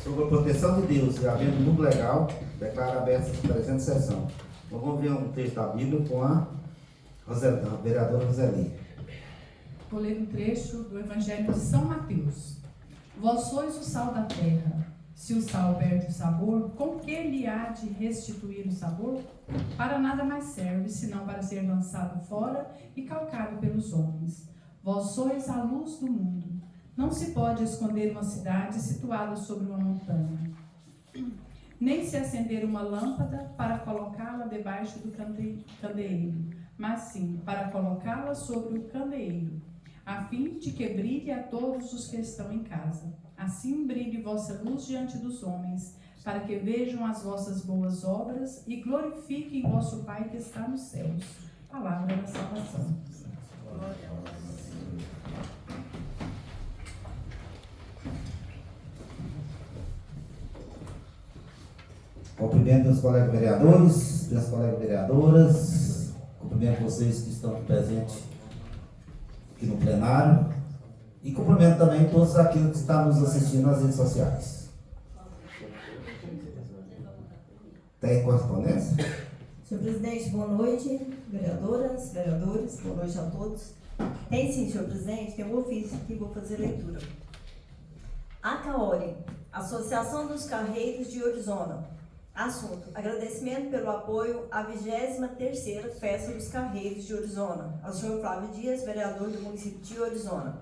Sobre a proteção de Deus e havendo mundo legal, declara aberta a presente sessão. Então, vamos ver um texto da Bíblia com a vereadora Roseli. Vou ler um trecho do Evangelho de São Mateus. Vós sois o sal da terra. Se o sal perde o sabor, com que lhe há de restituir o sabor? Para nada mais serve, senão para ser lançado fora e calcado pelos homens. Vós sois a luz do mundo. Não se pode esconder uma cidade situada sobre uma montanha, nem se acender uma lâmpada para colocá-la debaixo do candeeiro, mas sim para colocá-la sobre o candeeiro, a fim de que brilhe a todos os que estão em casa. Assim brilhe vossa luz diante dos homens, para que vejam as vossas boas obras e glorifiquem vosso Pai que está nos céus. Palavra da salvação. Glória a Deus. Cumprimento meus colegas vereadores, minhas colegas vereadoras, cumprimento vocês que estão presentes aqui no plenário e cumprimento também todos aqueles que estão nos assistindo nas redes sociais. Tem correspondência? Senhor presidente, boa noite, vereadoras, vereadores, boa noite a todos. Tem sim, senhor presidente, tem um ofício aqui, vou fazer leitura. ACAORI, Associação dos Carreiros de Orizona. Assunto: agradecimento pelo apoio à 23ª Festa dos Carreiros de Orizona. Ao senhor Flávio Dias, vereador do município de Orizona.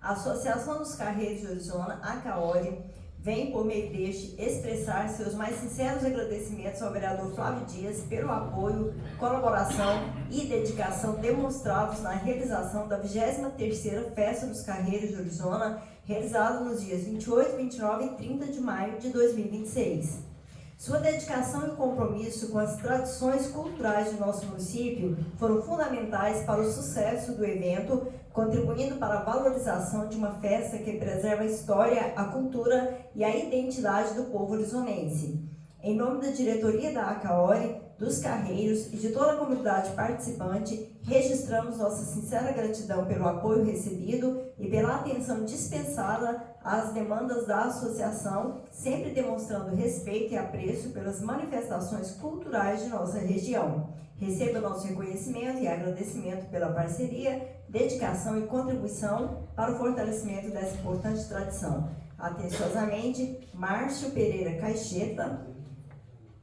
A Associação dos Carreiros de Orizona, ACAORI, vem por meio deste expressar seus mais sinceros agradecimentos ao vereador Flávio Dias pelo apoio, colaboração e dedicação demonstrados na realização da 23ª Festa dos Carreiros de Orizona, realizada nos dias 28, 29 e 30 de maio de 2026. Sua dedicação e compromisso com as tradições culturais de nosso município foram fundamentais para o sucesso do evento, contribuindo para a valorização de uma festa que preserva a história, a cultura e a identidade do povo orizonense. Em nome da diretoria da ACAORI, dos carreiros e de toda a comunidade participante, registramos nossa sincera gratidão pelo apoio recebido e pela atenção dispensada às demandas da associação, sempre demonstrando respeito e apreço pelas manifestações culturais de nossa região. Receba nosso reconhecimento e agradecimento pela parceria, dedicação e contribuição para o fortalecimento dessa importante tradição. Atenciosamente, Márcio Pereira Caixeta,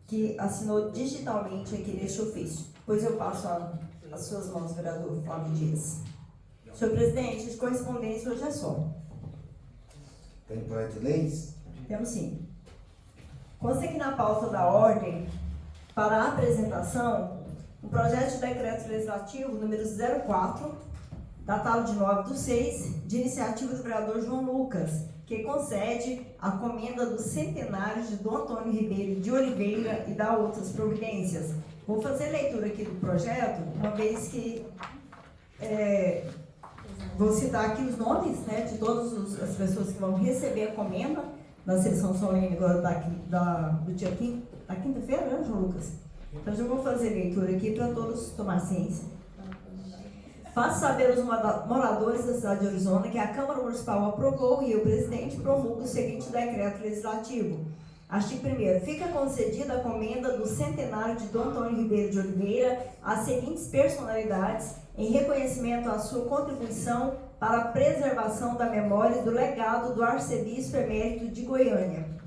que assinou digitalmente aqui neste ofício. Pois eu passo às suas mãos, vereador Flávio Dias. Senhor presidente, de correspondência hoje é só. Tem projeto de leis? Temos sim. Consta aqui na pauta da ordem, para a apresentação, o projeto de decreto legislativo número 04, datado de 9/6, de iniciativa do vereador João Lucas, que concede a comenda do centenário de Dom Antônio Ribeiro de Oliveira e dá outras providências. Vou fazer leitura aqui do projeto, uma vez que vou citar aqui os nomes, né, de todas as pessoas que vão receber a comenda na sessão solene agora do dia da quinta-feira, né, João Lucas? Então, eu vou fazer leitura aqui para todos tomar ciência. Faço saber aos moradores da cidade de Orizona que a Câmara Municipal aprovou e o presidente promulga o seguinte decreto legislativo. Artigo 1º. Fica concedida a comenda do centenário de Dom Antônio Ribeiro de Oliveira às seguintes personalidades em reconhecimento à sua contribuição para a preservação da memória e do legado do arcebispo emérito de Goiânia.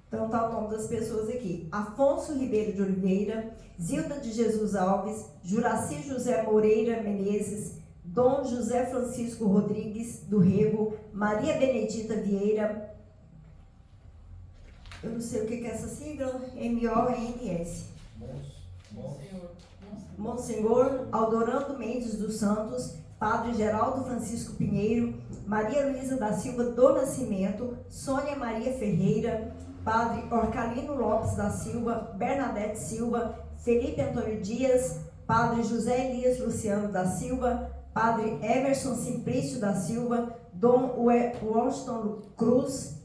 Então está o nome das pessoas aqui: Afonso Ribeiro de Oliveira, Zilda de Jesus Alves, Juraci José Moreira Menezes, Dom José Francisco Rodrigues do Rego, Maria Benedita Vieira, eu não sei o que é essa sigla, MONS, Monsenhor Aldorando Mendes dos Santos, Padre Geraldo Francisco Pinheiro, Maria Luísa da Silva do Nascimento, Sônia Maria Ferreira, Padre Orcalino Lopes da Silva, Bernadette Silva, Felipe Antônio Dias, Padre José Elias Luciano da Silva, Padre Emerson Simplício da Silva, Dom Washington Cruz,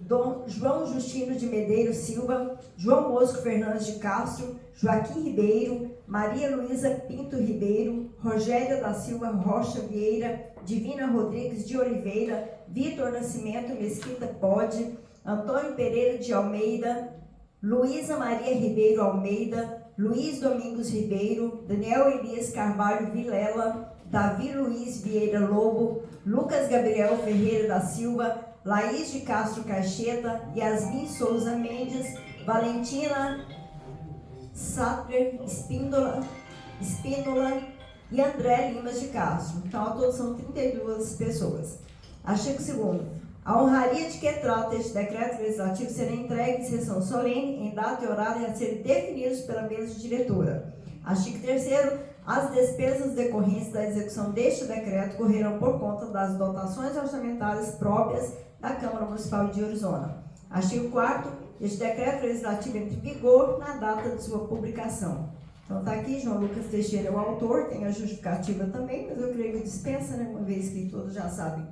Dom João Justino de Medeiros Silva, João Bosco Fernandes de Castro, Joaquim Ribeiro, Maria Luísa Pinto Ribeiro, Rogéria da Silva Rocha Vieira, Divina Rodrigues de Oliveira, Vitor Nascimento Mesquita Pode, Antônio Pereira de Almeida, Luísa Maria Ribeiro Almeida, Luiz Domingos Ribeiro, Daniel Elias Carvalho Vilela, Davi Luiz Vieira Lobo, Lucas Gabriel Ferreira da Silva, Laís de Castro Caixeta, Yasmin Souza Mendes, Valentina Sattler Espíndola e André Limas de Castro. Então, ao todo são 32 pessoas. Artigo 2º. A honraria de que trata este decreto legislativo será entregue em sessão solene, em data e horário a serem definidos pela mesa diretora. Artigo 3º. As despesas decorrentes da execução deste decreto correrão por conta das dotações orçamentárias próprias da Câmara Municipal de Orizona. Artigo 4º. Este decreto legislativo entra em vigor na data de sua publicação. Então está aqui, João Lucas Teixeira é o autor, tem a justificativa também, mas eu creio que dispensa, né, uma vez que todos já sabem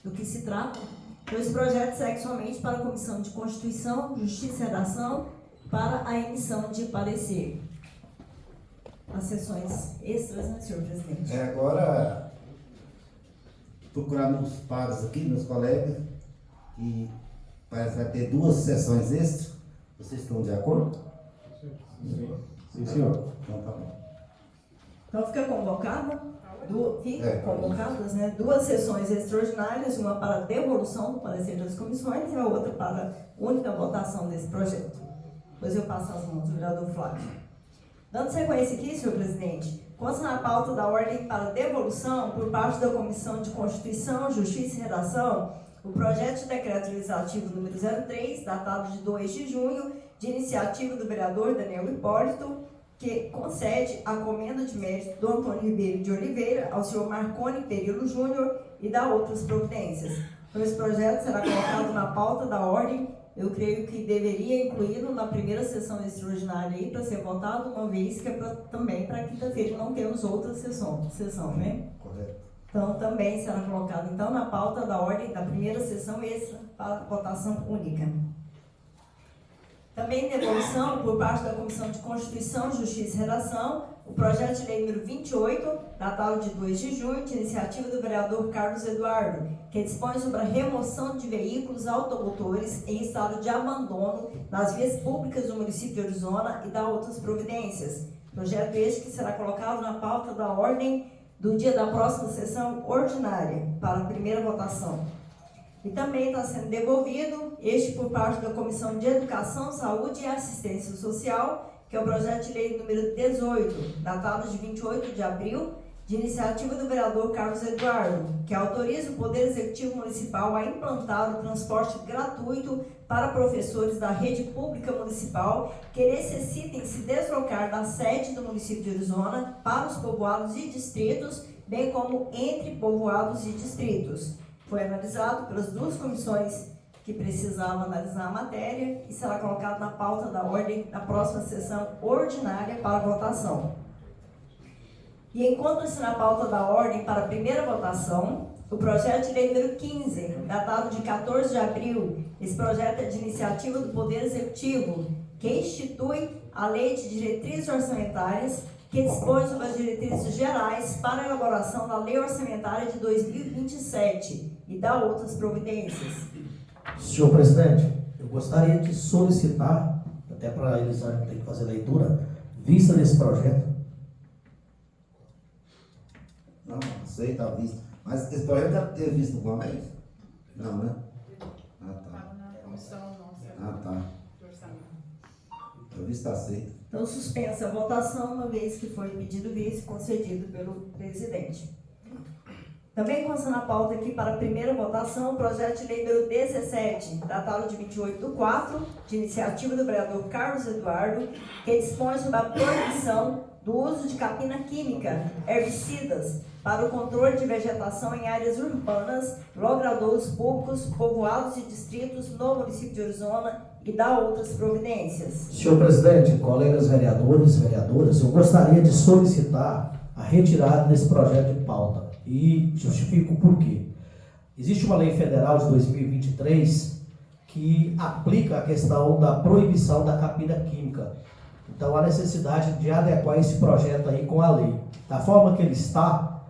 do que se trata. Então esse projeto segue somente para a Comissão de Constituição, Justiça e Redação, para a emissão de parecer. As sessões extras, né, senhor presidente? Agora, procurar nos pares aqui, meus colegas, que parece que vai ter 2 sessões extras. Vocês estão de acordo? Sim, senhor. Então tá bom. Então fica convocada, convocadas, né, 2 sessões extraordinárias, uma para devolução do parecer das comissões e a outra para única votação desse projeto. Depois eu passo as mãos do vereador Flávio. Dando sequência aqui, senhor presidente, consta na pauta da ordem para devolução por parte da Comissão de Constituição, Justiça e Redação, o projeto de decreto legislativo número 03, datado de 2 de junho, de iniciativa do vereador Daniel Hipólito, que concede a comenda de mérito do Antônio Ribeiro de Oliveira ao senhor Marconi Perillo Júnior e dá outras providências. Então, esse projeto será colocado na pauta da ordem. Eu creio que deveria incluí-lo na primeira sessão extraordinária aí para ser votado, uma vez que é também para quinta-feira não temos outra sessão, né? Correto. Então, também será colocado então na pauta da ordem da primeira sessão extra para votação única. Também em devolução, por parte da Comissão de Constituição, Justiça e Redação, o projeto de lei número 28, datado de 2 de junho, de iniciativa do vereador Carlos Eduardo, que dispõe sobre a remoção de veículos automotores em estado de abandono nas vias públicas do município de Orizona e dá outras providências. Projeto este que será colocado na pauta da ordem do dia da próxima sessão ordinária, para a primeira votação. E também está sendo devolvido, este por parte da Comissão de Educação, Saúde e Assistência Social, que é o projeto de lei número 18, datado de 28 de abril, de iniciativa do vereador Carlos Eduardo, que autoriza o Poder Executivo Municipal a implantar o transporte gratuito para professores da rede pública municipal que necessitem se deslocar da sede do município de Orizona para os povoados e distritos, bem como entre povoados e distritos. Foi analisado pelas 2 comissões que precisavam analisar a matéria e será colocado na pauta da ordem na próxima sessão ordinária para votação. E encontra-se na pauta da ordem para a primeira votação o projeto de lei número 15, datado de 14 de abril. Esse projeto é de iniciativa do Poder Executivo, que institui a Lei de Diretrizes Orçamentárias, que dispõe sobre as diretrizes gerais para a elaboração da Lei Orçamentária de 2027 e dá outras providências. Senhor presidente, eu gostaria de solicitar, até para eles terem que fazer leitura, vista desse projeto. Não sei, está visto. Mas esse projeto já teve visto no Congresso? Não, né? Ah, tá. Estava na comissão nossa Ah, tá. de orçamento. O visto está aceito. Então, suspensa a votação, uma vez que foi pedido visto concedido pelo presidente. Também consta na pauta aqui para a primeira votação o projeto de lei número 17, datado de 28/4, de iniciativa do vereador Carlos Eduardo, que dispõe sobre a proibição do uso de capina química, herbicidas, para o controle de vegetação em áreas urbanas, logradouros públicos, povoados e distritos no município de Orizona e dá outras providências. Senhor presidente, colegas vereadores e vereadoras, eu gostaria de solicitar a retirada desse projeto de pauta e justifico o porquê. Existe uma lei federal de 2023 que aplica a questão da proibição da capina química. Então, há necessidade de adequar esse projeto aí com a lei. Da forma que ele está,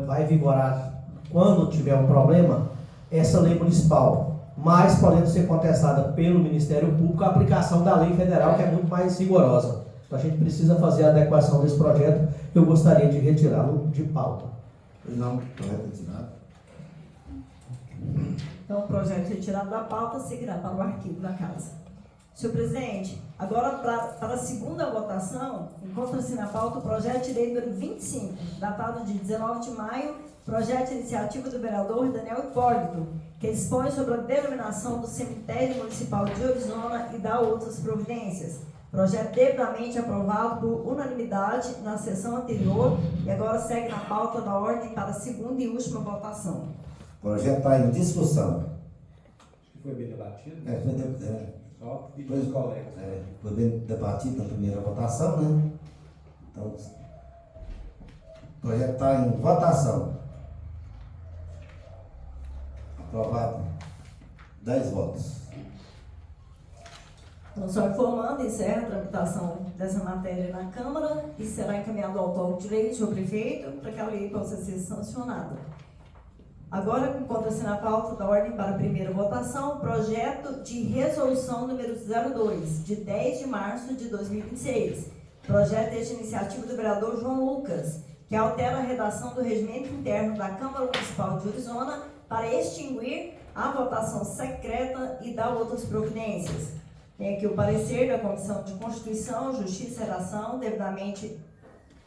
vai vigorar, quando tiver um problema, essa lei municipal. mas podendo ser contestada pelo Ministério Público a aplicação da lei federal, que é muito mais rigorosa. Então a gente precisa fazer a adequação desse projeto. Eu gostaria de retirá-lo de pauta. Não, projeto retirado. Então, o projeto retirado da pauta seguirá para o arquivo da Casa. Senhor presidente, agora para a segunda votação, encontra-se na pauta o projeto de lei número 25, datado de 19 de maio, projeto de iniciativa do vereador Daniel Hipólito, que dispõe sobre a denominação do cemitério municipal de Orizona e dá outras providências. Projeto devidamente aprovado por unanimidade na sessão anterior e agora segue na pauta da ordem para a segunda e última votação. O projeto está em discussão. Foi bem debatido? Só pedir Pois, os colegas. Foi bem debatido na primeira votação, né? Então, o projeto está em votação. Aprovado. 10 votos. Então, só informando, encerra a tramitação dessa matéria na Câmara e será encaminhado ao autor de lei, senhor prefeito, para que a lei possa ser sancionada. Agora, encontra-se na pauta da ordem para a primeira votação o projeto de resolução número 02, de 10 de março de 2026. Projeto de iniciativa do vereador João Lucas, que altera a redação do regimento interno da Câmara Municipal de Orizona para extinguir a votação secreta e dar outras providências. Tem aqui o parecer da Comissão de Constituição, Justiça e Redação, devidamente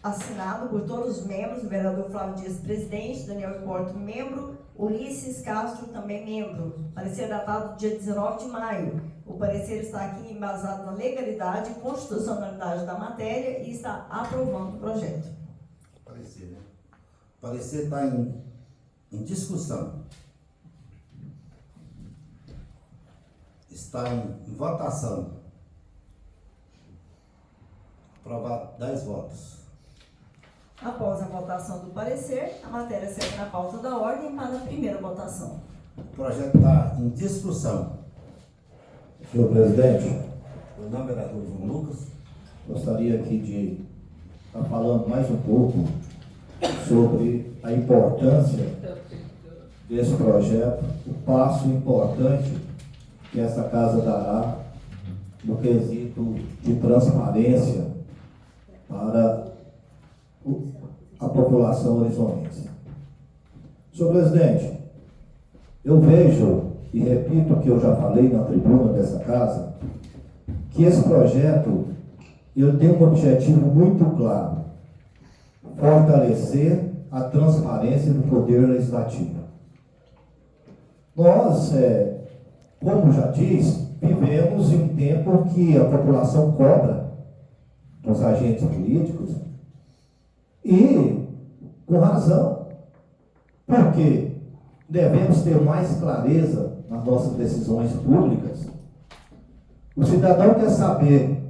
assinado por todos os membros, o vereador Flávio Dias, presidente, Daniel Hipólito, membro, Ulisses Castro, também membro. Parecer datado dia 19 de maio. O parecer está aqui embasado na legalidade e constitucionalidade da matéria e está aprovando o projeto. Parecer, né? O parecer está em discussão. Está em votação. Aprovado 10 votos. Após a votação do parecer, a matéria segue na pauta da ordem para a primeira votação. O projeto está em discussão. Senhor presidente, O nome é vereador João Lucas. gostaria aqui de estar falando mais um pouco sobre a importância desse projeto, o passo importante que essa casa dará no quesito de transparência para a população orizonense. Senhor presidente, eu vejo e repito o que eu já falei na tribuna dessa casa, que esse projeto ele tem um objetivo muito claro: fortalecer a transparência do Poder Legislativo. Nós, como já diz, vivemos em um tempo que a população cobra dos agentes políticos e com razão, porque devemos ter mais clareza nas nossas decisões públicas. O cidadão quer saber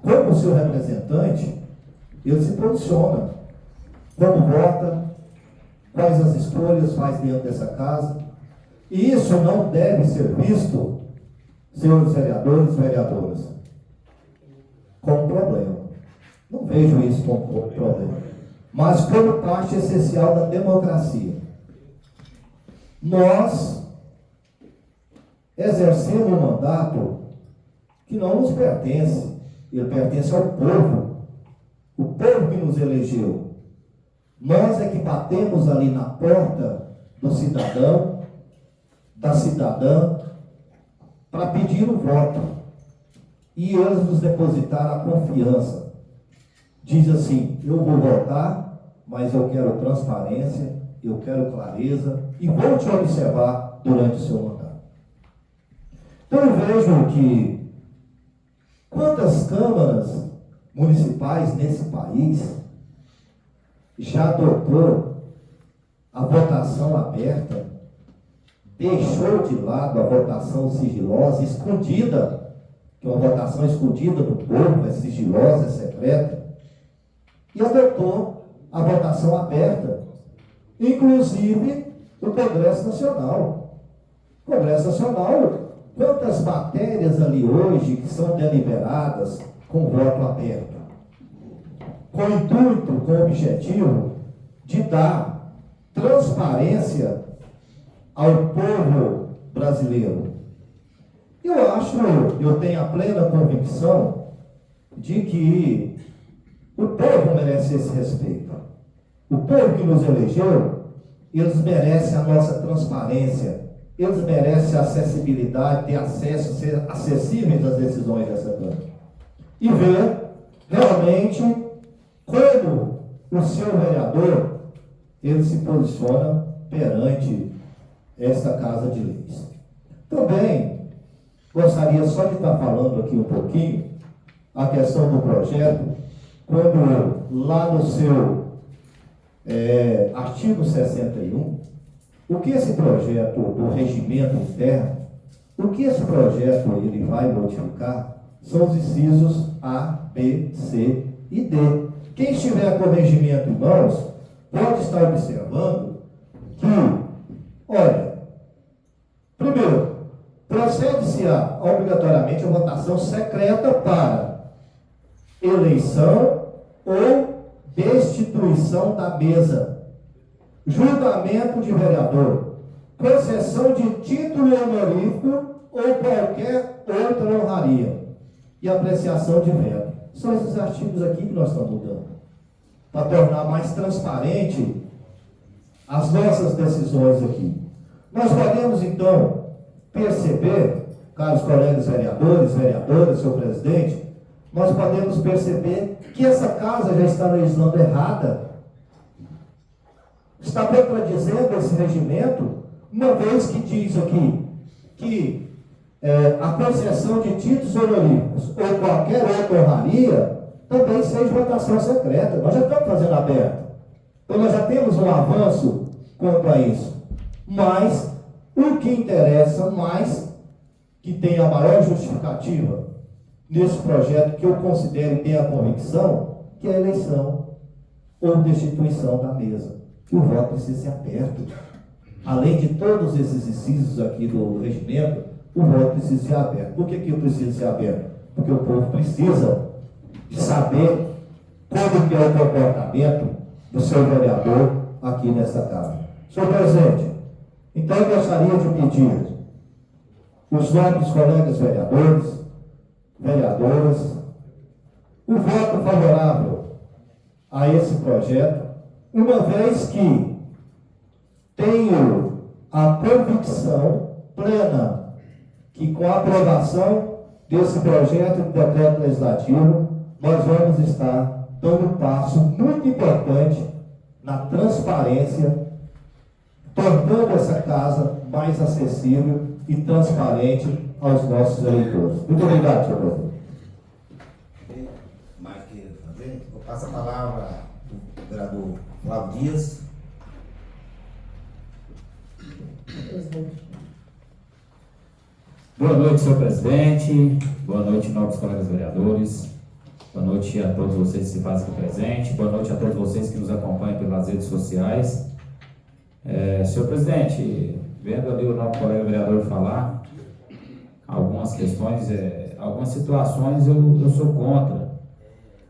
como o seu representante ele se posiciona, como vota, quais as escolhas faz dentro dessa casa. E isso não deve ser visto, senhores vereadores e vereadoras, como problema. Não vejo isso como problema, mas como parte essencial da democracia. Nós exercemos um mandato que não nos pertence, ele pertence ao povo, o povo que nos elegeu. Nós é que batemos ali na porta do cidadão, da cidadã, para pedir o voto. E eles nos depositaram a confiança. Diz assim: eu vou votar, mas eu quero transparência, eu quero clareza e vou te observar durante o seu mandato. Então eu vejo que quantas câmaras municipais nesse país já adotou a votação aberta, deixou de lado a votação sigilosa, escondida, que é uma votação escondida do povo, é sigilosa, é secreta, e adotou a votação aberta, inclusive o Congresso Nacional. Congresso Nacional, quantas matérias ali hoje que são deliberadas com voto aberto, com o intuito, com o objetivo de dar transparência ao povo brasileiro. Eu tenho a plena convicção de que o povo merece esse respeito. O povo que nos elegeu, eles merecem a nossa transparência, eles merecem a acessibilidade, ter acesso, ser acessíveis às decisões dessa Câmara. E ver realmente como o seu vereador, ele se posiciona perante esta Casa de Leis. Também gostaria só de estar falando aqui um pouquinho a questão do projeto, quando lá no seu artigo 61, o que esse projeto do regimento interno, o que esse projeto ele vai modificar são os incisos A, B, C e D. Quem estiver com o regimento em mãos pode estar observando que, olha, primeiro, procede-se obrigatoriamente a votação secreta para eleição ou destituição da mesa, julgamento de vereador, concessão de título honorífico ou qualquer outra honraria e apreciação de veto. São esses artigos aqui que nós estamos mudando, para tornar mais transparente as nossas decisões aqui. Nós podemos, então, perceber, caros colegas vereadores, vereadoras, senhor presidente, nós podemos perceber que essa casa já está legislando errada. Está contradizendo esse regimento, uma vez que diz aqui que a concessão de títulos honoríficos ou qualquer outra honraria também seja votação secreta. Nós já estamos fazendo aberto. Então nós já temos um avanço quanto a isso. Mas o que interessa mais, que tem a maior justificativa nesse projeto, que eu considero e tenho a convicção, que é a eleição ou destituição da mesa. Que o voto precisa ser aberto. Além de todos esses incisos aqui do regimento, o voto precisa ser aberto. Por que eu preciso ser aberto? Porque o povo precisa de saber como que é o comportamento do seu vereador aqui nessa casa. Senhor presidente, então eu gostaria de pedir os nobres colegas vereadores, vereadoras, o voto favorável a esse projeto, uma vez que tenho a convicção plena que com a aprovação desse projeto de decreto legislativo, nós vamos estar dando um passo muito importante na transparência, tornando essa casa mais acessível e transparente aos nossos eleitores. Muito obrigado, senhor presidente. Mais que fazer, eu passo a palavra do vereador Flávio Dias. Boa noite, senhor presidente. Boa noite, nobres colegas vereadores. Boa noite a todos vocês que se fazem aqui presente. Boa noite a todos vocês que nos acompanham pelas redes sociais. Senhor presidente, vendo ali o nosso colega vereador falar, algumas questões, algumas situações eu sou contra.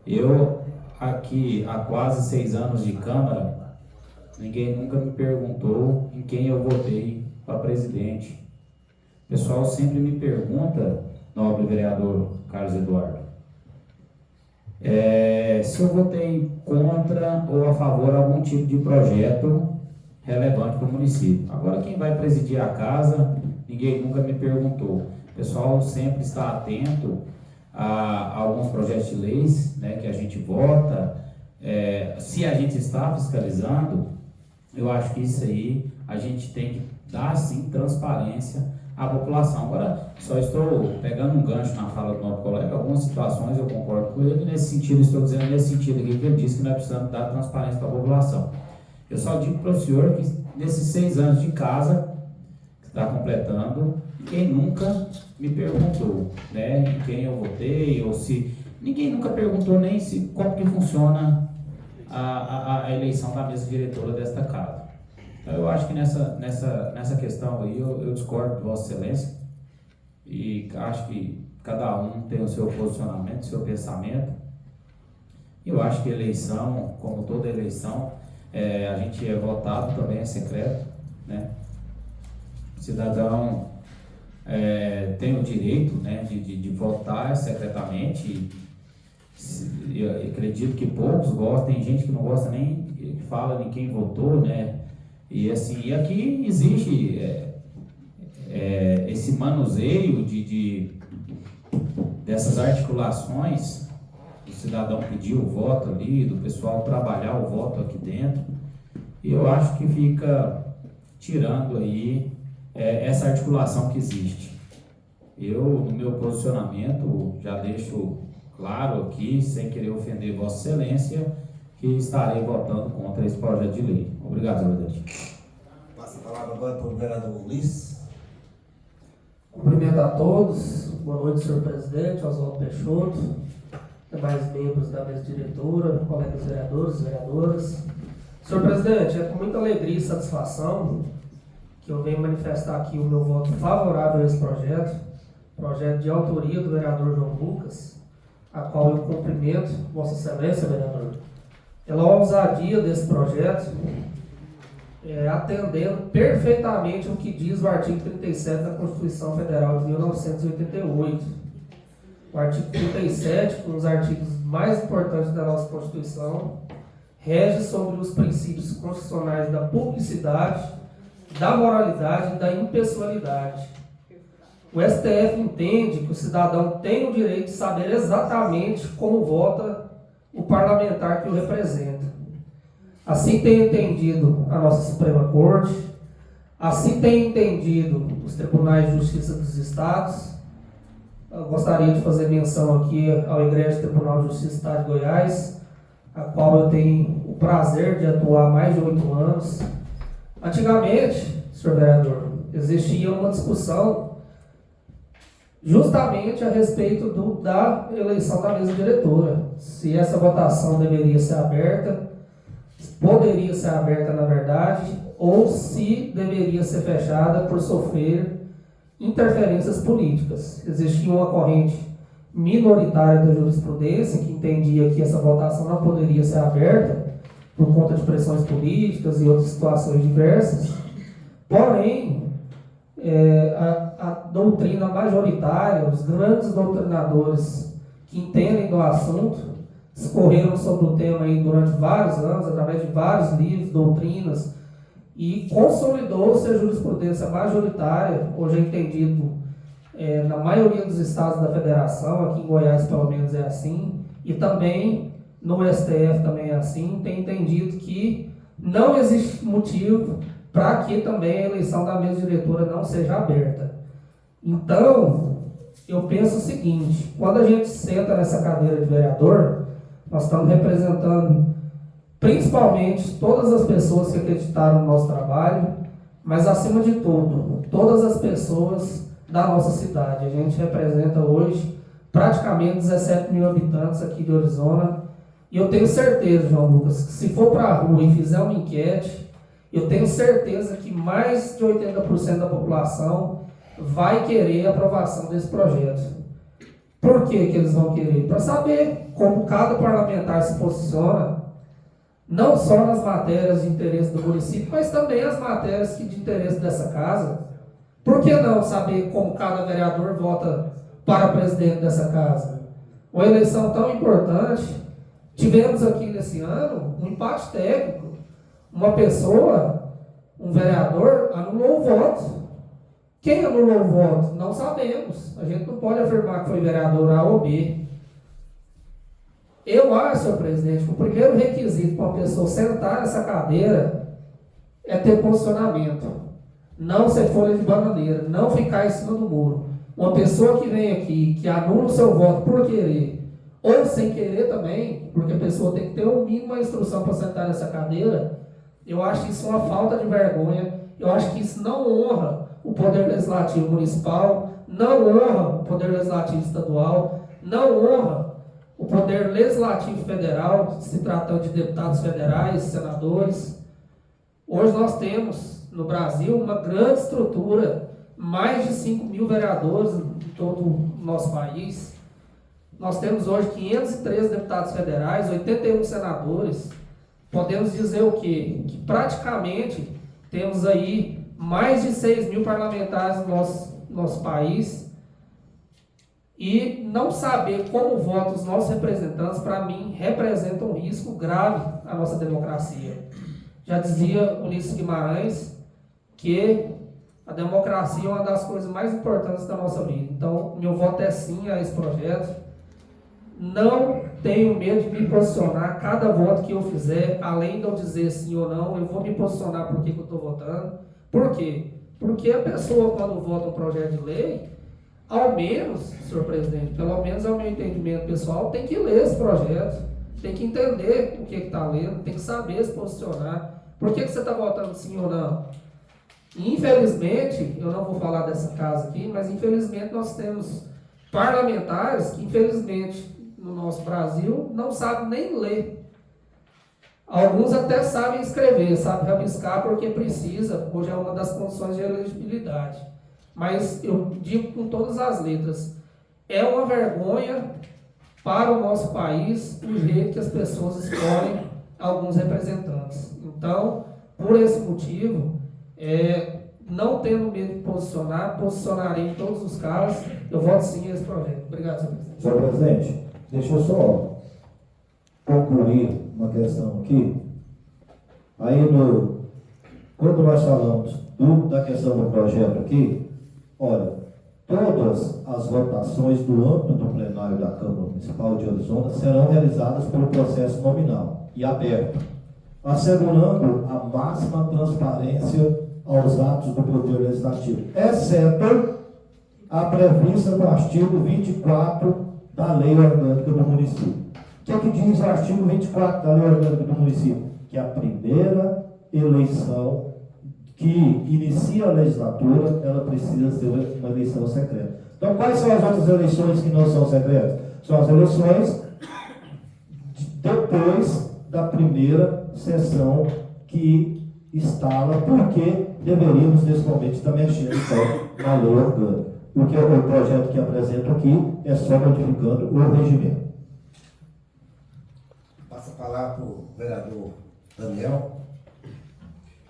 Eu, aqui há quase 6 anos de Câmara, ninguém nunca me perguntou em quem eu votei para presidente. O pessoal sempre me pergunta, nobre vereador Carlos Eduardo, se eu votei contra ou a favor de algum tipo de projeto relevante para o município. Agora, quem vai presidir a casa, ninguém nunca me perguntou. O pessoal sempre está atento a alguns projetos de leis, né, que a gente vota. Se a gente está fiscalizando, eu acho que isso aí a gente tem que dar, sim, transparência à população. Agora, só estou pegando um gancho na fala do nosso colega, algumas situações eu concordo com ele, nesse sentido, estou dizendo nesse sentido aqui, que ele disse que nós precisamos dar transparência para a população. Eu só digo para o senhor que nesses 6 anos de casa, que está completando, ninguém nunca me perguntou, né, em quem eu votei, ou se... Ninguém nunca perguntou nem como que funciona a eleição da mesa diretora desta casa. Então, eu acho que nessa questão aí eu discordo de Vossa Excelência e acho que cada um tem o seu posicionamento, o seu pensamento. Eu acho que eleição, como toda eleição, a gente é votado também, é secreto, né? O cidadão tem o direito, né, de votar secretamente. Eu acredito que poucos gostam, tem gente que não gosta nem que fala de quem votou, né? E assim, e aqui existe esse manuseio dessas articulações, do cidadão pedir o voto ali, do pessoal trabalhar o voto aqui dentro, e eu acho que fica tirando aí essa articulação que existe. Eu, no meu posicionamento, já deixo claro aqui, sem querer ofender Vossa Excelência, que estarei votando contra esse projeto de lei. Obrigado, senhor presidente. Passa a palavra agora para o vereador Luiz. Cumprimento a todos. Boa noite, senhor presidente, Oswaldo Peixoto, demais membros da mesa diretora, colegas vereadores e vereadoras. Senhor presidente, é com muita alegria e satisfação que eu venho manifestar aqui o meu voto favorável a esse projeto de autoria do vereador João Lucas, a qual eu cumprimento Vossa Excelência, vereador, pela ousadia desse projeto, atendendo perfeitamente o que diz o artigo 37 da Constituição Federal de 1988. O artigo 37, um dos artigos mais importantes da nossa Constituição, rege sobre os princípios constitucionais da publicidade, da moralidade e da impessoalidade. O STF entende que o cidadão tem o direito de saber exatamente como vota o parlamentar que o representa. Assim tem entendido a nossa Suprema Corte, assim tem entendido os tribunais de justiça dos estados. Eu gostaria de fazer menção aqui ao Egresso Tribunal de Justiça do Estado de Goiás, a qual eu tenho o prazer de atuar há mais de 8 anos. Antigamente, senhor vereador, existia uma discussão justamente a respeito da eleição da mesa diretora. Se essa votação deveria ser aberta, poderia ser aberta na verdade, ou se deveria ser fechada por sofrer interferências políticas. Existia uma corrente minoritária da jurisprudência que entendia que essa votação não poderia ser aberta por conta de pressões políticas e outras situações diversas. Porém, a doutrina majoritária, os grandes doutrinadores que entendem do assunto, discorreram sobre o tema aí durante vários anos, através de vários livros, doutrinas, e consolidou-se a jurisprudência majoritária, hoje é entendido na maioria dos estados da federação, aqui em Goiás pelo menos é assim, e também no STF também é assim, tem entendido que não existe motivo para que também a eleição da mesa diretora não seja aberta. Então, eu penso o seguinte, quando a gente senta nessa cadeira de vereador, nós estamos representando principalmente todas as pessoas que acreditaram no nosso trabalho, mas acima de tudo, todas as pessoas da nossa cidade. A gente representa hoje praticamente 17 mil habitantes aqui de Orizona, e eu tenho certeza, João Lucas, que se for para a rua e fizer uma enquete, eu tenho certeza que mais de 80% da população vai querer a aprovação desse projeto. Por que eles vão querer? Para saber como cada parlamentar se posiciona, não só nas matérias de interesse do município, mas também as matérias de interesse dessa casa. Por que não saber como cada vereador vota para presidente dessa casa? Uma eleição tão importante. Tivemos aqui nesse ano um empate técnico. Uma pessoa, um vereador, anulou o voto. Quem anulou o voto? Não sabemos. A gente não pode afirmar que foi vereador A ou B. Eu acho, senhor presidente, que o primeiro requisito para uma pessoa sentar nessa cadeira é ter posicionamento. Não ser folha de bananeira, não ficar em cima do muro. Uma pessoa que vem aqui, que anula o seu voto por querer, ou sem querer também, porque a pessoa tem que ter o mínimo de instrução para sentar nessa cadeira, eu acho isso uma falta de vergonha, eu acho que isso não honra o Poder Legislativo Municipal, não honra o Poder Legislativo Estadual, não honra o Poder Legislativo Federal, se tratando de deputados federais, senadores. Hoje nós temos no Brasil uma grande estrutura, mais de 5 mil vereadores em todo o nosso país. Nós temos hoje 513 deputados federais, 81 senadores. Podemos dizer o quê? Que praticamente temos aí mais de 6 mil parlamentares no nosso país, E não saber como votam os nossos representantes, para mim, representa um risco grave à nossa democracia. Já dizia Ulisses Guimarães que a democracia é uma das coisas mais importantes da nossa vida. Então, meu voto é sim a esse projeto. Não tenho medo de me posicionar. Cada voto que eu fizer, além de eu dizer sim ou não, eu vou me posicionar por que eu estou votando. Por quê? Porque a pessoa, quando vota um projeto de lei, ao menos, senhor presidente, pelo menos ao meu entendimento pessoal, tem que ler esse projeto, tem que entender o que está lendo, tem que saber se posicionar. Por que você está votando sim ou não? Infelizmente, eu não vou falar dessa casa aqui, mas infelizmente nós temos parlamentares que, infelizmente, no nosso Brasil, não sabem nem ler. Alguns até sabem escrever, sabem rabiscar porque precisa, hoje é uma das condições de elegibilidade. Mas eu digo com todas as letras, é uma vergonha para o nosso país o jeito que as pessoas escolhem alguns representantes. Então, por esse motivo, não tendo medo de posicionarei em todos os casos, eu voto sim a esse projeto. Obrigado, senhor presidente. Senhor presidente, deixa eu só concluir uma questão aqui. Aí, quando nós falamos da questão do projeto aqui, olha, todas as votações do âmbito do plenário da Câmara Municipal de Orizona serão realizadas pelo processo nominal e aberto, assegurando a máxima transparência aos atos do Poder Legislativo, exceto a prevista no artigo 24 da Lei Orgânica do Município. O que diz o artigo 24 da Lei Orgânica do Município? Que a primeira eleição que inicia a legislatura, ela precisa ser uma eleição secreta. Então, quais são as outras eleições que não são secretas? São as eleições depois da primeira sessão que instala, porque deveríamos, nesse momento, estar mexendo então na lei orgânica. O projeto que apresento aqui é só modificando o regimento. Passa a palavra para o vereador Daniel.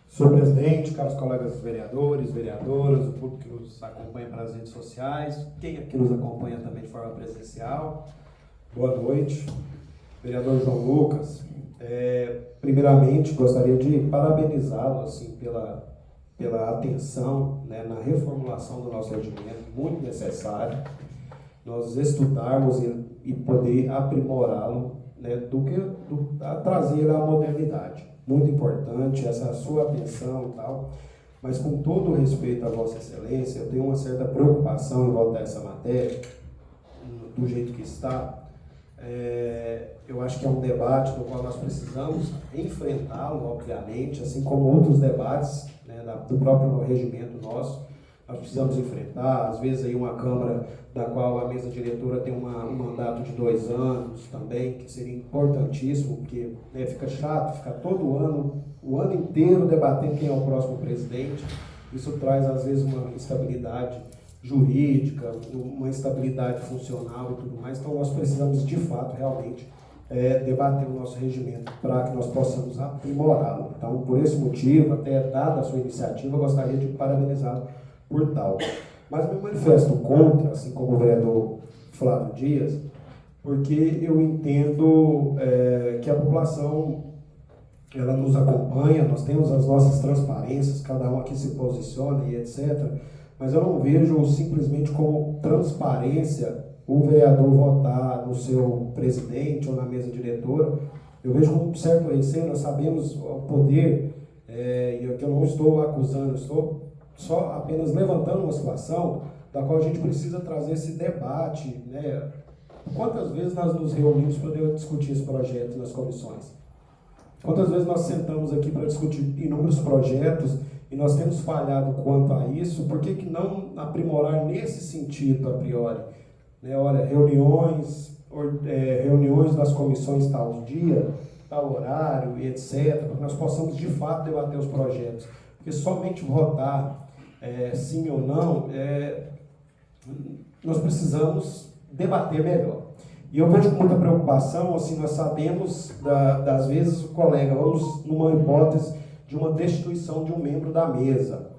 Senhor presidente, caros colegas vereadores, vereadoras, o público que nos acompanha pelas redes sociais, quem aqui nos acompanha também de forma presencial, boa noite. Vereador João Lucas, primeiramente gostaria de parabenizá-lo assim, pela atenção, né, na reformulação do nosso regimento, muito necessário nós estudarmos e poder aprimorá-lo, né, a trazer a modernidade. Muito importante essa sua atenção e tal, mas com todo o respeito à Vossa Excelência, eu tenho uma certa preocupação em volta dessa matéria, do jeito que está. Eu acho que é um debate no qual nós precisamos enfrentá-lo, obviamente, assim como outros debates, né, do próprio regimento nosso, nós precisamos enfrentar, às vezes aí uma Câmara da qual a mesa diretora tem um mandato de 2 anos também, que seria importantíssimo, porque, né, fica chato, ficar todo ano, o ano inteiro debatendo quem é o próximo presidente. Isso traz às vezes uma instabilidade jurídica, uma instabilidade funcional e tudo mais. Então nós precisamos de fato realmente debater o nosso regimento para que nós possamos aprimorá-lo. Então, por esse motivo, até dada a sua iniciativa, eu gostaria de parabenizá-lo por tal. Mas me manifesto contra, assim como o vereador Flávio Dias, porque eu entendo que a população ela nos acompanha, nós temos as nossas transparências, cada um aqui se posiciona e etc. Mas eu não vejo simplesmente como transparência o vereador votar no seu presidente ou na mesa diretora. Eu vejo com um certo receio, nós sabemos o poder, e que eu não estou acusando, estou só apenas levantando uma situação da qual a gente precisa trazer esse debate, né? Quantas vezes nós nos reunimos para discutir esse projeto nas comissões? Quantas vezes nós sentamos aqui para discutir inúmeros projetos e nós temos falhado quanto a isso? Por que não aprimorar nesse sentido a priori? Né? Olha, reuniões das comissões tal dia, tal horário e etc., para que nós possamos de fato debater os projetos. Porque somente votar sim ou não, nós precisamos debater melhor. E eu vejo com muita preocupação, assim, nós sabemos, das vezes, o colega, vamos numa hipótese de uma destituição de um membro da mesa.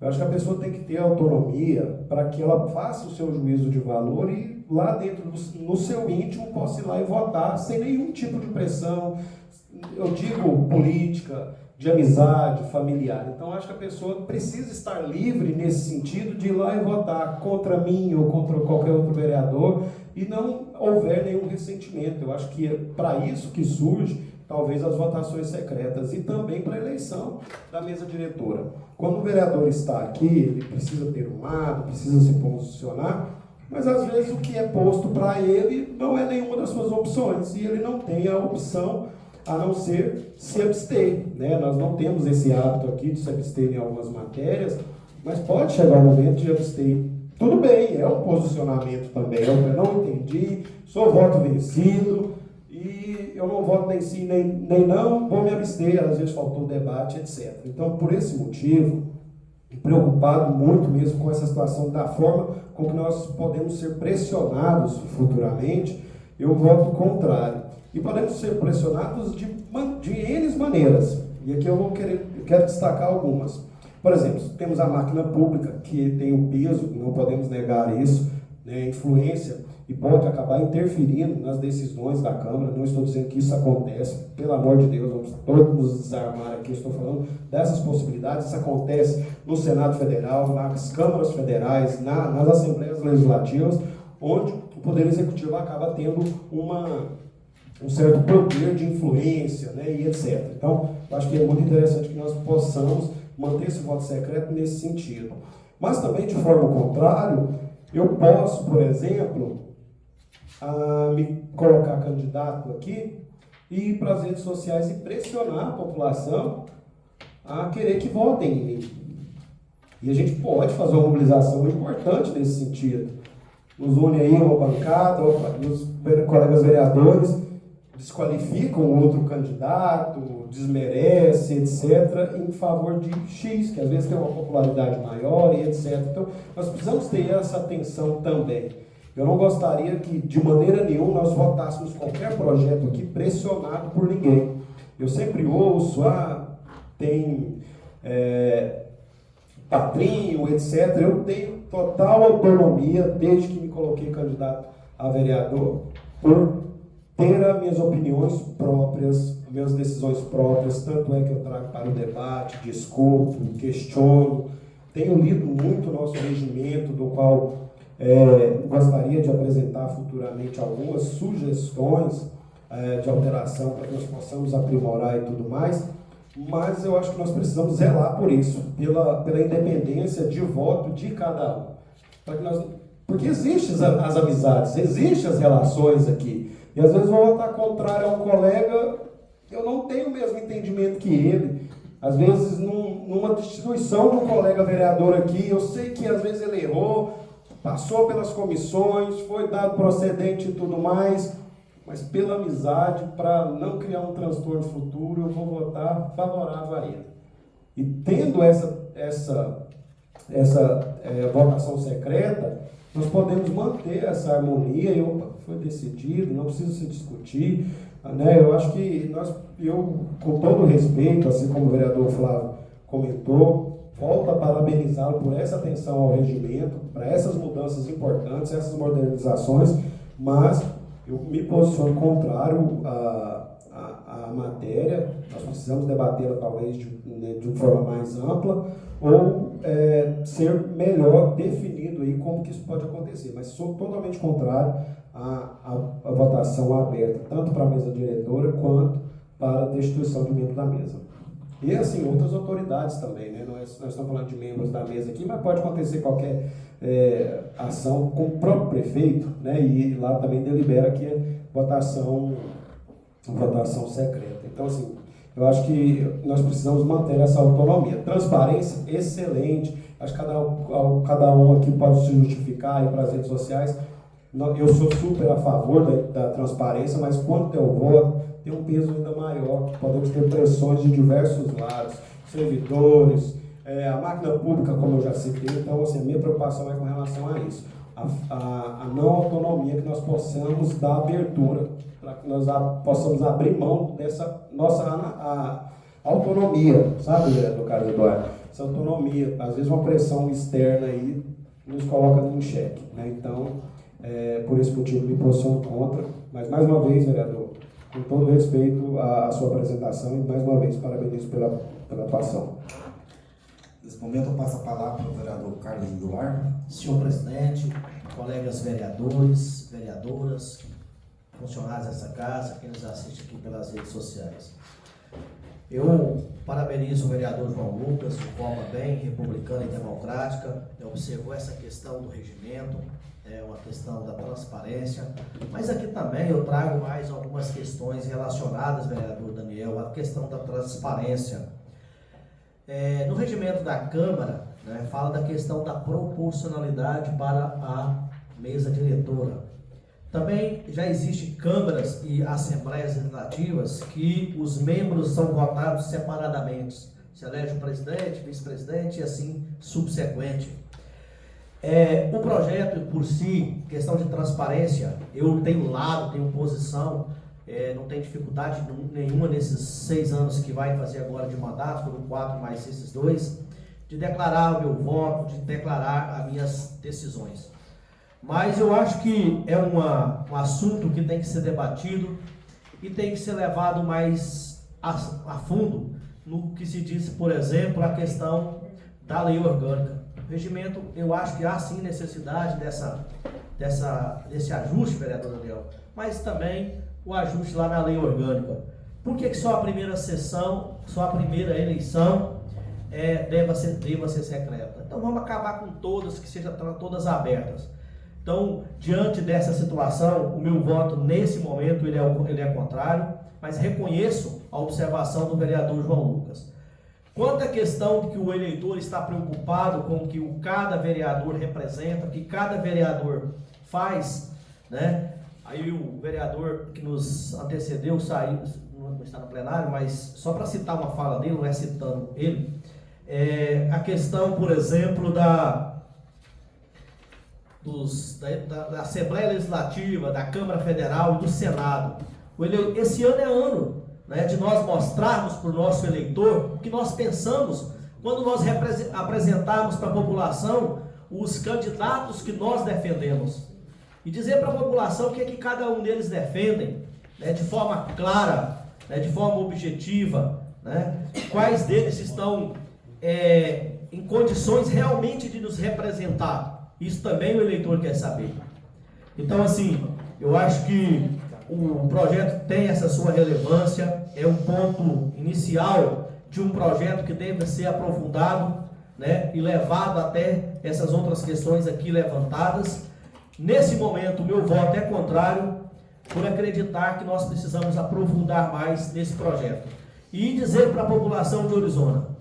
Eu acho que a pessoa tem que ter autonomia para que ela faça o seu juízo de valor e lá dentro, no seu íntimo, possa ir lá e votar sem nenhum tipo de pressão, eu digo política, de amizade, familiar. Então, acho que a pessoa precisa estar livre nesse sentido de ir lá e votar contra mim ou contra qualquer outro vereador e não houver nenhum ressentimento. Eu acho que é para isso que surge talvez as votações secretas e também para a eleição da mesa diretora. Quando o vereador está aqui, ele precisa ter um lado, precisa se posicionar, mas às vezes o que é posto para ele não é nenhuma das suas opções e ele não tem a opção a não ser se abster, né? Nós não temos esse hábito aqui de se abster em algumas matérias, mas pode chegar o momento de abster. Tudo bem, é um posicionamento também. Eu não entendi, sou voto vencido, e eu não voto nem sim, nem não, vou me abster, às vezes faltou debate, etc. Então, por esse motivo, preocupado muito mesmo com essa situação, da forma com que nós podemos ser pressionados futuramente, eu voto contrário. E podemos ser pressionados de N maneiras, e aqui eu quero destacar algumas. Por exemplo, temos a máquina pública, que tem um peso, não podemos negar isso, né, influência, e pode acabar interferindo nas decisões da Câmara. Não estou dizendo que isso acontece, pelo amor de Deus, vamos todos nos desarmar aqui, estou falando dessas possibilidades. Isso acontece no Senado Federal, nas câmaras federais, nas assembleias legislativas, onde o Poder Executivo acaba tendo um certo poder de influência, né, e etc. Então, acho que é muito interessante que nós possamos manter esse voto secreto nesse sentido. Mas também, de forma contrária, eu posso, por exemplo, me colocar candidato aqui e ir para as redes sociais e pressionar a população a querer que votem em mim. E a gente pode fazer uma mobilização importante nesse sentido. Nos une aí uma bancada, os colegas vereadores desqualificam o outro candidato, desmerece, etc., em favor de X, que às vezes tem uma popularidade maior e etc. Então, nós precisamos ter essa atenção também. Eu não gostaria que, de maneira nenhuma, nós votássemos qualquer projeto aqui pressionado por ninguém. Eu sempre ouço, tem padrinho, etc. Eu tenho total autonomia, desde que me coloquei candidato a vereador, por ter as minhas opiniões próprias, minhas decisões próprias, tanto é que eu trago para o debate, discuto, questiono. Tenho lido muito o nosso regimento, do qual gostaria de apresentar futuramente algumas sugestões de alteração para que nós possamos aprimorar e tudo mais, mas eu acho que nós precisamos zelar por isso, pela independência de voto de cada um. Porque existem as amizades, existem as relações aqui. E às vezes vou votar contrário a um colega, eu não tenho o mesmo entendimento que ele. Às vezes, numa destituição de um colega vereador aqui, eu sei que às vezes ele errou, passou pelas comissões, foi dado procedente e tudo mais, mas pela amizade, para não criar um transtorno futuro, eu vou votar favorável a ele. E tendo essa votação secreta, nós podemos manter essa harmonia e foi decidido, não precisa se discutir, né? Eu acho que com todo respeito, assim como o vereador Flávio comentou, volto a parabenizá-lo por essa atenção ao regimento, para essas mudanças importantes, essas modernizações, mas eu me posiciono contrário à matéria. Nós precisamos debatê-la talvez de uma forma mais ampla, ou ser melhor definido aí como que isso pode acontecer, mas sou totalmente contrário à votação aberta, tanto para a mesa diretora quanto para a destituição de membro da mesa. E assim, outras autoridades também, né? Nós estamos falando de membros da mesa aqui, mas pode acontecer qualquer ação com o próprio prefeito, né? E lá também delibera que é votação secreta. Então, assim, eu acho que nós precisamos manter essa autonomia. Transparência, excelente. Acho que cada um aqui pode se justificar aí para as redes sociais. Eu sou super a favor da transparência, mas quando tem o voto, tem um peso ainda maior. Podemos ter pressões de diversos lados, servidores, a máquina pública, como eu já citei. Então, assim, a minha preocupação é com relação a isso. A não autonomia, que nós possamos dar abertura, para que nós possamos abrir mão dessa nossa autonomia, sabe, do Carlos Eduardo? essa autonomia. Às vezes uma pressão externa aí nos coloca em xeque, né? Então, por esse motivo me posiciono contra, mas mais uma vez, vereador, com todo respeito à sua apresentação e mais uma vez parabenizo pela atuação. Nesse momento eu passo a palavra para o vereador Carlos Eduardo. Senhor presidente, colegas vereadores, vereadoras, funcionários dessa casa, quem nos assiste aqui pelas redes sociais. Eu parabenizo o vereador João Lucas, de forma bem republicana e democrática. Observou essa questão do regimento, uma questão da transparência, mas aqui também eu trago mais algumas questões relacionadas, vereador Daniel, à questão da transparência. No regimento da Câmara, né, fala da questão da proporcionalidade para a mesa diretora. Também já existem câmaras e assembleias legislativas que os membros são votados separadamente. Se elege o presidente, vice-presidente e assim subsequente. O projeto por si, questão de transparência, eu tenho lado, tenho posição, não tenho dificuldade nenhuma nesses 6 anos que vai fazer agora de mandato, foram 4 mais esses 2, de declarar o meu voto, de declarar as minhas decisões. Mas eu acho que é um assunto que tem que ser debatido e tem que ser levado mais a fundo no que se diz, por exemplo, a questão da lei orgânica. O regimento, eu acho que há sim necessidade desse ajuste, vereador Daniel, mas também o ajuste lá na lei orgânica. Por que só a primeira sessão, só a primeira eleição deva ser secreta? Então vamos acabar com todas, que sejam todas abertas. Então, diante dessa situação, o meu voto nesse momento ele é contrário, mas reconheço a observação do vereador João Lucas. Quanto à questão de que o eleitor está preocupado com o que cada vereador representa, o que cada vereador faz, né? Aí o vereador que nos antecedeu saiu, não está no plenário, mas só para citar uma fala dele, não é citando ele, a questão, por exemplo, da Assembleia Legislativa, da Câmara Federal e do Senado. Esse ano é ano, né, de nós mostrarmos para o nosso eleitor o que nós pensamos quando nós apresentarmos para a população os candidatos que nós defendemos. E dizer para a população o que é que cada um deles defendem, né, de forma clara, né, de forma objetiva, né, quais deles estão em condições realmente de nos representar. Isso também o eleitor quer saber. Então, assim, eu acho que o projeto tem essa sua relevância, é um ponto inicial de um projeto que deve ser aprofundado, né, e levado até essas outras questões aqui levantadas. Nesse momento, o meu voto é contrário, por acreditar que nós precisamos aprofundar mais nesse projeto. E dizer para a população de Orizona,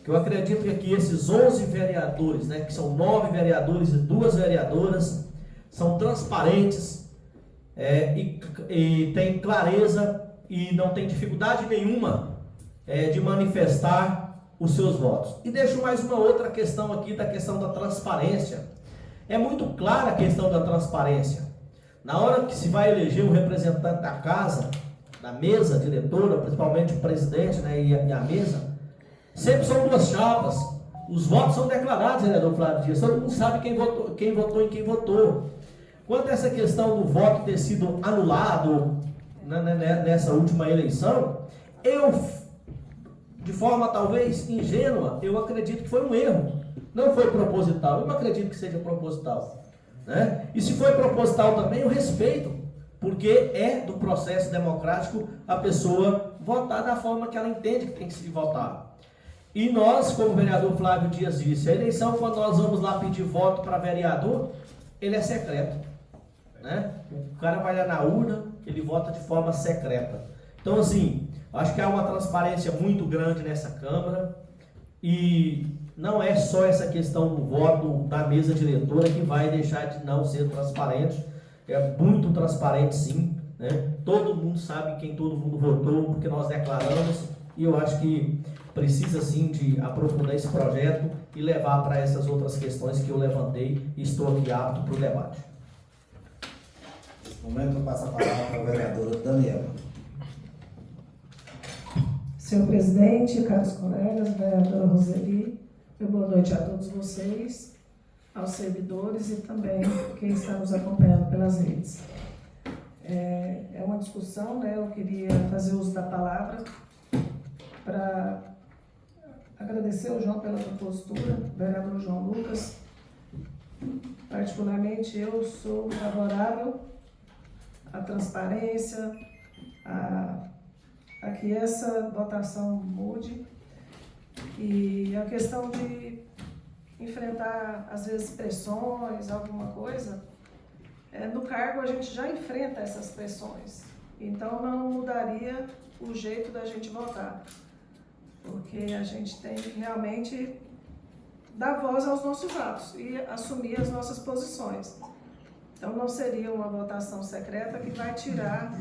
que eu acredito que aqui esses 11 vereadores, né, que são 9 vereadores e 2 vereadoras, são transparentes e têm clareza e não tem dificuldade nenhuma de manifestar os seus votos. E deixo mais uma outra questão aqui, da questão da transparência. É muito clara a questão da transparência. Na hora que se vai eleger um representante da casa, da mesa diretora, principalmente o presidente, né, e a mesa, sempre são 2 chapas. Os votos são declarados, vereador Flávio Dias. Todo mundo sabe quem votou em quem votou. Quanto a essa questão do voto ter sido anulado nessa última eleição, eu, de forma talvez ingênua, eu acredito que foi um erro. Não foi proposital. Eu não acredito que seja proposital, né? E se foi proposital também, eu respeito, porque é do processo democrático a pessoa votar da forma que ela entende que tem que se votar. E nós, como o vereador Flávio Dias disse, a eleição, quando nós vamos lá pedir voto para vereador, ele é secreto, né? O cara vai lá na urna, ele vota de forma secreta. Então, assim, acho que há uma transparência muito grande nessa Câmara e não é só essa questão do voto da mesa diretora que vai deixar de não ser transparente. É muito transparente, sim, né? Todo mundo sabe quem todo mundo votou, porque nós declaramos, e eu acho que precisa sim de aprofundar esse projeto e levar para essas outras questões que eu levantei e estou aqui apto para o debate. No momento, eu passo a palavra para a vereadora Daniela. Senhor presidente, caros colegas, vereadora Roseli, Boa noite a todos vocês, aos servidores e também quem está nos acompanhando pelas redes. É uma discussão, né? Eu queria fazer uso da palavra para agradecer ao João pela propositura, o vereador João Lucas. Particularmente, eu sou favorável à transparência, a que essa votação mude. E a questão de enfrentar, às vezes, pressões, alguma coisa, no cargo a gente já enfrenta essas pressões. Então, não mudaria o jeito da gente votar. Porque a gente tem que realmente dar voz aos nossos atos e assumir as nossas posições. Então, não seria uma votação secreta que vai tirar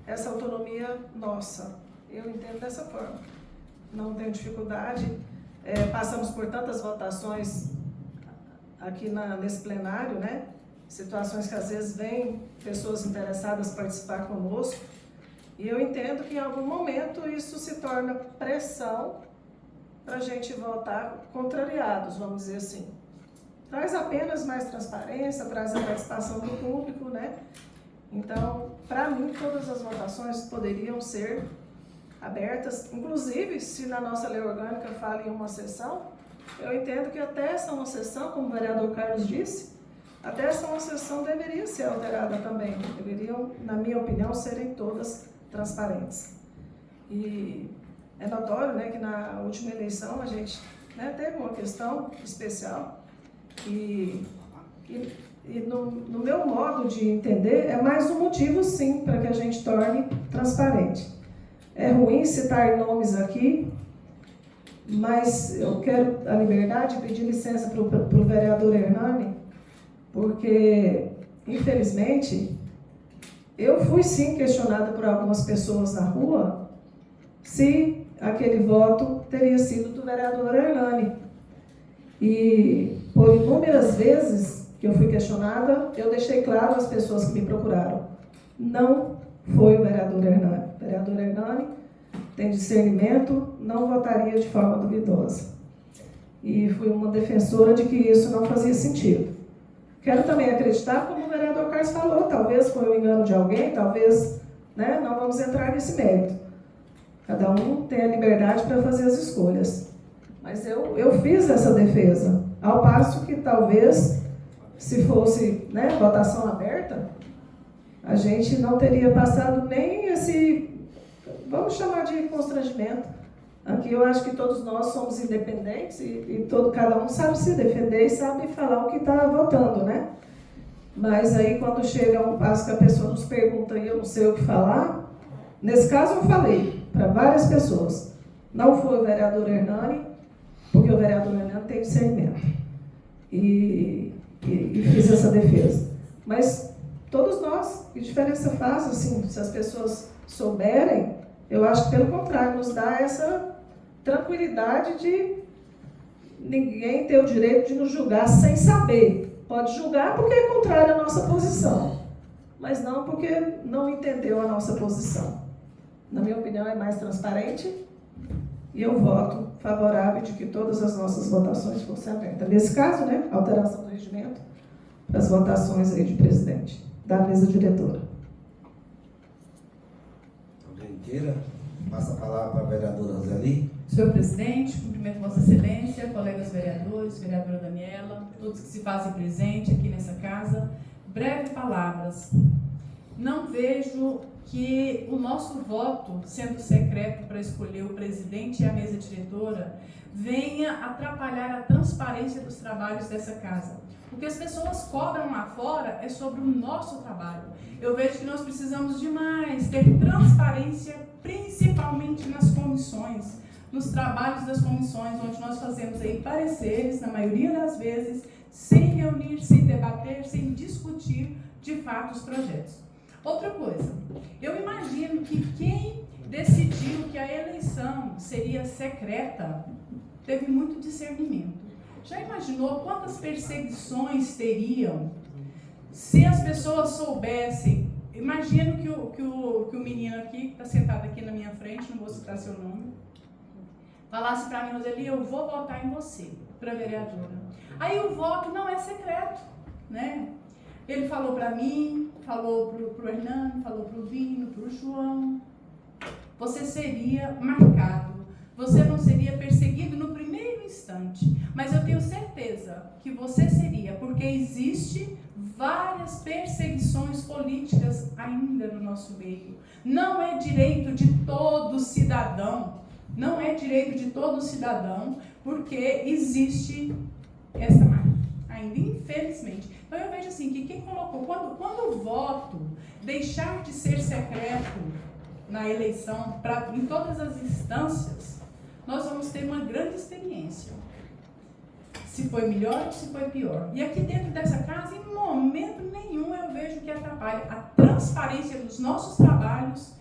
essa autonomia nossa. Eu entendo dessa forma. Não tenho dificuldade. Passamos por tantas votações aqui nesse plenário, né? Situações que às vezes vêm pessoas interessadas participar conosco. E eu entendo que em algum momento isso se torna pressão para a gente votar contrariados, vamos dizer assim. Traz apenas mais transparência, traz a participação do público, né? Então, para mim, todas as votações poderiam ser abertas, inclusive, se na nossa lei orgânica fala em uma sessão, eu entendo que até essa uma sessão, como o vereador Carlos disse, até essa uma sessão deveria ser alterada também. Deveriam, na minha opinião, serem todas transparentes. E é notório, né, que na última eleição a gente, né, teve uma questão especial e no meu modo de entender, é mais um motivo, sim, para que a gente torne transparente. É ruim citar nomes aqui, mas eu quero a liberdade de pedir licença para o vereador Hernani, porque, infelizmente, eu fui sim questionada por algumas pessoas na rua se aquele voto teria sido do vereador Hernani. E por inúmeras vezes que eu fui questionada, eu deixei claro às pessoas que me procuraram: não foi o vereador Hernani. O vereador Hernani tem discernimento, não votaria de forma duvidosa. E fui uma defensora de que isso não fazia sentido. Quero também acreditar, como o vereador Carlos falou, talvez foi um engano de alguém, talvez, né, não vamos entrar nesse mérito. Cada um tem a liberdade para fazer as escolhas. Mas eu fiz essa defesa, ao passo que talvez, se fosse, né, votação aberta, a gente não teria passado nem esse, vamos chamar de constrangimento. Aqui eu acho que todos nós somos independentes e cada um sabe se defender e sabe falar o que está votando, né? Mas aí quando chega um passo que a pessoa nos pergunta e eu não sei o que falar, nesse caso eu falei para várias pessoas: não foi o vereador Hernani, porque o vereador Hernani tem discernimento. E fiz essa defesa. Mas todos nós, que diferença faz, assim, se as pessoas souberem, eu acho que pelo contrário, nos dá essa tranquilidade de ninguém ter o direito de nos julgar sem saber. Pode julgar porque é contrário à nossa posição, mas não porque não entendeu a nossa posição. Na minha opinião, é mais transparente e eu voto favorável de que todas as nossas votações fossem abertas. Nesse caso, né, alteração do regimento para as votações aí de presidente, da mesa diretora. Alguém queira? Passa a palavra para a vereadora Roseli. Senhor presidente, cumprimento Vossa Excelência, colegas vereadores, vereadora Daniela, todos que se fazem presente aqui nessa casa. Breves palavras. Não vejo que o nosso voto, sendo secreto para escolher o presidente e a mesa diretora, venha atrapalhar a transparência dos trabalhos dessa casa. O que as pessoas cobram lá fora é sobre o nosso trabalho. Eu vejo que nós precisamos demais ter transparência, principalmente nas comissões, nos trabalhos das comissões, onde nós fazemos aí pareceres, na maioria das vezes, sem reunir, sem debater, sem discutir de fato os projetos. Outra coisa, eu imagino que quem decidiu que a eleição seria secreta teve muito discernimento. Já imaginou quantas perseguições teriam se as pessoas soubessem? Imagino que o menino aqui, que está sentado aqui na minha frente, não vou citar seu nome, falasse para mim: Roseli, eu vou votar em você. para vereadora. Aí o voto não é secreto, né? Ele falou para mim, falou para o Hernando, falou para o Vino, para o João. Você seria marcado, você não seria perseguido no primeiro instante, mas eu tenho certeza que você seria, porque existe várias perseguições políticas ainda no nosso meio. Não é direito de todo cidadão, não é direito de todo cidadão, porque existe essa marca, ainda infelizmente. Então eu vejo assim, que quem colocou, quando o voto deixar de ser secreto na eleição, em todas as instâncias, nós vamos ter uma grande experiência. Se foi melhor ou se foi pior. E aqui dentro dessa casa, em momento nenhum eu vejo que atrapalha a transparência dos nossos trabalhos.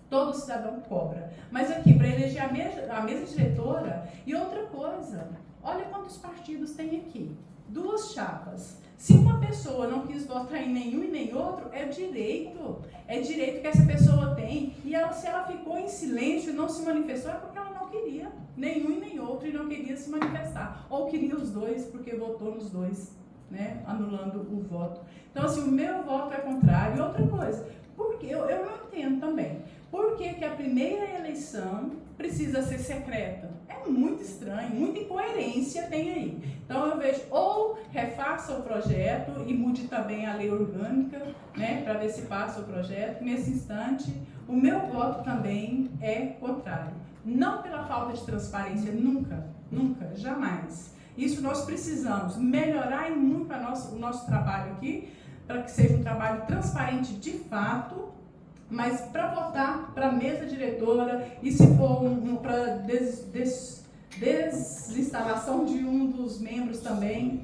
Todo cidadão cobra. Mas aqui, para eleger a mesa diretora, e outra coisa, olha quantos partidos tem aqui. 2 chapas. Se uma pessoa não quis votar em nenhum e nem outro, é direito que essa pessoa tem. E se ela ficou em silêncio e não se manifestou, é porque ela não queria nenhum e nem outro e não queria se manifestar. Ou queria os dois, porque votou nos dois, né, anulando o voto. Então, assim, o meu voto é contrário. E outra coisa, porque eu não entendo também. Por que a primeira eleição precisa ser secreta? É muito estranho, muita incoerência tem aí. Então eu vejo, ou refaça o projeto e mude também a lei orgânica, né, para ver se passa o projeto. Nesse instante, o meu voto também é contrário. Não pela falta de transparência, nunca, jamais. Isso nós precisamos melhorar muito o nosso trabalho aqui, para que seja um trabalho transparente de fato, mas para votar para a mesa diretora, e se for para desinstalação de um dos membros também,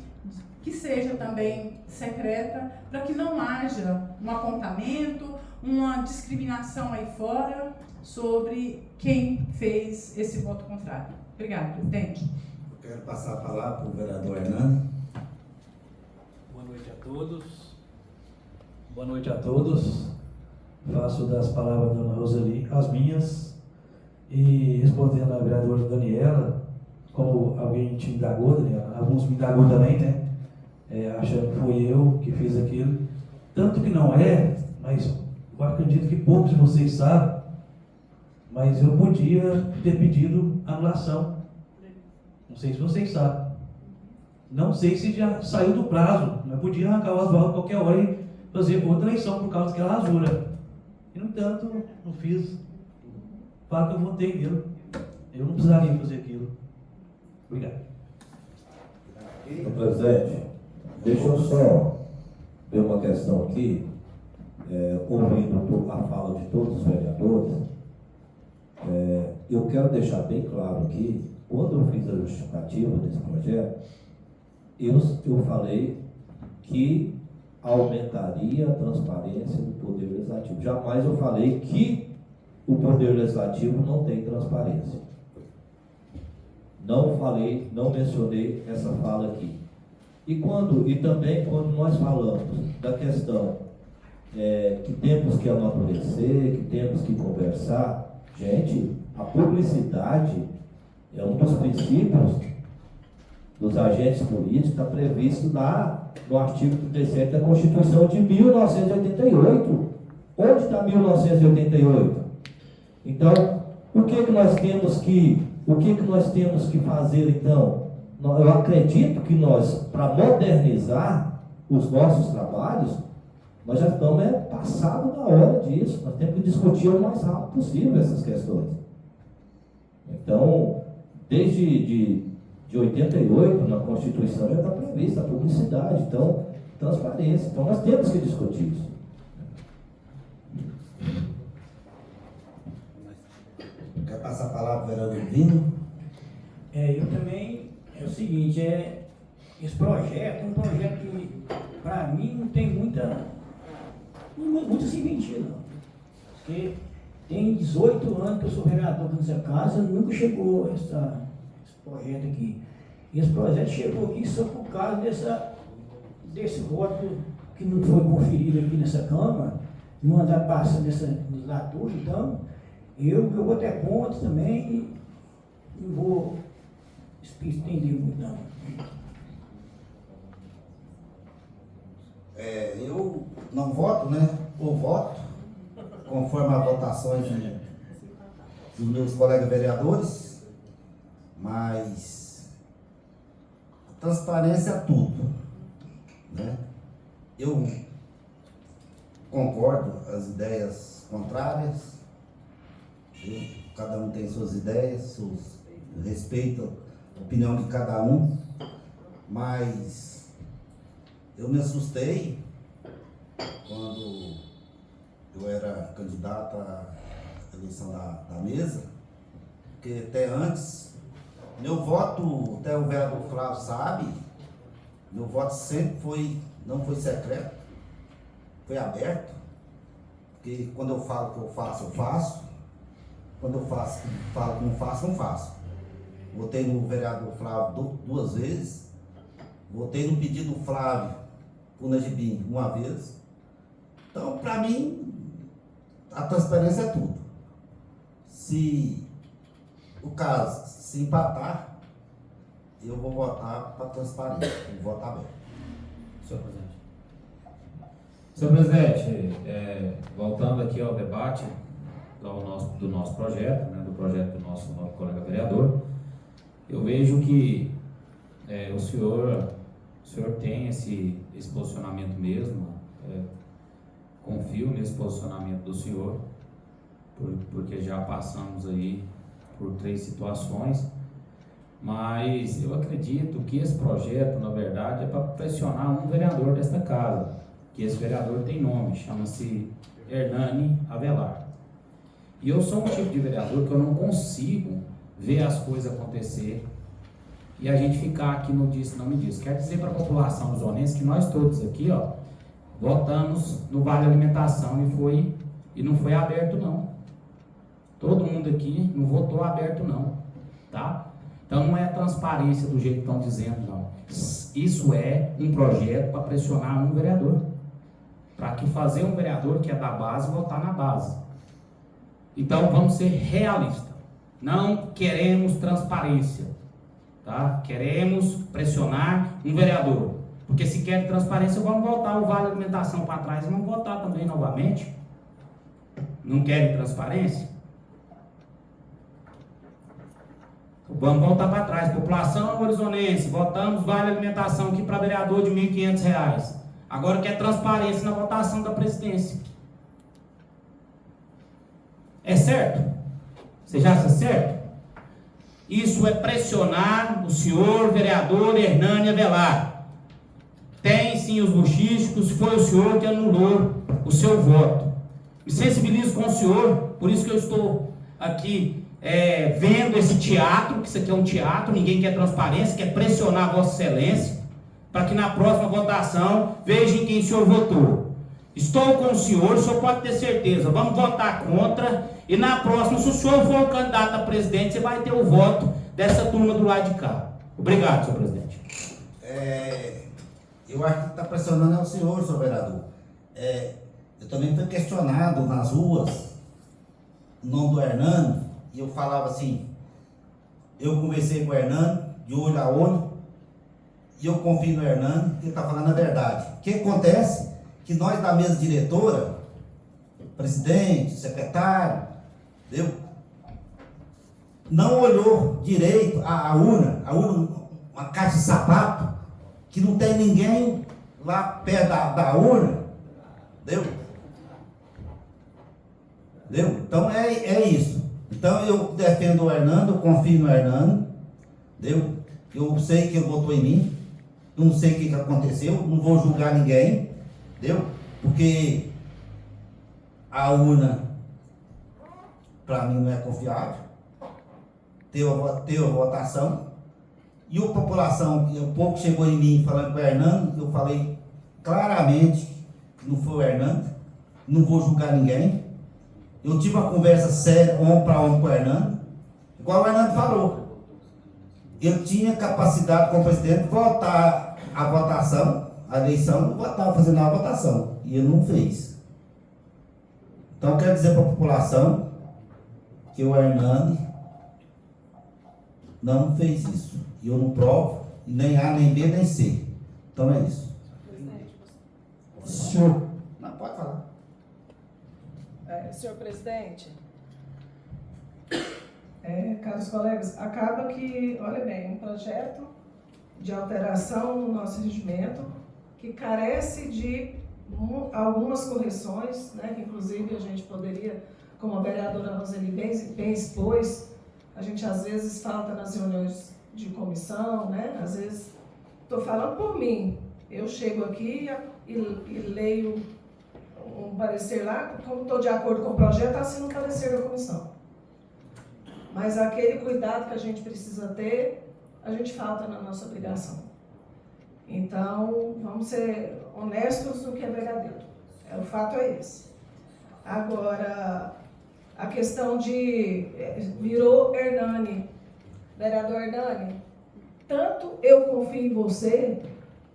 que seja também secreta, para que não haja um apontamento, uma discriminação aí fora sobre quem fez esse voto contrário. Obrigada, presidente. Eu quero passar a palavra para o vereador Hernando. Boa noite a todos. Boa noite a todos. Faço das palavras da dona Roseli as minhas, e respondendo à vereadora Daniela, como alguém te indagou, Daniela, alguns me indagou também, né? Achando que fui eu que fiz aquilo. Tanto que não é, mas eu acredito que poucos de vocês sabem, mas eu podia ter pedido anulação. Não sei se vocês sabem. Não sei se já saiu do prazo, mas podia arrancar o Oswaldo qualquer hora e fazer outra eleição por causa daquela rasura. E, no entanto, não fiz. Falo que eu votei nele. Eu não precisaria fazer aquilo. Obrigado. Senhor presidente, deixa eu só ver uma questão aqui, ouvindo a fala de todos os vereadores. Eu quero deixar bem claro aqui, quando eu fiz a justificativa desse projeto, eu falei que aumentaria a transparência do Poder Legislativo. Jamais eu falei que o Poder Legislativo não tem transparência. Não falei, não mencionei essa fala aqui. E também quando nós falamos da questão que temos que amadurecer, que temos que conversar, gente, a publicidade é um dos princípios dos agentes políticos, está previsto no artigo 37 da Constituição de 1988. Onde está 1988? Então, o que nós temos que fazer então? Eu acredito que nós, para modernizar os nossos trabalhos, nós já estamos passado da hora disso. Nós temos que discutir o mais rápido possível essas questões. Então, desde de 88, na Constituição, já está prevista a publicidade, então, transparência. Então, nós temos que discutir isso. Quer passar a palavra para o vereador Vino? Eu também, é o seguinte, esse projeto é um projeto que, para mim, não tem muita serventia, não. Porque tem 18 anos que eu sou vereador nessa casa, nunca chegou esse projeto aqui. E esse projeto chegou aqui só por causa desse voto que não foi conferido aqui nessa Câmara, de mandar passar nessa legislatura. Então, eu vou ter conta também e vou estender muito, não. Eu não voto, né? Ou voto, conforme as votações dos meus colegas vereadores, mas a transparência é tudo, né? Eu concordo com as ideias contrárias, cada um tem suas ideias, respeito a opinião de cada um, mas eu me assustei quando eu era candidato à eleição da mesa, porque até antes, meu voto, até o vereador Flávio sabe, meu voto sempre não foi secreto, foi aberto, porque quando eu falo que eu faço, quando eu falo que não faço. Votei no vereador Flávio 2 vezes, votei no pedido do Flávio por Najibim 1 vez. Então, para mim, a transparência é tudo. Se o caso se empatar, eu vou votar para transparência, vou votar aberto. Senhor presidente. Senhor presidente, voltando aqui ao debate do nosso projeto, né, do projeto do nosso novo colega vereador, eu vejo que o senhor tem esse posicionamento mesmo, confio nesse posicionamento do senhor, porque já passamos aí por 3 situações, mas eu acredito que esse projeto, na verdade, é para pressionar um vereador desta casa, que esse vereador tem nome, chama-se Hernani Avelar. E eu sou um tipo de vereador que eu não consigo ver as coisas acontecer e a gente ficar aqui no disse, não me disse. Quero dizer para a população zonense que nós todos aqui, votamos no Vale Alimentação e não foi aberto não. Todo mundo aqui não votou aberto não, tá? Então não é transparência do jeito que estão dizendo não. Isso é um projeto para pressionar um vereador, para que fazer um vereador que é da base votar na base. Então vamos ser realistas. Não queremos transparência, tá? Queremos pressionar um vereador. Porque se quer transparência, vamos voltar o Vale Alimentação para trás e vamos votar também novamente. Não querem transparência? Vamos voltar para trás. População horizonense, votamos Vale Alimentação aqui para vereador de R$ 1.500. Agora quer transparência na votação da presidência. É certo? Você já acha certo? Isso é pressionar o senhor vereador Hernani Avelar. Tem sim os bochísticos, foi o senhor que anulou o seu voto. Me sensibilizo com o senhor, por isso que eu estou aqui vendo esse teatro, que isso aqui é um teatro, ninguém quer transparência, quer pressionar a Vossa Excelência, para que na próxima votação vejam quem o senhor votou. Estou com o senhor pode ter certeza, vamos votar contra, e na próxima, se o senhor for o candidato a presidente, você vai ter o voto dessa turma do lado de cá. Obrigado, senhor presidente. Eu acho que está pressionando o senhor vereador. Eu também fui questionado nas ruas, o nome do Hernani, e eu falava assim, eu conversei com o Hernani, de olho a olho, e eu confio no Hernani, que ele está falando a verdade. O que acontece? Que nós da mesa diretora, presidente, secretário, entendeu? Não olhou direito a urna, uma caixa de sapato, que não tem ninguém lá perto da urna, entendeu? Então é isso. Então eu defendo o Hernando, eu confio no Hernando, entendeu? Eu sei que ele votou em mim, não sei o que aconteceu, não vou julgar ninguém, entendeu? Porque a urna, para mim, não é confiável. Teve a votação. E a população, um pouco chegou em mim falando com o Hernando, eu falei claramente que não foi o Hernando, não vou julgar ninguém. Eu tive uma conversa séria, homem para homem com o Hernando, igual o Hernando falou. Ele tinha capacidade como presidente de votar a votação, a eleição, não estava fazendo a votação, e ele não fez. Então, eu quero dizer para a população que o Hernani não fez isso. E eu não provo, e nem A, nem B, nem C. Então é isso. Senhor. Não, pode falar. Senhor presidente, Caros colegas, acaba que, olha bem, um projeto de alteração no nosso regimento que carece de algumas correções, né, que inclusive a gente poderia, como a vereadora Roseli bem expôs, a gente às vezes falta nas reuniões de comissão, né, às vezes, estou falando por mim, eu chego aqui e leio um parecer lá, como estou de acordo com o projeto, assino o parecer da comissão. Mas aquele cuidado que a gente precisa ter, a gente falta na nossa obrigação. Então, vamos ser honestos no que é verdadeiro. O fato é esse. Agora, a questão virou Hernani. Vereador Hernani, tanto eu confio em você,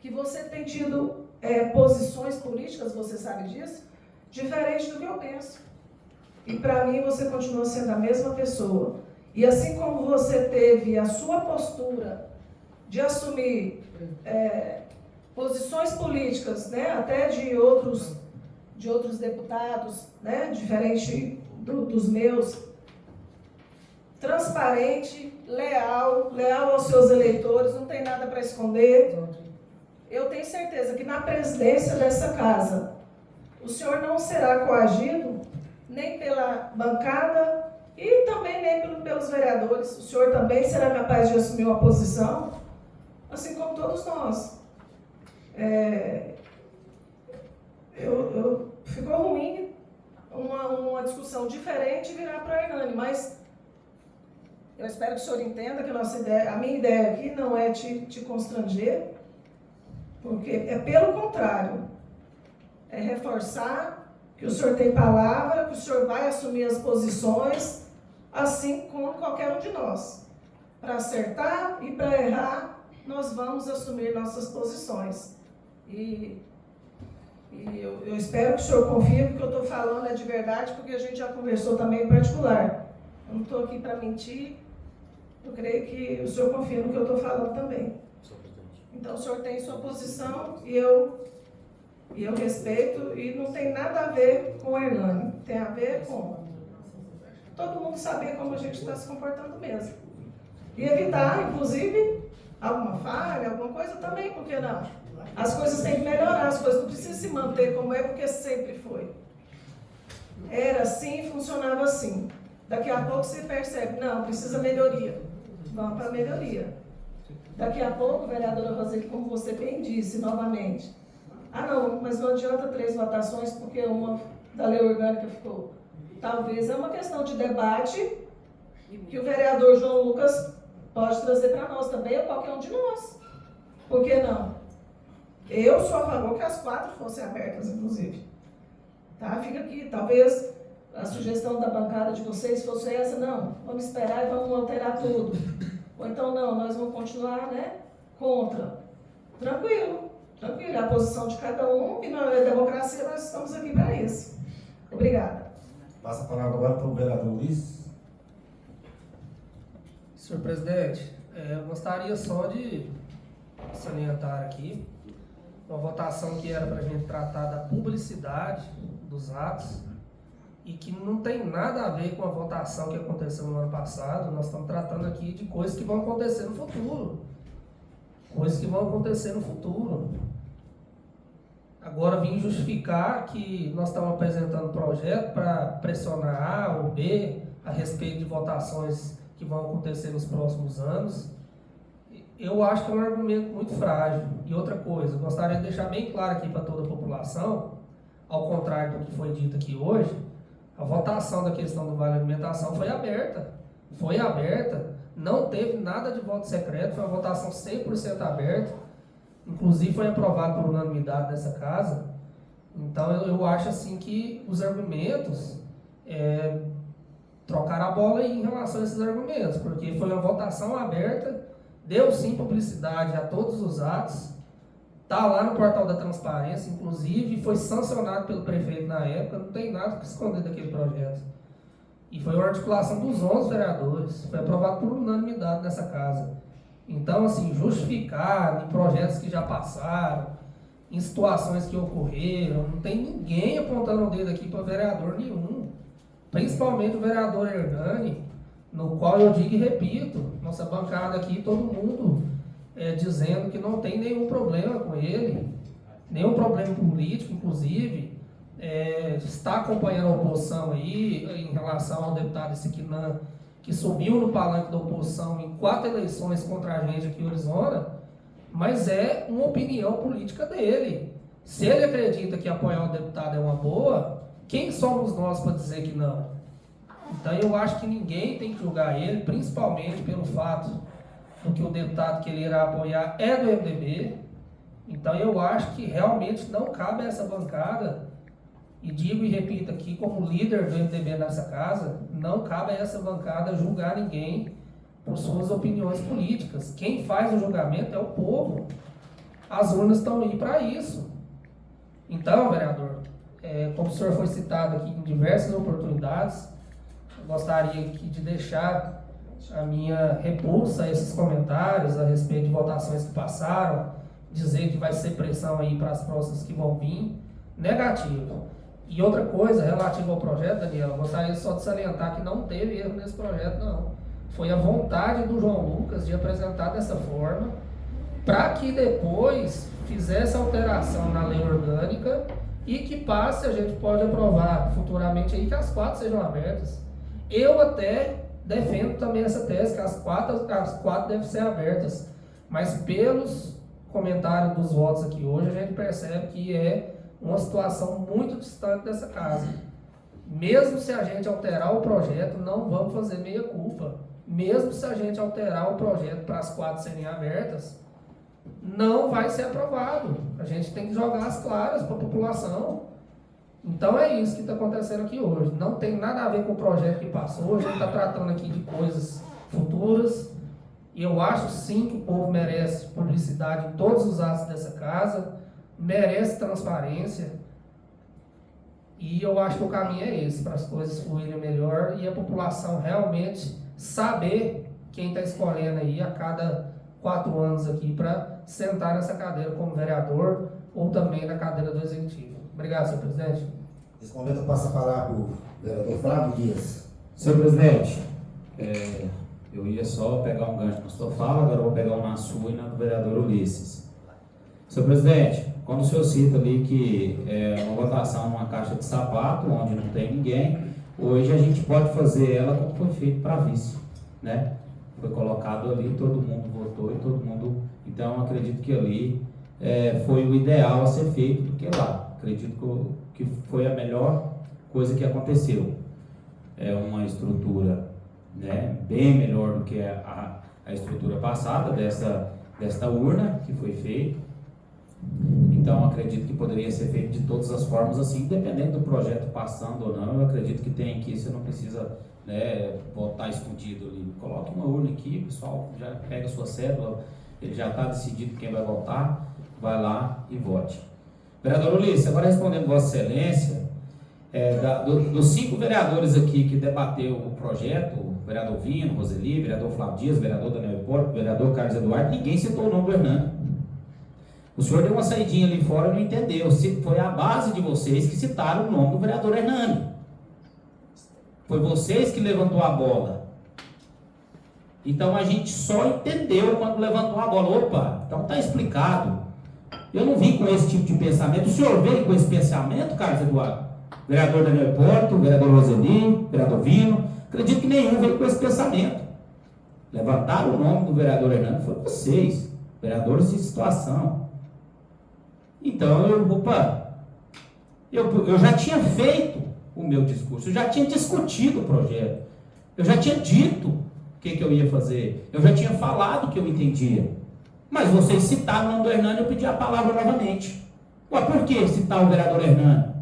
que você tem tido posições políticas, você sabe disso, diferente do que eu penso. E para mim você continua sendo a mesma pessoa. E assim como você teve a sua postura de assumir posições políticas, né, até de outros deputados, né, diferente dos meus, transparente, leal aos seus eleitores, não tem nada para esconder. Eu tenho certeza que na presidência dessa casa, o senhor não será coagido nem pela bancada e também nem pelos vereadores. O senhor também será capaz de assumir uma posição, assim como todos nós. Ficou ruim uma discussão diferente virar para a Hernani, mas eu espero que o senhor entenda que a minha ideia aqui não é te constranger, porque é pelo contrário, é reforçar que o senhor tem palavra, que o senhor vai assumir as posições, assim como qualquer um de nós. Para acertar e para errar, nós vamos assumir nossas posições. E eu espero que o senhor confie, porque eu estou falando é de verdade, porque a gente já conversou também em particular. Eu não estou aqui para mentir, eu creio que o senhor confia no que eu estou falando também. Então o senhor tem sua posição e eu respeito, e não tem nada a ver com a Hernani, tem a ver com todo mundo saber como a gente está se comportando mesmo. E evitar, inclusive, alguma falha, alguma coisa também, porque não? As coisas têm que melhorar, as coisas não precisam se manter como é, porque sempre foi. Era assim, funcionava assim. Daqui a pouco você percebe, não, precisa melhoria. Vamos para a melhoria. Daqui a pouco, vereadora Roseli, como você bem disse novamente, não, mas não adianta 3 votações porque uma da lei orgânica ficou. Talvez é uma questão de debate que o vereador João Lucas pode trazer para nós também, ou qualquer um de nós. Por que não? Eu sou a favor que as 4 fossem abertas, inclusive. Tá? Fica aqui. Talvez a sugestão da bancada de vocês fosse essa, não, vamos esperar e vamos alterar tudo. Ou então, não, nós vamos continuar, né, contra. Tranquilo, é a posição de cada um, e na democracia nós estamos aqui para isso. Obrigada. Passa a palavra agora para o vereador Luiz. Senhor presidente, eu gostaria só de salientar aqui uma votação que era para a gente tratar da publicidade dos atos e que não tem nada a ver com a votação que aconteceu no ano passado. Nós estamos tratando aqui de coisas que vão acontecer no futuro. Agora vim justificar que nós estamos apresentando um projeto para pressionar A ou B a respeito de votações que vão acontecer nos próximos anos. Eu acho que é um argumento muito frágil. E outra coisa, gostaria de deixar bem claro aqui para toda a população, ao contrário do que foi dito aqui hoje, a votação da questão do Vale Alimentação foi aberta, não teve nada de voto secreto, foi uma votação 100% aberta, inclusive foi aprovado por unanimidade nessa casa. Então eu acho assim que os argumentos, trocaram a bola aí em relação a esses argumentos, porque foi uma votação aberta, deu sim publicidade a todos os atos, está lá no portal da transparência, inclusive foi sancionado pelo prefeito na época, não tem nada para esconder daquele projeto. E foi uma articulação dos 11 vereadores. Foi aprovado por unanimidade nessa casa. Então, assim, justificar em projetos que já passaram, em situações que ocorreram, não tem ninguém apontando o dedo aqui para vereador nenhum. Principalmente o vereador Hernani, no qual eu digo e repito, nossa bancada aqui, todo mundo dizendo que não tem nenhum problema com ele, nenhum problema político, inclusive, está acompanhando a oposição aí, em relação ao deputado Siquinã, que subiu no palanque da oposição em 4 eleições contra a gente aqui em Orizona, mas é uma opinião política dele. Se ele acredita que apoiar o deputado é uma boa, quem somos nós para dizer que não? Então eu acho que ninguém tem que julgar ele, principalmente pelo fato de que o deputado que ele irá apoiar é do MDB. Então eu acho que realmente não cabe a essa bancada, e digo e repito aqui como líder do MDB nessa casa, não cabe a essa bancada julgar ninguém por suas opiniões políticas. Quem faz o julgamento é o povo. As urnas estão aí para isso. Então, vereador, como o senhor foi citado aqui em diversas oportunidades, eu gostaria aqui de deixar a minha repulsa a esses comentários a respeito de votações que passaram, dizer que vai ser pressão aí para as próximas que vão vir, negativo. E outra coisa, relativa ao projeto, Daniel, eu gostaria só de salientar que não teve erro nesse projeto, não. Foi a vontade do João Lucas de apresentar dessa forma, para que depois fizesse alteração na lei orgânica e que passe, a gente pode aprovar futuramente aí que as 4 sejam abertas. Eu até defendo também essa tese, que as quatro devem ser abertas, mas pelos comentários dos votos aqui hoje, a gente percebe que é uma situação muito distante dessa casa. Mesmo se a gente alterar o projeto, não vamos fazer meia culpa. Mesmo se a gente alterar o projeto para as 4 serem abertas, não vai ser aprovado. A gente tem que jogar as claras para a população. Então é isso que está acontecendo aqui hoje. Não tem nada a ver com o projeto que passou. A gente está tratando aqui de coisas futuras. E eu acho sim que o povo merece publicidade em todos os atos dessa casa, merece transparência. E eu acho que o caminho é esse, para as coisas fluírem melhor e a população realmente saber quem está escolhendo aí a cada 4 anos aqui para sentar nessa cadeira como vereador ou também na cadeira do Executivo. Obrigado, senhor presidente. Nesse momento eu passo a palavra para o vereador Flávio Dias. Senhor presidente, eu ia só pegar um gancho na sua fala, agora eu vou pegar um na sua e na do vereador Ulisses. Senhor presidente, quando o senhor cita ali que é uma votação numa caixa de sapato, onde não tem ninguém, hoje a gente pode fazer ela como foi feito para vice, né? Foi colocado ali, todo mundo votou e todo mundo... Então, acredito que ali foi o ideal a ser feito do que lá. Acredito que foi a melhor coisa que aconteceu. É uma estrutura, né, bem melhor do que a estrutura passada desta urna que foi feita. Então, acredito que poderia ser feito de todas as formas assim, dependendo do projeto passando ou não. Eu acredito que tem aqui, você não precisa, né, votar escondido ali. Coloque uma urna aqui, o pessoal já pega a sua cédula, ele já está decidido quem vai votar, vai lá e vote. Vereador Ulisses, agora respondendo Vossa Excelência, dos 5 vereadores aqui que debateu o projeto, o vereador Vino, Roseli, vereador Flávio Dias, vereador Daniel Hipólito, vereador Carlos Eduardo, ninguém citou o nome do Hernani. O senhor deu uma saidinha ali fora e não entendeu. Foi a base de vocês que citaram o nome do vereador Hernani. Foi vocês que levantou a bola. Então a gente só entendeu quando levantou a bola. Opa, então está explicado. Eu não vim com esse tipo de pensamento. O senhor veio com esse pensamento, Carlos Eduardo? Vereador Daniel Hipólito, vereador Roseli, vereador Vino. Acredito que nenhum veio com esse pensamento. Levantaram o nome do vereador Hernani, foi vocês, vereadores de situação. Então, eu já tinha feito o meu discurso, eu já tinha discutido o projeto, eu já tinha dito o que eu ia fazer, eu já tinha falado o que eu entendia. Mas vocês citaram o nome do Hernani, eu pedi a palavra novamente. Ué, por que citar o vereador Hernani?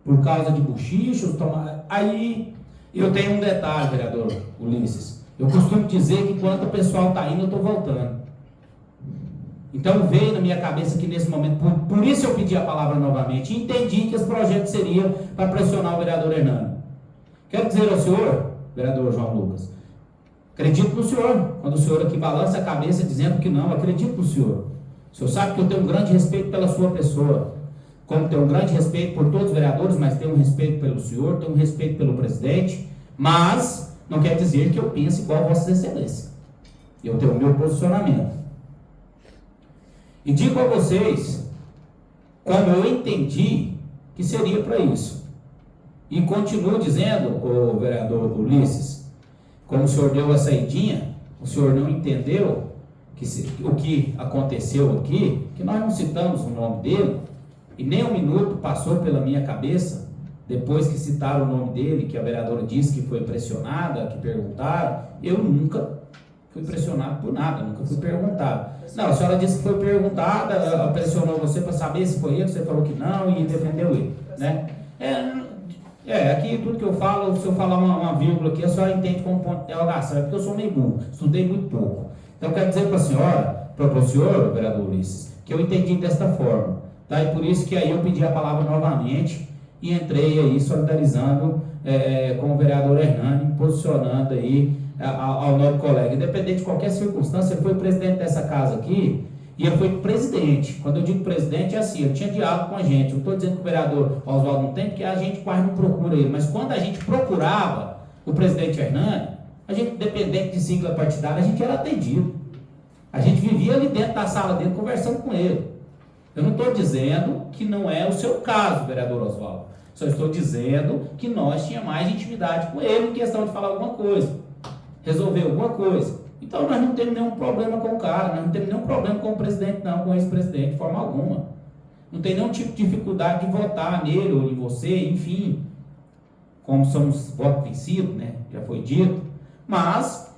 Por causa de bochichos? Aí, eu tenho um detalhe, vereador Ulisses. Eu costumo dizer que enquanto o pessoal está indo, eu estou voltando. Então veio na minha cabeça que nesse momento, por isso eu pedi a palavra novamente, e entendi que esse projeto seria para pressionar o vereador Hernani. Quero dizer ao senhor, vereador João Lucas, acredito no senhor, quando o senhor aqui balança a cabeça dizendo que não, acredito no senhor. O senhor sabe que eu tenho um grande respeito pela sua pessoa, como tenho um grande respeito por todos os vereadores, mas tenho um respeito pelo senhor, tenho um respeito pelo presidente, mas não quer dizer que eu pense igual a Vossa Excelência. Eu tenho o meu posicionamento. E digo a vocês, como eu entendi que seria para isso. E continuo dizendo, o vereador Ulisses, como o senhor deu a saidinha, o senhor não entendeu o que aconteceu aqui, que nós não citamos o nome dele, e nem um minuto passou pela minha cabeça, depois que citaram o nome dele, que a vereadora disse que foi pressionada, que perguntaram, eu nunca fui pressionado por nada, nunca fui perguntado. Não, a senhora disse que foi perguntada, pressionou você para saber se foi ele, você falou que não e defendeu ele, né? Aqui tudo que eu falo, se eu falar uma vírgula aqui, a senhora entende como ponto de interrogação, é porque eu sou meio burro, estudei muito pouco. Então eu quero dizer para a senhora, para o senhor, vereador Ulisses, que eu entendi desta forma, tá? E por isso que aí eu pedi a palavra novamente e entrei aí solidarizando com o vereador Hernani, posicionando aí ao nosso colega. Independente de qualquer circunstância, ele foi presidente dessa casa aqui e ele foi presidente. Quando eu digo presidente, é assim, ele tinha diálogo com a gente. Eu estou dizendo que o vereador Oswaldo não tem, porque a gente quase não procura ele. Mas quando a gente procurava o presidente Hernani, a gente, independente de sigla partidária, a gente era atendido. A gente vivia ali dentro da sala dele conversando com ele. Eu não estou dizendo que não é o seu caso, vereador Oswaldo. Só estou dizendo que nós tínhamos mais intimidade com ele em questão de falar alguma coisa, resolver alguma coisa. Então nós não temos nenhum problema com o cara, nós não temos nenhum problema com o presidente não, com o ex-presidente, de forma alguma. Não tem nenhum tipo de dificuldade de votar nele ou em você, enfim. Como somos voto vencido, né? Já foi dito. Mas,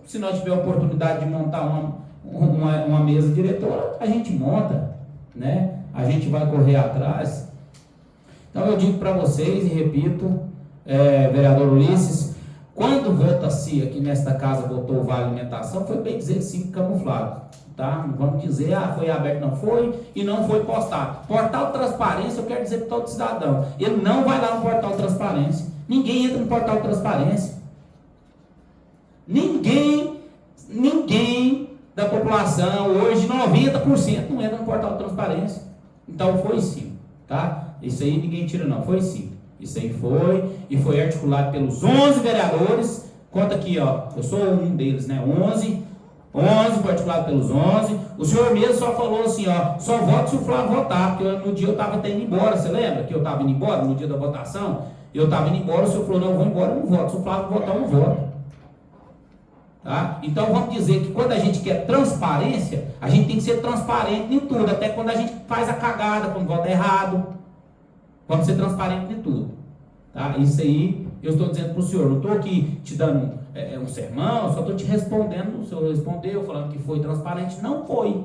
se nós tivermos a oportunidade de montar uma mesa diretora, a gente monta, né? A gente vai correr atrás. Então eu digo para vocês e repito, vereador Ulisses, quando vota-se aqui nesta casa, votou o Vale Alimentação, foi bem dizer sim, camuflado, tá? Não vamos dizer, foi aberto, não foi, e não foi postado. Portal Transparência, eu quero dizer para todo cidadão, ele não vai lá no Portal Transparência, ninguém entra no Portal Transparência, ninguém da população, hoje 90% não entra no Portal Transparência, então foi sim, tá? Isso aí ninguém tira não, foi sim. Isso aí foi, e foi articulado pelos 11 vereadores, conta aqui, ó, eu sou um deles, né, 11 foi articulado pelos 11, o senhor mesmo só falou assim, ó, só voto se o Flávio votar, porque no dia eu estava até indo embora, você lembra que eu estava indo embora, no dia da votação, eu estava indo embora, o senhor falou, não, eu vou embora, eu não voto, se o Flávio votar, eu não voto. Tá? Então vamos dizer que quando a gente quer transparência, a gente tem que ser transparente em tudo, até quando a gente faz a cagada, quando vota errado. Vamos ser transparentes em tudo, tá? Isso aí eu estou dizendo para o senhor, não estou aqui te dando um sermão, eu só estou te respondendo, o senhor respondeu, falando que foi transparente, não foi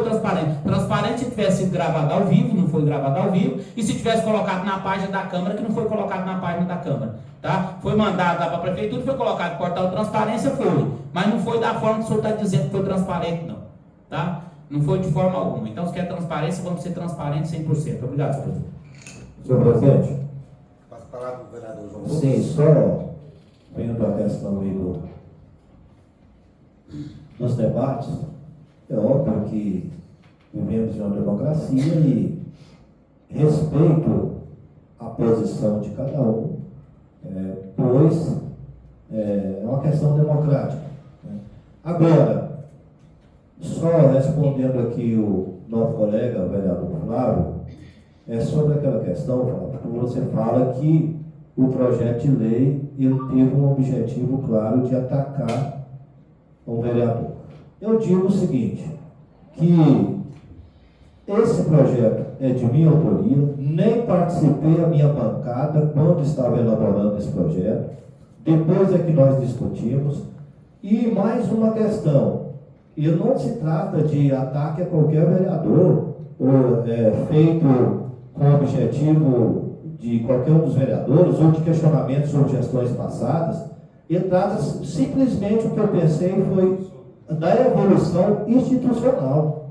transparente. Transparente se tivesse sido gravado ao vivo, não foi gravado ao vivo, e se tivesse colocado na página da Câmara, que não foi colocado na página da Câmara, tá? Foi mandado lá para a Prefeitura, foi colocado no portal de transparência, foi, mas não foi da forma que o senhor está dizendo que foi transparente, não, tá? Não foi de forma alguma. Então, se quer transparência, vamos ser transparentes 100%. Obrigado, senhor presidente. Senhor presidente. Passa a palavra para o vereador João Lucas. Sim, só vendo a questão aí dos debates, é óbvio que vivemos em uma democracia e respeito a posição de cada um, pois é uma questão democrática, né? Agora, só respondendo aqui o nosso colega, o vereador Flávio, sobre aquela questão, Flávio, que você fala que o projeto de lei ele teve um objetivo claro de atacar um vereador. Eu digo o seguinte, que esse projeto é de minha autoria, nem participei da minha bancada quando estava elaborando esse projeto, depois é que nós discutimos, e mais uma questão, e não se trata de ataque a qualquer vereador, ou feito com o objetivo de qualquer um dos vereadores, ou de questionamentos sobre gestões passadas, e trata simplesmente o que eu pensei foi da evolução institucional,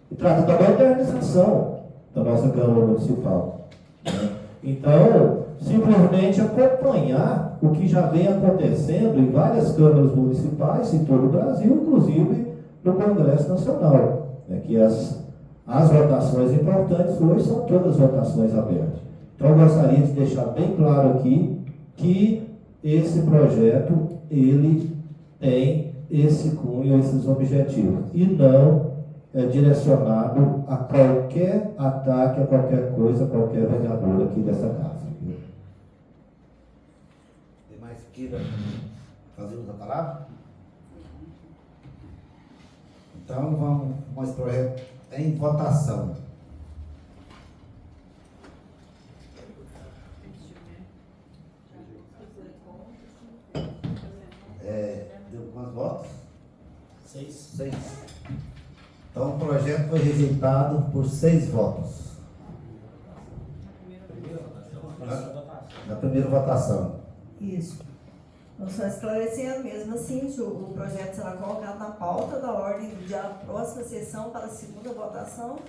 e trata da modernização da nossa Câmara Municipal, né? Então, simplesmente acompanhar o que já vem acontecendo em várias câmaras municipais em todo o Brasil, inclusive no Congresso Nacional, né, que as votações importantes hoje são todas votações abertas. Então, eu gostaria de deixar bem claro aqui que esse projeto, ele tem esse cunho, esses objetivos, e não é direcionado a qualquer ataque, a qualquer coisa, a qualquer vereador aqui dessa casa. Tem mais que queira fazer uso da palavra? Então, vamos com esse projeto em votação. Deu quantos votos? 6. Então, o projeto foi rejeitado por 6 votos. Na primeira votação. Isso. Então, só esclarecendo, mesmo assim, o projeto será colocado na pauta da ordem da próxima sessão para a segunda votação.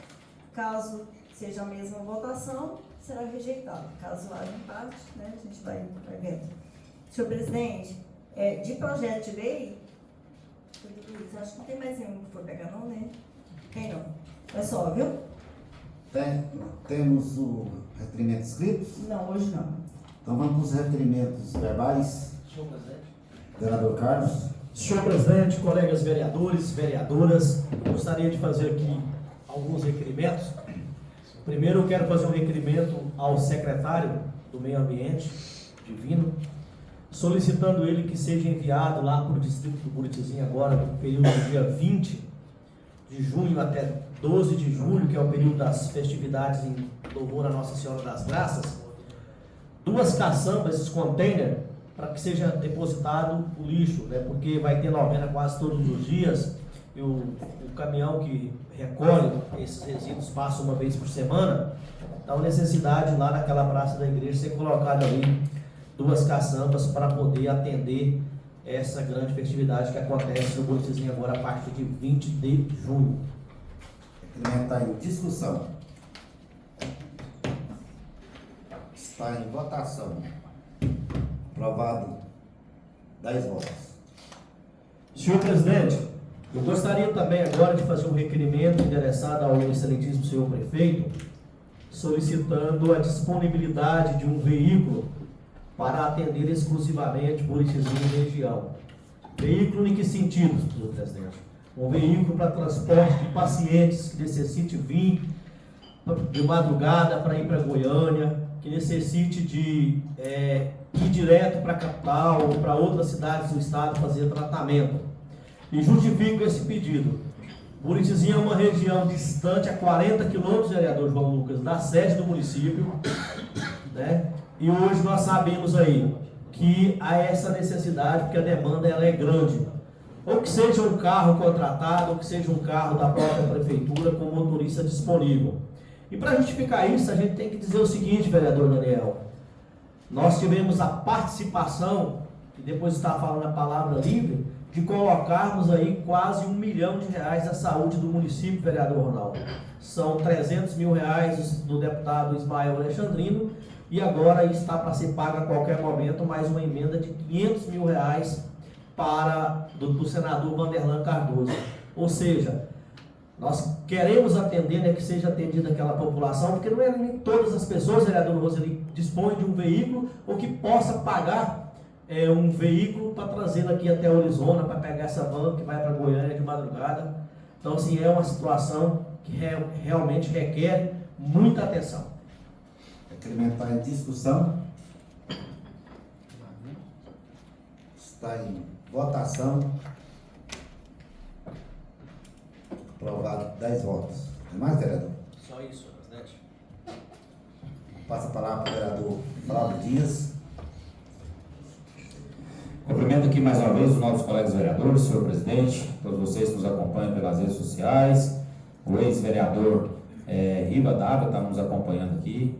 Caso seja a mesma votação, será rejeitado. Caso haja empate, né, a gente vai vendo. Senhor presidente, de projeto de lei, acho que não tem mais nenhum que for pegar não, né? Tem não. É só, viu? Temos o requerimento escrito? Não, hoje não. Então vamos para os requerimentos verbais. Senhor presidente. Vereador Carlos. Senhor presidente, colegas vereadores, vereadoras, eu gostaria de fazer aqui alguns requerimentos. Primeiro, eu quero fazer um requerimento ao secretário do Meio Ambiente, Divino, solicitando ele que seja enviado lá para o distrito do Buritizinho agora, no período do dia 20 de junho até 12 de julho, que é o período das festividades em louvor a Nossa Senhora das Graças, 2 caçambas, esses containers, para que seja depositado o lixo, né? Porque vai ter novena quase todos os dias, e o caminhão que recolhe esses resíduos passa uma vez por semana, dá uma necessidade lá naquela praça da igreja ser colocado ali 2 caçambas para poder atender essa grande festividade que acontece no Buritizinho agora a partir de 20 de junho. Requerimento está em discussão. Está em votação. Aprovado 10 votos. Senhor presidente, eu gostaria também agora de fazer um requerimento endereçado ao excelentíssimo senhor prefeito, solicitando a disponibilidade de um veículo para atender exclusivamente Buritizinho e região. Veículo em que sentido, senhor presidente? Um veículo para transporte de pacientes que necessite vir de madrugada para ir para Goiânia, que necessite de ir direto para a capital ou para outras cidades do estado fazer tratamento. E justifico esse pedido. Buritizinho é uma região distante a 40 quilômetros, vereador João Lucas, da sede do município, né? E hoje nós sabemos aí que há essa necessidade, porque a demanda ela é grande. Ou que seja um carro contratado, ou que seja um carro da própria prefeitura com motorista disponível. E para justificar isso, a gente tem que dizer o seguinte, vereador Daniel. Nós tivemos a participação, e depois está falando a palavra livre, de colocarmos aí quase R$1 milhão na saúde do município, vereador Ronaldo. São R$300 mil do deputado Ismael Alexandrino, e agora está para ser pago a qualquer momento mais uma emenda de R$500 mil do senador Vanderlan Cardoso. Ou seja, nós queremos atender, né, que seja atendida aquela população, porque não é nem todas as pessoas, vereador Roseli, dispõem de um veículo ou que possa pagar um veículo para trazê-lo aqui até Orizona, para pegar essa van que vai para Goiânia de madrugada. Então, assim, é uma situação que realmente requer muita atenção. O requerimento está em discussão. Está em votação. Aprovado 10 votos. Tem mais, vereador? Só isso, senhor presidente. Passa a palavra para o vereador Flávio Dias. Cumprimento aqui mais uma vez os nossos colegas vereadores, senhor presidente, todos vocês que nos acompanham pelas redes sociais, o ex-vereador Riva Dávila está nos acompanhando aqui.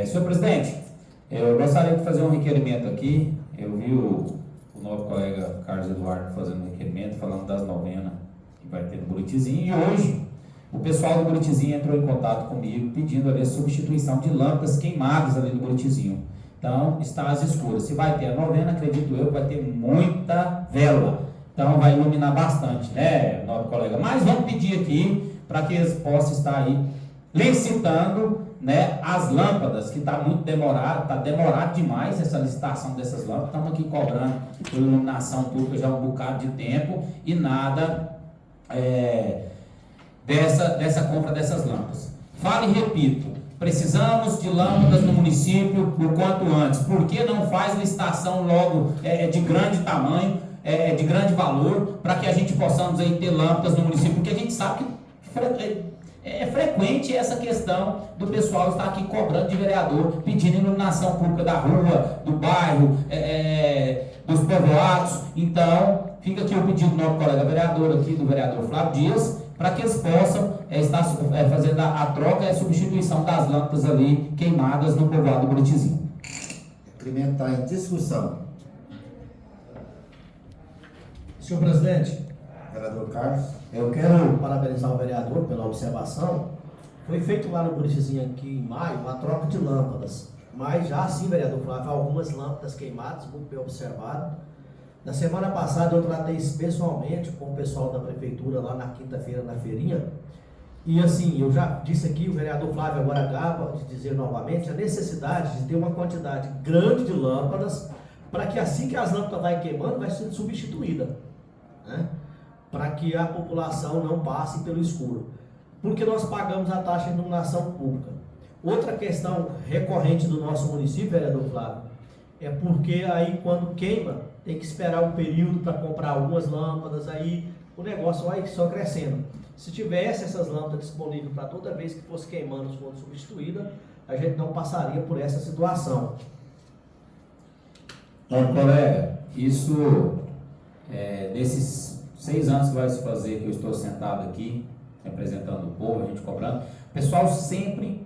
Senhor presidente, eu gostaria de fazer um requerimento aqui. Eu vi o novo colega Carlos Eduardo fazendo um requerimento, falando das novenas que vai ter no Buritizinho, e hoje o pessoal do Buritizinho entrou em contato comigo pedindo ali a substituição de lâmpadas queimadas ali no Buritizinho. Então, está às escuras. Se vai ter a novena, acredito eu, vai ter muita vela. Então, vai iluminar bastante, né, nobre colega? Mas vamos pedir aqui para que eles possam estar aí licitando, né, as lâmpadas, que está muito demorado, está demorado demais essa licitação dessas lâmpadas. Estamos aqui cobrando por iluminação pública já há um bocado de tempo e nada dessa compra dessas lâmpadas. Falo e repito, precisamos de lâmpadas no município o quanto antes. Por que não faz licitação logo de grande tamanho, de grande valor, para que a gente possamos aí ter lâmpadas no município? Porque a gente sabe que é frequente essa questão do pessoal estar aqui cobrando de vereador, pedindo iluminação pública da rua, do bairro, dos povoados. Então, fica aqui o pedido do nosso colega vereador aqui, do vereador Flávio Dias, para que eles possam estar fazendo a troca e a substituição das lâmpadas ali queimadas no povoado do Buritizinho. Requerimento está em discussão. Senhor presidente, Vereador Carlos. eu quero parabenizar o vereador pela observação. Foi feito lá no Buritizinho aqui em maio uma troca de lâmpadas, mas já sim, vereador Flávio, algumas lâmpadas queimadas, muito bem observado. Na semana passada eu tratei pessoalmente com o pessoal da prefeitura lá na quinta-feira na feirinha. E assim, eu já disse aqui, o vereador Flávio agora acaba de dizer novamente a necessidade de ter uma quantidade grande de lâmpadas, para que assim que as lâmpadas vai queimando, vai sendo substituída, né? Para que a população não passe pelo escuro. Porque nós pagamos a taxa de iluminação pública. Outra questão recorrente do nosso município, vereador Flávio, é porque aí quando queima, tem que esperar um período para comprar algumas lâmpadas, aí o negócio vai só crescendo. Se tivesse essas lâmpadas disponíveis para toda vez que fosse queimando, se fosse substituída, a gente não passaria por essa situação. Então, colega, isso, desses 6 anos que vai se fazer, que eu estou sentado aqui, representando o povo, a gente cobrando, o pessoal sempre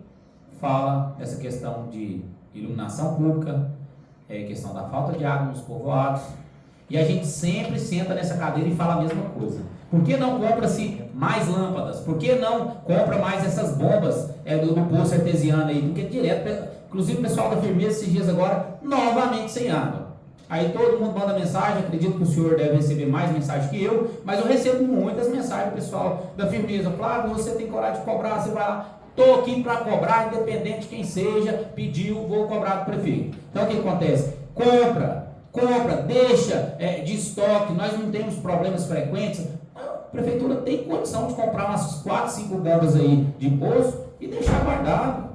fala dessa questão de iluminação pública, questão da falta de água nos povoados, e a gente sempre senta nessa cadeira e fala a mesma coisa. Por que não compra-se mais lâmpadas? Por que não compra mais essas bombas do poço artesiano aí? Porque direto, inclusive o pessoal da firmeza esses dias agora, novamente sem água. Aí todo mundo manda mensagem, acredito que o senhor deve receber mais mensagem que eu, mas eu recebo muitas mensagens do pessoal da firmeza. Flávio, você tem coragem de cobrar, você vai lá. Estou aqui para cobrar, independente de quem seja, pediu, vou cobrar do prefeito. Então o que acontece? Compra, deixa de estoque, nós não temos problemas frequentes. A prefeitura tem condição de comprar umas 4, 5 bombas aí de poço e deixar guardado.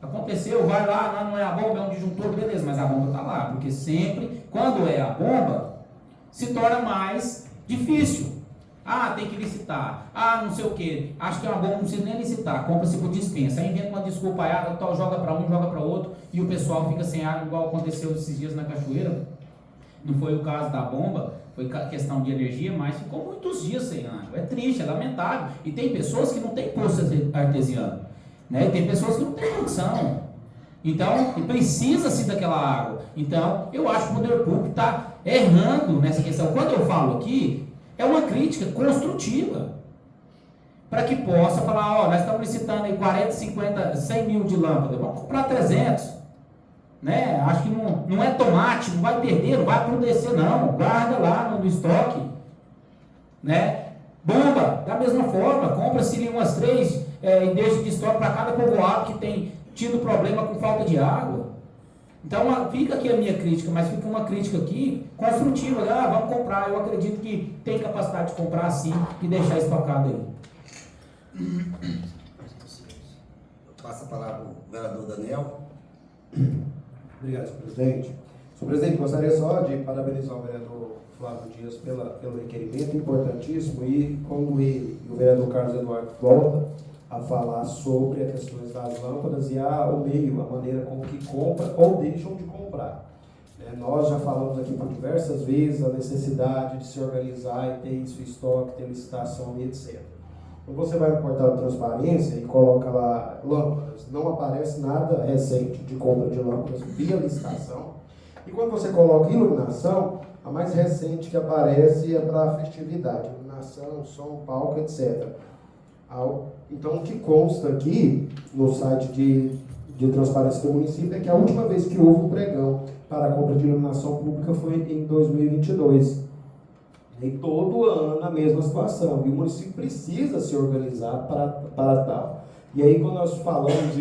Aconteceu, vai lá, não é a bomba, é um disjuntor, beleza, mas a bomba está lá, porque sempre, quando é a bomba, se torna mais difícil. Ah, tem que licitar. Ah, não sei o que. Acho que é uma bomba, não precisa nem licitar. Compra-se por dispensa. Aí inventa uma desculpa, tal, joga para um, joga para outro, e o pessoal fica sem água, igual aconteceu esses dias na cachoeira. Não foi o caso da bomba, foi questão de energia, mas ficou muitos dias sem água. É triste, é lamentável. E tem pessoas que não têm poço artesiano, né? E tem pessoas que não têm condição. Então, precisa-se daquela água. Então, eu acho que o poder público está errando nessa questão. Quando eu falo aqui, é uma crítica construtiva, para que possa falar, nós estamos licitando aí 40, 50, 100 mil de lâmpada, vamos comprar 300, né? Acho que não é tomate, não vai perder, não vai apodrecer não, guarda lá no estoque, né? Bomba, da mesma forma, compra-se umas 3 e deixa de estoque para cada povoado que tem tido problema com falta de água. Então fica aqui a minha crítica, mas fica uma crítica aqui construtiva. Vamos comprar, eu acredito que tem capacidade de comprar sim e deixar estocado aí. Passa a palavra para o vereador Daniel. Obrigado, senhor presidente. Senhor presidente, gostaria só de parabenizar o vereador Flávio Dias pelo requerimento importantíssimo, e quando ele e o vereador Carlos Eduardo volta a falar sobre as questões das lâmpadas e o meio, a maneira como que compra ou deixam de comprar. Nós já falamos aqui por diversas vezes a necessidade de se organizar e ter isso em estoque, ter licitação e etc. Quando você vai no portal de transparência e coloca lá lâmpadas, não aparece nada recente de compra de lâmpadas via licitação. E quando você coloca iluminação, a mais recente que aparece é para festividade, iluminação, som, palco, etc. Então, o que consta aqui no site de transparência do município é que a última vez que houve um pregão para a compra de iluminação pública foi em 2022. E todo ano a mesma situação. E o município precisa se organizar para tal. E aí, quando nós falamos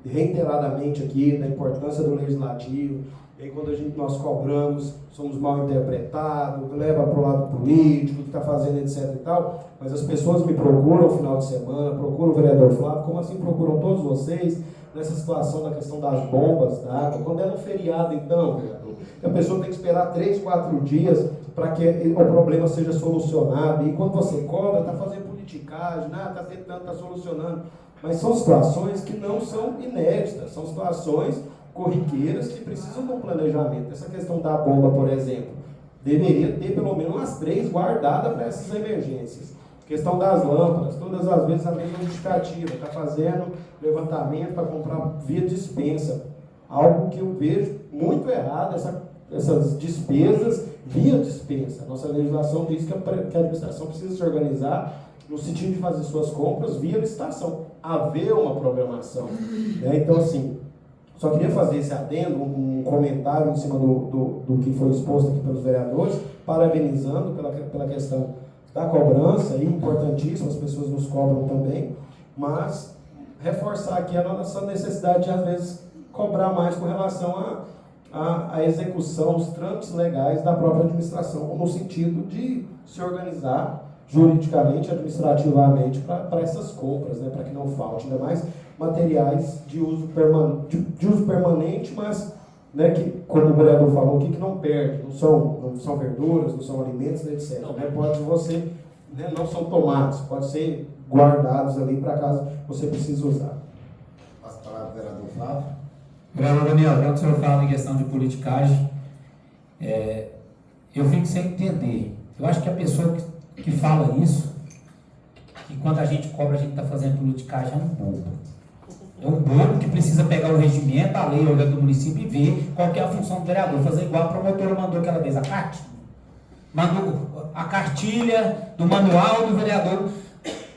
reiteradamente aqui da importância do legislativo, e aí quando nós cobramos, somos mal interpretados, leva para o lado político, que está fazendo etc e tal, mas as pessoas me procuram no final de semana, procuram o vereador Flávio, como assim procuram todos vocês, nessa situação da questão das bombas d'água, quando é no feriado então, vereador, a pessoa tem que esperar 3, 4 dias para que o problema seja solucionado, e quando você cobra, está fazendo politicagem, está tentando, está solucionando, mas são situações que não são inéditas, são situações corriqueiras que precisam de um planejamento. Essa questão da bomba, por exemplo, deveria ter pelo menos umas 3 guardadas para essas emergências. Questão das lâmpadas, todas as vezes a mesma justificativa, está fazendo levantamento para comprar via dispensa. Algo que eu vejo muito errado, essas despesas via dispensa. Nossa legislação diz que a administração precisa se organizar no sentido de fazer suas compras via licitação, haver uma programação. Né? Então, assim, só queria fazer esse adendo, um comentário em cima do que foi exposto aqui pelos vereadores, parabenizando pela questão da cobrança, e importantíssimo, as pessoas nos cobram também, mas reforçar aqui a nossa necessidade de, às vezes, cobrar mais com relação à execução, os trâmites legais da própria administração, no sentido de se organizar juridicamente, administrativamente, para essas compras, né, para que não falte, ainda mais materiais de uso permanente, mas, né, que, como o vereador falou aqui, que não perde, não são verduras, não são alimentos, etc. Né, pode você, né, não são tomates, pode ser guardados ali para caso você precise usar. Passo a palavra ao vereador Flávio. Vereador Daniel, quando o senhor fala em questão de politicagem, eu fico sem entender. Eu acho que a pessoa que fala isso, que quando a gente cobra, a gente está fazendo politicagem, é um bobo. É um bobo que precisa pegar o regimento, a lei, a orgânica do município e ver qual que é a função do vereador. Fazer igual a promotora mandou aquela vez, a CAT. Mandou a cartilha do manual do vereador.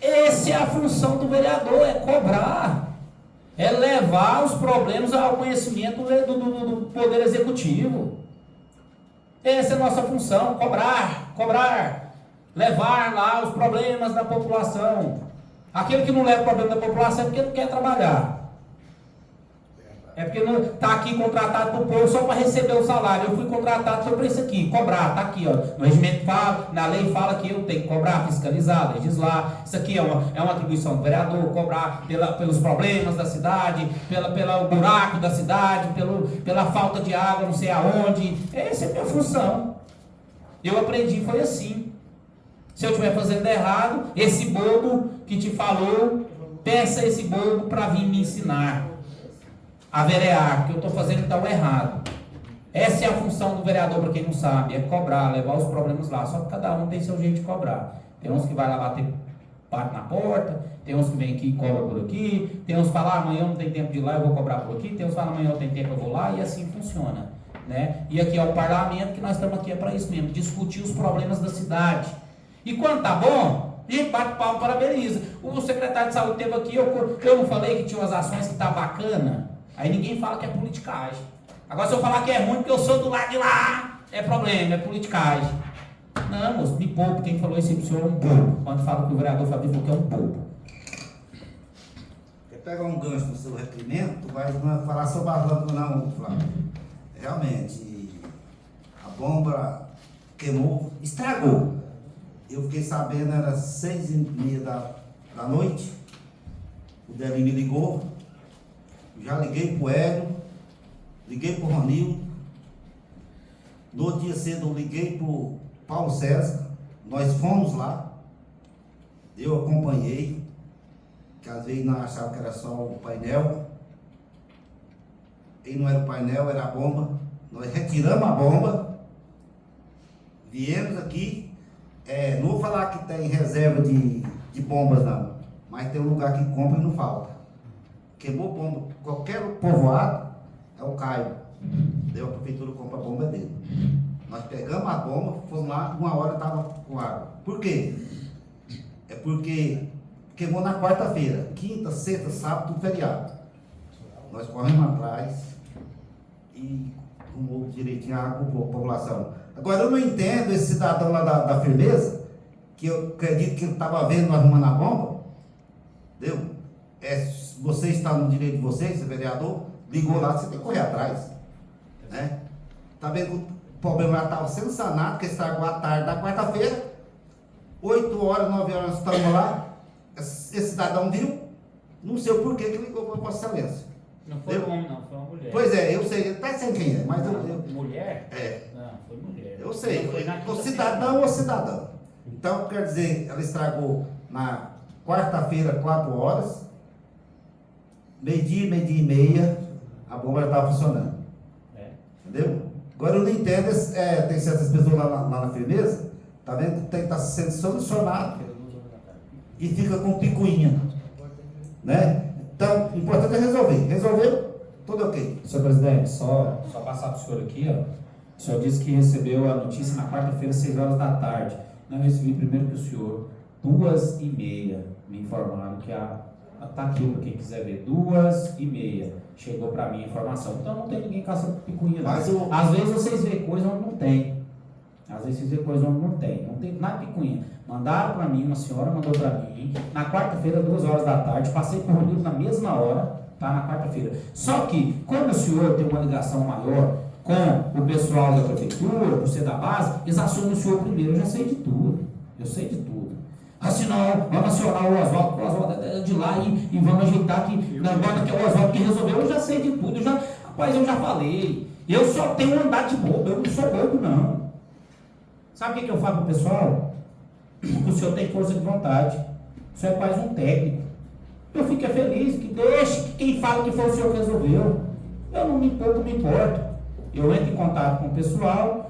Essa é a função do vereador, é cobrar. É levar os problemas ao conhecimento do Poder Executivo. Essa é a nossa função, cobrar. Levar lá os problemas da população. Aquele que não leva o problema da população é porque não quer trabalhar. É porque não está aqui contratado para o povo só para receber o salário. Eu fui contratado só para isso aqui, cobrar, está aqui, ó. No regimento fala, na lei fala que eu tenho que cobrar, fiscalizar, legislar. Isso aqui é uma atribuição do vereador, cobrar pelos problemas da cidade, pelo buraco da cidade, pela falta de água, não sei aonde. Essa é a minha função. Eu aprendi, foi assim. Se eu estiver fazendo errado, esse bobo que te falou, peça esse bobo para vir me ensinar a verear, que eu estou fazendo então errado. Essa é a função do vereador, para quem não sabe, é cobrar, levar os problemas lá. Só que cada um tem seu jeito de cobrar. Tem uns que vai lá bate na porta, tem uns que vem aqui e cobra por aqui, tem uns que falam, amanhã eu não tenho tempo de ir lá, eu vou cobrar por aqui, tem uns que falam, amanhã eu tenho tempo, eu vou lá, e assim funciona. Né? E aqui é o parlamento, que nós estamos aqui para isso mesmo, discutir os problemas da cidade. E quando tá bom, a gente bate palma, parabeniza. O secretário de saúde esteve aqui, eu não falei que tinha umas ações que tá bacana, aí ninguém fala que é politicagem. Agora se eu falar que é ruim porque eu sou do lado de lá, é problema, é politicagem. Não, moço, me poupe, quem falou isso aí pro senhor é um bobo. Quando fala que o vereador Fabio porque é um bobo. Quer pegar um gancho no seu requerimento, tu vai falar sobre a lâmpada não, Flávio. Realmente, a bomba queimou, estragou. Eu fiquei sabendo, era 6h30 da noite, o Delinho me ligou, já liguei pro Hélio, liguei pro Ronildo, no outro dia cedo eu liguei pro Paulo César, nós fomos lá, eu acompanhei, que às vezes nós achávamos que era só o painel, e não era o painel, era a bomba, nós retiramos a bomba, viemos aqui. Não vou falar que tem reserva de bombas não, mas tem um lugar que compra e não falta. Queimou bomba, qualquer povoado é o Caio. A prefeitura compra a bomba dele. Nós pegamos a bomba, fomos lá, 1 hora estava com água. Por quê? É porque queimou na quarta-feira, quinta, sexta, sábado, tudo feriado. nós corremos atrás e arrumou direitinho a água para a população. Agora, eu não entendo esse cidadão lá da Firmeza, que eu acredito que ele estava vendo nós arrumando a bomba, entendeu? Você está no direito de você, ser vereador, ligou lá, você tem que correr atrás, né? Tá vendo que o problema já estava sendo sanado, que estragou à tarde da quarta-feira, 8 horas, 9 horas nós estamos lá, esse cidadão viu, não sei o porquê que ligou para Vossa Excelência. Não foi um homem, não, foi uma mulher. Pois é, eu sei, até sei quem é, mas Mulher? É. Não, foi mulher. Eu sei, Não foi na o quinta-feira, cidadão não. ou cidadão. Então, quer dizer, ela estragou na quarta-feira, 4 horas, meio-dia e meia, a bomba já estava funcionando. É. Entendeu? Agora eu não entendo, tem certas pessoas lá na Firmeza, tá vendo que está sendo solucionado e fica com picuinha. Né? Então, o importante é resolver. Resolveu, tudo ok. Senhor presidente, só passar para o senhor aqui, ó. O senhor disse que recebeu a notícia na quarta-feira, 6 horas da tarde. Eu recebi primeiro que o senhor, 2h30, me informaram que tá aqui para quem quiser ver, 2h30 chegou para mim a informação. Então não tem ninguém caçando picuinha. Mas às vezes vocês veem coisa onde não tem. Às vezes vocês veem coisa onde não tem. Não tem nada de picuinha. Mandaram para mim, uma senhora mandou para mim, na quarta-feira, 2 horas da tarde, passei por Rio na mesma hora, tá? Na quarta-feira. Só que, como o senhor tem uma ligação maior com o pessoal da prefeitura, por ser da base, eles acionam o senhor primeiro. Eu já sei de tudo. Eu sei de tudo. Assim não, vamos acionar o Oswaldo é de lá e vamos ajeitar que na banda que é o Oswaldo que resolveu. Eu já sei de tudo. Rapaz, eu já falei. Eu só tenho andar de bobo. Eu não sou bobo, não. Sabe o que eu falo pro pessoal? O senhor tem força de vontade. O senhor é quase um técnico. Eu fico feliz, que deixe que quem fala que foi o senhor que resolveu. Eu não me importo. Eu entro em contato com o pessoal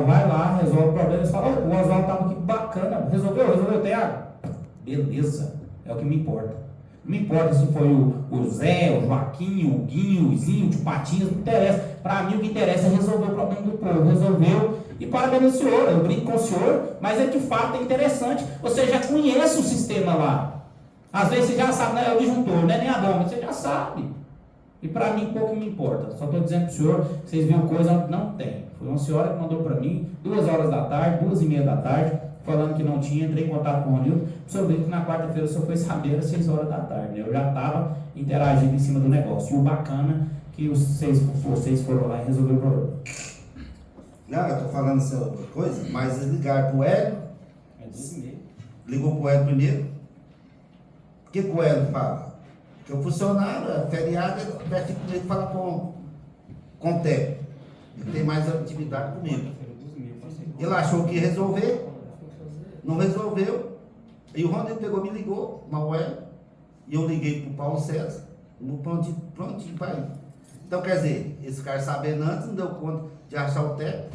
vai lá, resolve o problema, eles falam, o Oswaldo estava aqui, bacana, resolveu, Thiago? Beleza, é o que me importa. Não me importa se foi o Zé, o Joaquim, o Guinho, o Zinho, o Patinhas, não interessa. Para mim o que interessa é resolver o problema do povo. Resolveu e parabéns ao senhor, eu brinco com o senhor, mas é de fato é interessante. Você já conhece o sistema lá. Às vezes você já sabe, não é o disjuntor, não é nem a bomba, você já sabe. E para mim pouco me importa. Só estou dizendo para o senhor, vocês viram coisa onde não tem. Foi uma senhora que mandou para mim, 2 horas da tarde, 2h30 da tarde, falando que não tinha, entrei em contato com o Ronildo, o senhor viu que na quarta-feira o senhor foi saber às 6 horas da tarde, né? Eu já estava interagindo em cima do negócio. E o bacana que vocês foram lá e resolveram o problema. Não, eu estou falando essa outra coisa, mas eles ligaram para o Hélio, ligou para o Hélio primeiro. O que o Hélio fala? Que o funcionário, é feriado, ele vai ter que falar com o técnico. Ele tem mais atividade comigo. Ele achou que ia resolver, não resolveu. E o Ronaldo pegou, me ligou, Mauel, e eu liguei para o Paulo César, no prontinho para ir. Então, quer dizer, esse cara sabendo antes, não deu conta de achar o técnico.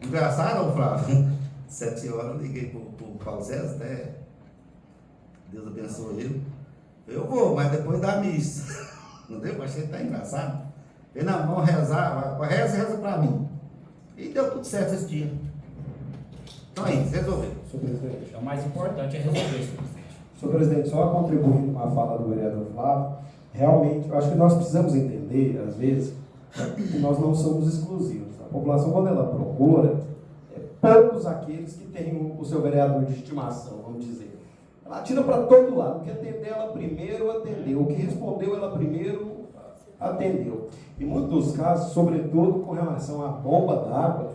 Engraçado, Flávio. 7 horas eu liguei para o Paulo César, até Deus abençoe ele. Eu vou, mas depois da missa. Não deu? Achei que tá engraçado. Ele, não, vamos rezar, reza para mim. E deu tudo certo esse dia. Então é isso, resolveu. Senhor presidente. Então, o mais importante é resolver isso, presidente. Senhor presidente, só contribuindo com a fala do vereador Flávio, realmente, eu acho que nós precisamos entender, às vezes, que nós não somos exclusivos. A população, quando ela procura, poucos aqueles que têm o seu vereador de estimação, vamos dizer. Ela atira para todo lado. O que atendeu ela primeiro, atendeu. O que respondeu ela primeiro, atendeu. Em muitos dos casos, sobretudo com relação à bomba d'água,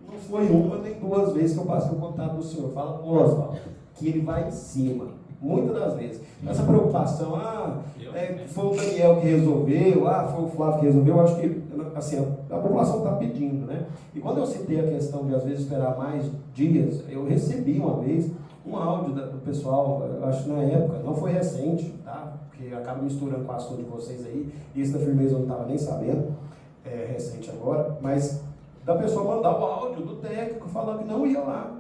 não foi uma nem 2 vezes que eu passei o contato do senhor. Fala com o Oswaldo, que ele vai em cima. Muitas das vezes. Essa preocupação, foi o Daniel que resolveu, foi o Flávio que resolveu, eu acho que assim, a população está pedindo, né? E quando eu citei a questão de, às vezes, esperar mais dias, eu recebi uma vez um áudio do pessoal, eu acho que na época, não foi recente, tá? Porque acaba misturando com o assunto de vocês aí, e isso da Firmeza eu não estava nem sabendo, é recente agora, mas da pessoa mandar o áudio do técnico falando que não ia lá.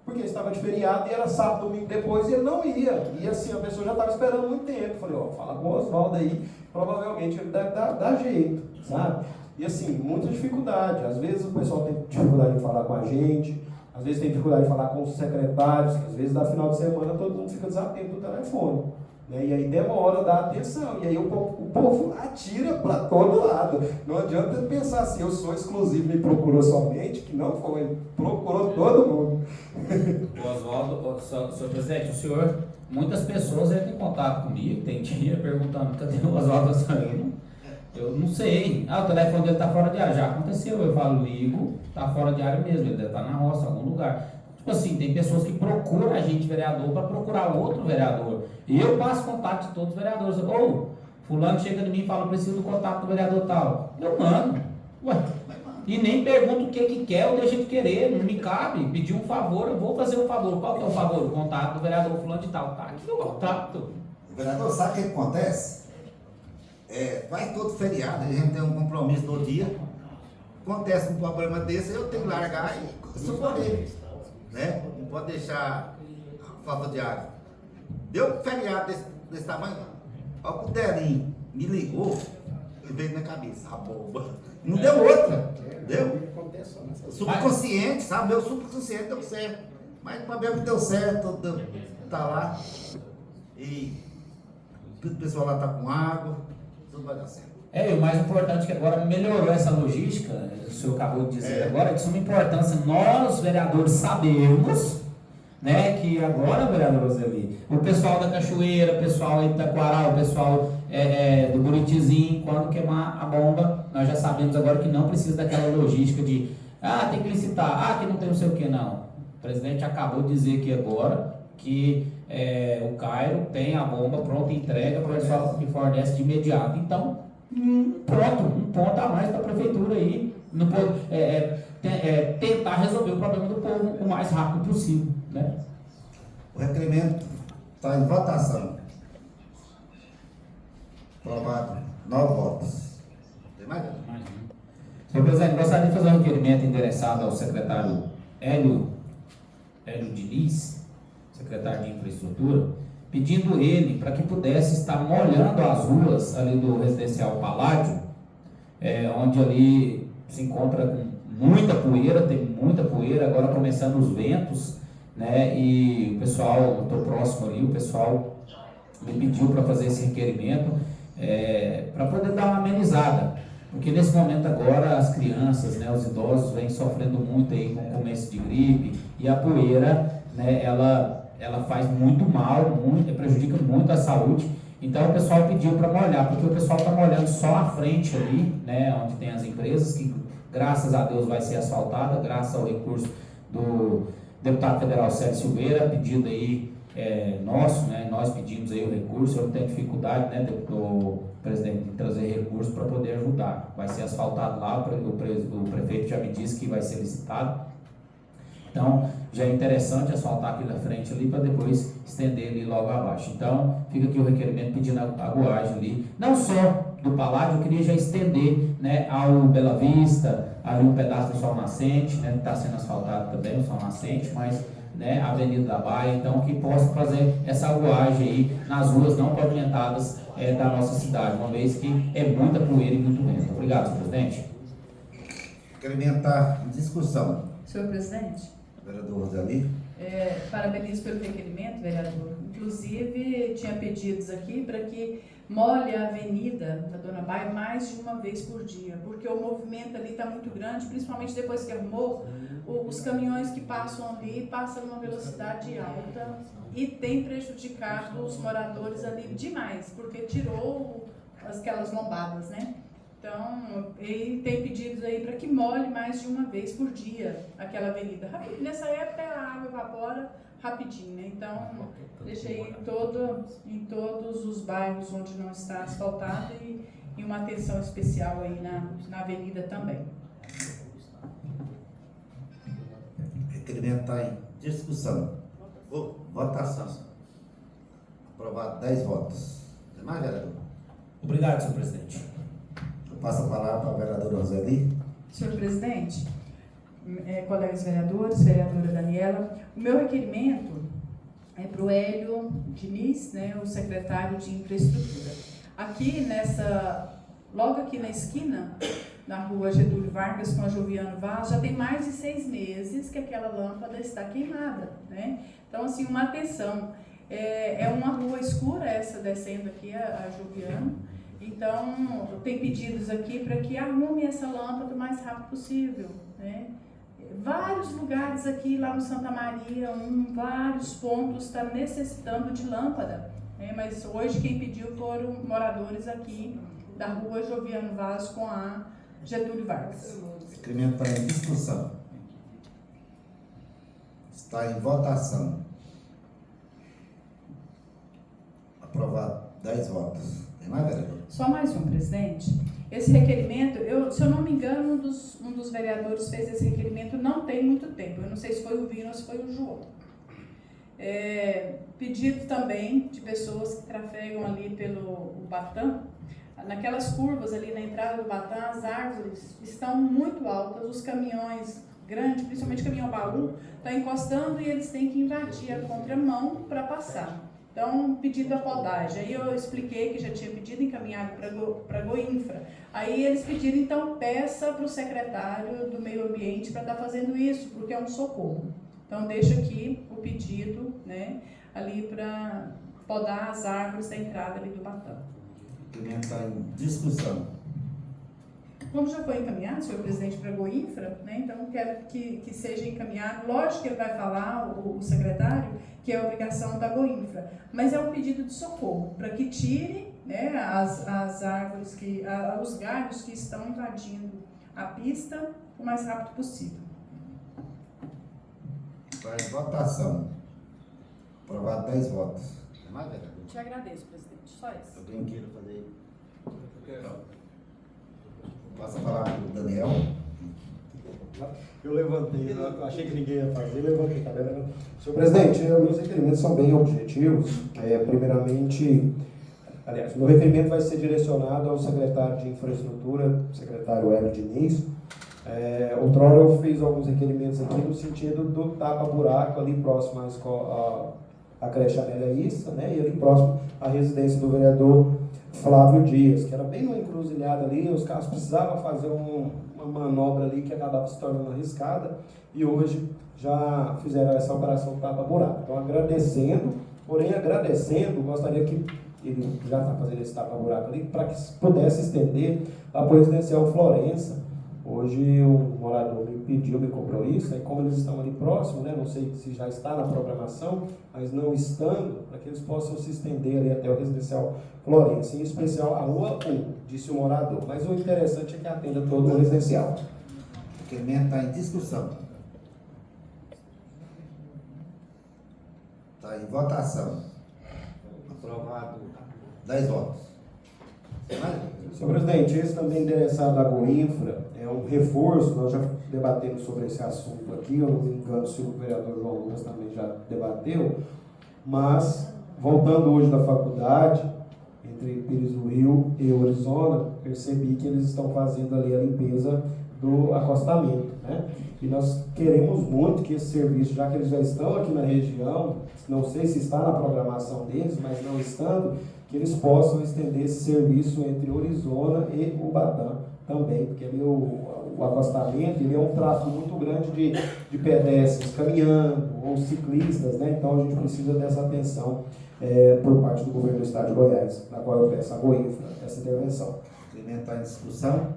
Porque estava de feriado e era sábado, domingo depois, e ele não ia. E assim, a pessoa já estava esperando muito tempo. Falei, fala com o Oswaldo aí, provavelmente ele deve dar jeito, sabe? E assim, muita dificuldade. Às vezes o pessoal tem dificuldade de falar com a gente, às vezes tem dificuldade de falar com os secretários, às vezes, no final de semana, todo mundo fica desatento do telefone. né? E aí demora a dar atenção, e aí o povo atira para todo lado. Não adianta pensar assim, eu sou exclusivo, me procurou somente, que não foi, procurou todo mundo. Oswaldo, senhor presidente, o senhor, muitas pessoas entram em contato comigo, tem dia perguntando, cadê o Oswaldo saindo? Eu não sei. O telefone dele está fora de área. Já aconteceu, eu falo, ligo, está fora de área mesmo, ele deve estar na roça, em algum lugar. Tipo assim, tem pessoas que procuram a gente, vereador, para procurar outro vereador. E eu passo contato de todos os vereadores. Fulano chega em mim e fala, preciso do contato do vereador tal. Eu mando. Ué. E nem pergunto o que quer ou deixa de querer, não me cabe. Pedir um favor, eu vou fazer um favor. Qual que é o favor? O contato do vereador fulano de tal. Tá aqui o contato. O vereador, sabe o que acontece? Vai todo feriado, a gente tem um compromisso no dia. Acontece um problema desse, eu tenho que largar e socorrer. Né? Não pode deixar falta de água. Deu um feriado desse tamanho. Olha o Delinho me ligou, ele veio na cabeça, a bomba. Não deu outra. Deu? Subconsciente, sabe? Meu subconsciente deu certo. Mas o problema que deu certo, tá lá. E o pessoal lá tá com água, tudo vai dar certo. E o mais importante é que agora melhorou essa logística, o senhor acabou de dizer agora, de suma importância, nós vereadores sabemos, né, que agora, vereador Roseli, o pessoal da Cachoeira, o pessoal aí do Taquaral, o pessoal do Buritizinho, quando queimar a bomba, nós já sabemos agora que não precisa daquela logística de, tem que licitar, que não tem não sei o que, não. O presidente acabou de dizer aqui agora que o Cairo tem a bomba pronta, entrega para o pessoal que fornece de imediato. Então, pronto, um ponto a mais para a prefeitura aí, tentar resolver o problema do povo o mais rápido possível, né? O requerimento está em votação. Aprovado 9 votos. Tem mais? Senhor presidente, gostaria de fazer um requerimento endereçado ao secretário Hélio Diniz, secretário de Infraestrutura, pedindo ele para que pudesse estar molhando as ruas ali do residencial Paládio, onde ali se encontra com muita poeira, tem muita poeira, agora começando os ventos, né? E o pessoal, estou próximo ali, o pessoal me pediu para fazer esse requerimento, para poder dar uma amenizada, porque nesse momento agora as crianças, né, os idosos vêm sofrendo muito aí com o começo de gripe, e a poeira, né, ela faz muito mal, prejudica muito a saúde. Então o pessoal pediu para molhar, porque o pessoal está molhando só a frente ali, né, onde tem as empresas, que graças a Deus vai ser asfaltada, graças ao recurso do deputado federal Célio Silveira, pedido aí nosso, né, nós pedimos aí o recurso. Eu não tenho dificuldade, né, do presidente, de trazer recurso para poder ajudar. Vai ser asfaltado lá, o prefeito já me disse que vai ser licitado. Então, já é interessante asfaltar aqui na frente ali para depois estender ali logo abaixo. Então, fica aqui o requerimento pedindo a aguagem ali, não só do Paládio, eu queria já estender, né, ao Bela Vista, ali um pedaço do Sol Nascente, né, que está sendo asfaltado também, o Sol Nascente, mas, né, a Avenida da Baia, então, que possa fazer essa aguagem aí nas ruas não pavimentadas da nossa cidade, uma vez que é muita poeira e muito vento. Obrigado, senhor presidente. Requerimento está em discussão. Senhor presidente, Vereador Roseli. Parabenizo pelo requerimento, vereador. Inclusive, tinha pedidos aqui para que molhe a avenida da Dona Baia mais de uma vez por dia, porque o movimento ali está muito grande, principalmente depois que arrumou, os caminhões que passam ali passam numa velocidade alta e tem prejudicado os moradores ali demais, porque tirou aquelas lombadas, né? Então, ele tem pedidos aí para que molhe mais de uma vez por dia aquela avenida. Nessa época a água evapora rapidinho, né? Então, deixei em todos os bairros onde não está asfaltado e uma atenção especial aí na avenida também. O requerimento está em discussão. Votação. Aprovado 10 votos. Tem mais, vereador? Obrigado, senhor presidente. Passo a palavra para a vereadora Roseli. Senhor presidente, colegas vereadores, vereadora Daniela, o meu requerimento é para o Hélio Diniz, né, o secretário de Infraestrutura. Aqui logo aqui na esquina, na rua Getúlio Vargas com a Joviano Vaz, já tem mais de 6 meses que aquela lâmpada está queimada, né? Então, assim, uma atenção. É uma rua escura essa descendo aqui, a Joviano. Então, tem pedidos aqui para que arrume essa lâmpada o mais rápido possível, né? Vários lugares aqui, lá no Santa Maria, vários pontos está necessitando de lâmpada, né? Mas hoje quem pediu foram moradores aqui da rua Joviano Vaz com a Getúlio Vargas. O requerimento está em discussão. Está em votação. Aprovado 10 votos. Tem mais, vereador? Só mais um, presidente. Esse requerimento, se eu não me engano, um dos vereadores fez esse requerimento não tem muito tempo. Eu não sei se foi o Vino ou se foi o João. Pedido também de pessoas que trafegam ali pelo Ubatã. Naquelas curvas ali na entrada do Ubatã, as árvores estão muito altas, os caminhões grandes, principalmente caminhão baú, estão encostando e eles têm que invadir a contramão para passar. Então, pedido a podagem. Aí eu expliquei que já tinha pedido encaminhado para a Goinfra. Aí eles pediram, então, peça para o secretário do Meio Ambiente para estar fazendo isso, porque é um socorro. Então, deixa aqui o pedido, né, ali para podar as árvores da entrada ali do Batã. O requerimento está em discussão. Como já foi encaminhado, senhor presidente, para a Goinfra, né, então quero que seja encaminhado. Lógico que ele vai falar, o secretário, que é a obrigação da Goinfra, mas é um pedido de socorro, para que tire, né, as árvores, os galhos que estão invadindo a pista o mais rápido possível. Está em votação. Aprovado 10 votos. Tem mais, vereador? Te agradeço, presidente. Só isso. Alguém queira fazer? Passa a palavra para o Daniel. Eu levantei, eu achei que ninguém ia fazer, levantei, tá vendo? Senhor presidente, meus requerimentos são bem objetivos. Primeiramente, aliás, meu requerimento vai ser direcionado ao secretário de Infraestrutura, secretário Hélio Diniz. Outrora eu fiz alguns requerimentos aqui no sentido do tapa-buraco ali próximo à creche Amélia Issa, né? E ali próximo à residência do vereador Flávio Dias, que era bem uma encruzilhada ali, os carros precisavam fazer uma manobra ali que acabava se tornando arriscada, e hoje já fizeram essa operação tapa-buraco. Então, agradecendo, gostaria que ele já está fazendo esse tapa-buraco ali, para que pudesse estender a residencial Florença. Hoje um morador me cobrou isso, aí como eles estão ali próximos, né, não sei se já está na programação, mas não estando, para que eles possam se estender ali até o residencial Florença, em especial a rua 1, disse o morador. Mas o interessante é que atenda todo o residencial. O requerimento está em discussão. Está em votação. Aprovado 10 votos. Tem mais? Senhor presidente, esse também endereçado à Goinfra é um reforço, nós já debatemos sobre esse assunto aqui, eu não me engano se o vereador João Lucas também já debateu, mas, voltando hoje da faculdade, entre Pires do Rio e Orizona, percebi que eles estão fazendo ali a limpeza do acostamento, né? E nós queremos muito que esse serviço, já que eles já estão aqui na região, não sei se está na programação deles, mas não estando, que eles possam estender esse serviço entre Orizona e Ubatã também, porque ali o acostamento ele é um tráfego muito grande de pedestres caminhando ou ciclistas, né? Então a gente precisa dessa atenção por parte do governo do estado de Goiás, na qual eu peço a Goinfra essa intervenção. O requerimento está em discussão.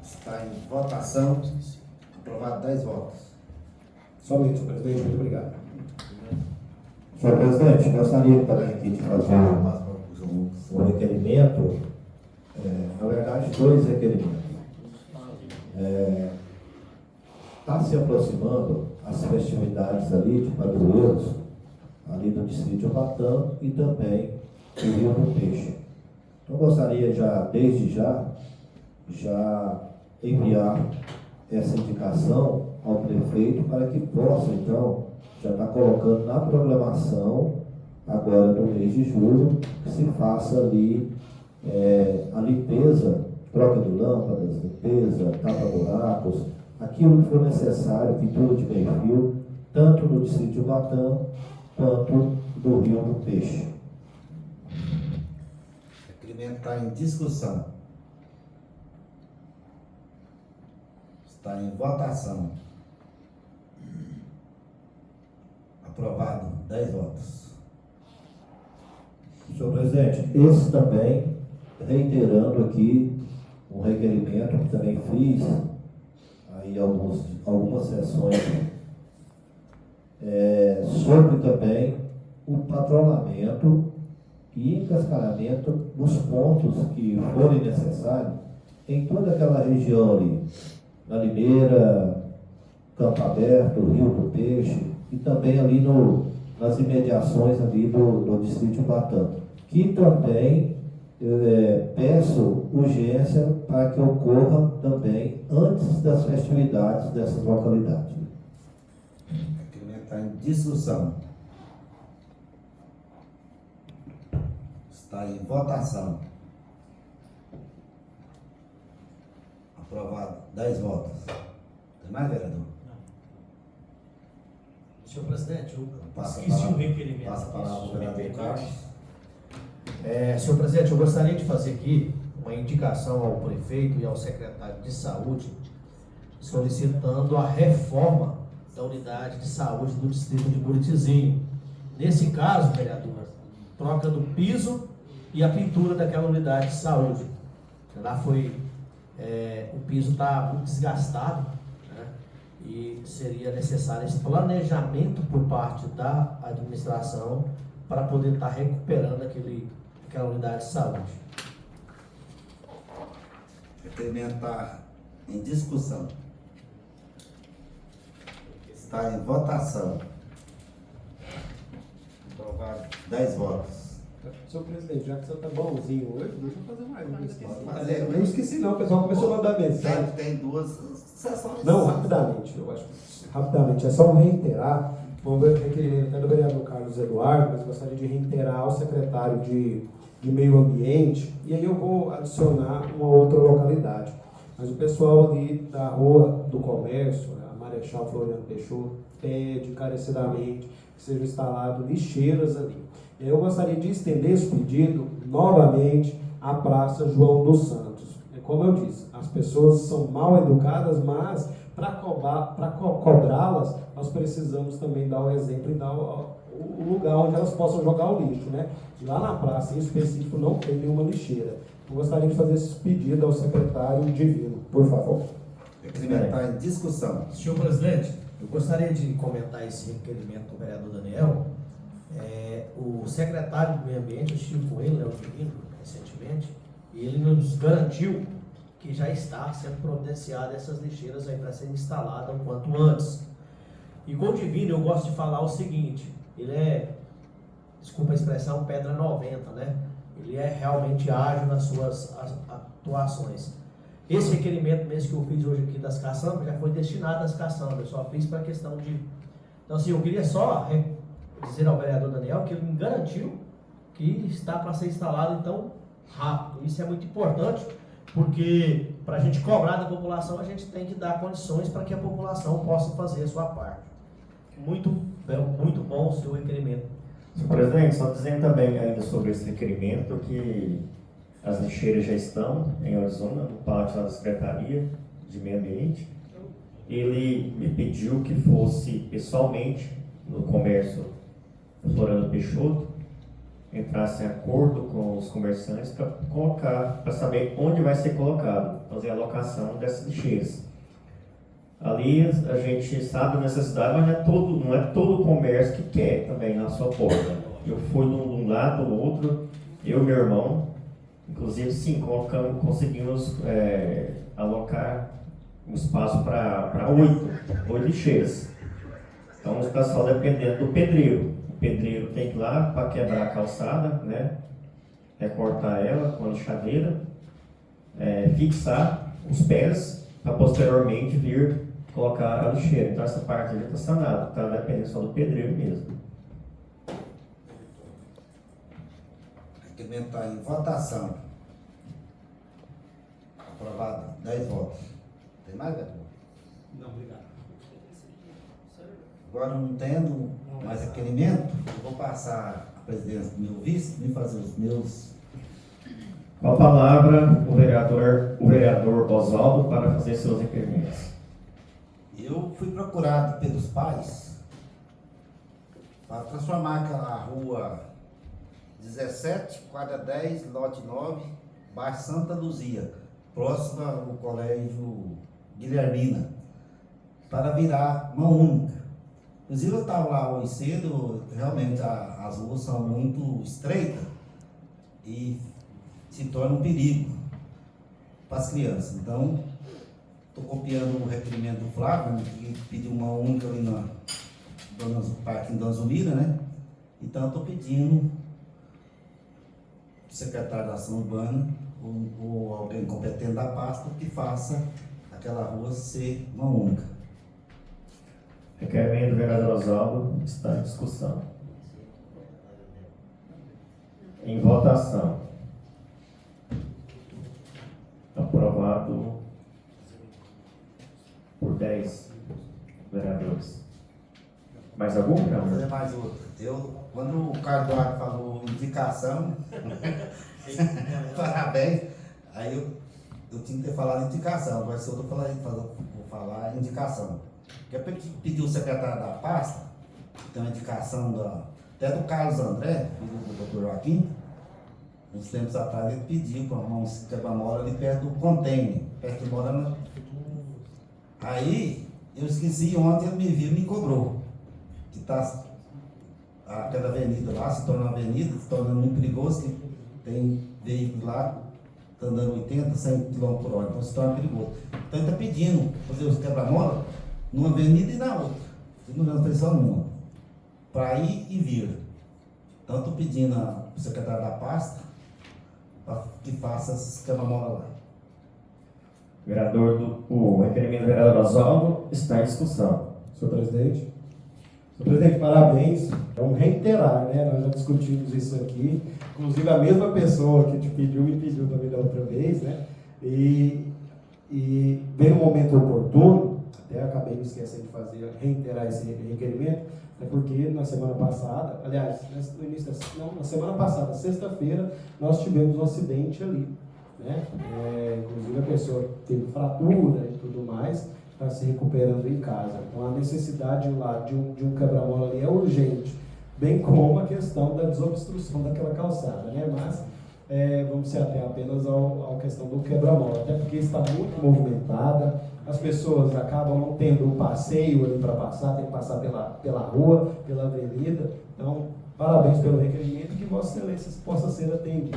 Está em votação. Aprovado 10 votos. Somente, senhor presidente, muito obrigado. Senhor presidente, gostaria também aqui de fazer um requerimento, na verdade, 2 requerimentos. Está se aproximando as festividades ali de padroeiros, ali no distrito de Ubatã e também do Rio do Peixe. Então, gostaria desde já enviar essa indicação ao prefeito para que possa, então, já está colocando na programação, agora no mês de julho, que se faça ali a limpeza, troca de lâmpadas, limpeza, tapa-buracos, aquilo que for necessário, pintura de meio-fio, tanto no distrito de Ubatã quanto do Rio do Peixe. O requerimento está em discussão. Está em votação. Aprovado. 10 votos. Senhor presidente, esse também, reiterando aqui um requerimento que também fiz aí algumas sessões, sobre também o patrulhamento e encascaramento nos pontos que forem necessários em toda aquela região ali, na Limeira, Campo Aberto, Rio do Peixe e também ali nas imediações ali do distrito de Ubatã, que também peço urgência para que ocorra também antes das festividades dessas localidades. Requerimento está em discussão. Está em votação. Aprovado. 10 votos. Tem mais, vereador? Senhor presidente, eu Passa a esqueci palavra. um requerimento. Passa a palavra ao vereador Carlos. Senhor presidente, eu gostaria de fazer aqui uma indicação ao prefeito e ao secretário de saúde, solicitando a reforma da unidade de saúde do distrito de Buritizinho. Nesse caso, vereador, troca do piso e a pintura daquela unidade de saúde. Lá o piso está muito desgastado, né? E seria necessário esse planejamento por parte da administração para poder estar recuperando aquela unidade de saúde. O requerimento está em discussão. Está em votação. Aprovado. 10 votos. Senhor presidente, já que você está bonzinho hoje, deixa eu fazer mais uma questão. Pode fazer. Eu não esqueci não, o pessoal começou a mandar mensagem. Tem 2 sessões. Não, rapidamente, eu acho que rapidamente, é só reiterar, vamos ver o requerimento até do vereador Carlos Eduardo, mas gostaria de reiterar ao secretário de Meio Ambiente, e aí eu vou adicionar uma outra localidade. Mas o pessoal ali da Rua do Comércio, a Marechal Floriano Peixoto, pede encarecidamente que sejam instaladas lixeiras ali. E aí eu gostaria de estender esse pedido novamente à Praça João dos Santos. Como eu disse, as pessoas são mal educadas, mas para cobrá-las, nós precisamos também dar o exemplo e dar o lugar onde elas possam jogar o lixo, né? E lá na praça, em específico, não tem nenhuma lixeira. Eu gostaria de fazer esse pedido ao secretário Divino, por favor. O requerimento está em discussão. Senhor presidente, eu gostaria de comentar esse requerimento do vereador Daniel. O secretário do Meio Ambiente, eu estive com ele, o Divino, recentemente, e ele nos garantiu que já está sendo providenciada essas lixeiras aí para serem instaladas o quanto antes. E com o Divino eu gosto de falar o seguinte, ele desculpa a expressão, pedra 90, né? Ele é realmente ágil nas suas atuações. Esse requerimento mesmo que eu fiz hoje aqui das caçambas, já foi destinado às caçambas, eu só fiz para a questão de... Então assim, eu queria só dizer ao vereador Daniel que ele me garantiu que está para ser instalado então rápido. Isso é muito importante, porque para a gente cobrar da população, a gente tem que dar condições para que a população possa fazer a sua parte. Muito bom o seu requerimento. Senhor presidente, só dizendo também ainda sobre esse requerimento que as lixeiras já estão em Orizona, no pátio da Secretaria de Meio Ambiente. Ele me pediu que fosse pessoalmente no comércio do Floriano Peixoto, entrasse em acordo com os comerciantes para colocar, para saber onde vai ser colocado, fazer a alocação dessas lixeiras. Ali a gente sabe a necessidade, mas não é todo o comércio que quer também na sua porta. Eu fui de um lado, do outro, eu e meu irmão, inclusive sim, conseguimos alocar um espaço para 8 lixeiras. Então está só dependendo do pedreiro. O pedreiro tem que ir lá para quebrar a calçada, né? Recortar ela com a lixadeira, fixar os pés para posteriormente vir colocar a lixeira. Então essa parte já está sanada, está dependendo só do pedreiro mesmo. O requerimento está em votação. Aprovado. 10 votos. Tem mais, vereador? Não, obrigado. Agora, não tendo mais requerimento, eu vou passar a presidência do meu vice e fazer os meus. Com a palavra, o vereador Oswaldo para fazer seus requerimentos. Eu fui procurado pelos pais para transformar aquela rua 17, quadra 10, lote 9, bairro Santa Luzia, próxima ao colégio Guilhermina, para virar mão única. Inclusive eu estava lá hoje cedo, realmente as ruas são muito estreitas e se torna um perigo para as crianças. Então, estou copiando o requerimento do Flávio, que pediu uma única ali no Parque Dona Zulira, né? Então, estou pedindo o secretário da Ação Urbana ou alguém competente da pasta que faça aquela rua ser uma única. Requerimento do vereador Oswaldo está em discussão. Em votação. Aprovado por 10 vereadores. Mais algum, Vou vereador? fazer mais outro. Quando o Carlos Duarte falou indicação, parabéns, aí eu tinha que ter falado indicação, agora se eu vou falar indicação. Porque eu pedi o secretário da pasta, tem uma indicação até do Carlos André, filho do Dr. Joaquim, uns tempos atrás ele pediu para arrumar um quebra-mola ali perto do container, perto do Morana. Aí eu esqueci ontem, ele me viu e me cobrou. Que está aquela avenida lá, se torna uma avenida, se torna muito perigoso, que tem veículos lá, tá andando 80, 100 km por hora, então se torna perigoso. Então ele está pedindo fazer os quebra-mola numa avenida e na outra, não tem só numa, para ir e vir. Então estou pedindo ao secretário da pasta para que faça esses quebra-mola lá. O requerimento do vereador Oswaldo está em discussão. Senhor presidente. Senhor presidente, parabéns. Vamos reiterar, né? Nós já discutimos isso aqui. Inclusive a mesma pessoa que te pediu, me pediu também da outra vez, né? E veio um momento oportuno, até acabei me esquecendo de reiterar esse requerimento, é porque na semana passada, aliás, na semana passada, sexta-feira, nós tivemos um acidente ali, né? Inclusive a pessoa teve fratura e tudo mais, está se recuperando em casa. Então a necessidade lá de um quebra-mola ali é urgente, bem como a questão da desobstrução daquela calçada, né? Mas vamos se ater apenas à questão do quebra-mola, até porque está muito movimentada, as pessoas acabam não tendo um passeio ali para passar, tem que passar pela rua, pela avenida. Então, parabéns pelo requerimento e que Vossa Excelência possa ser atendida.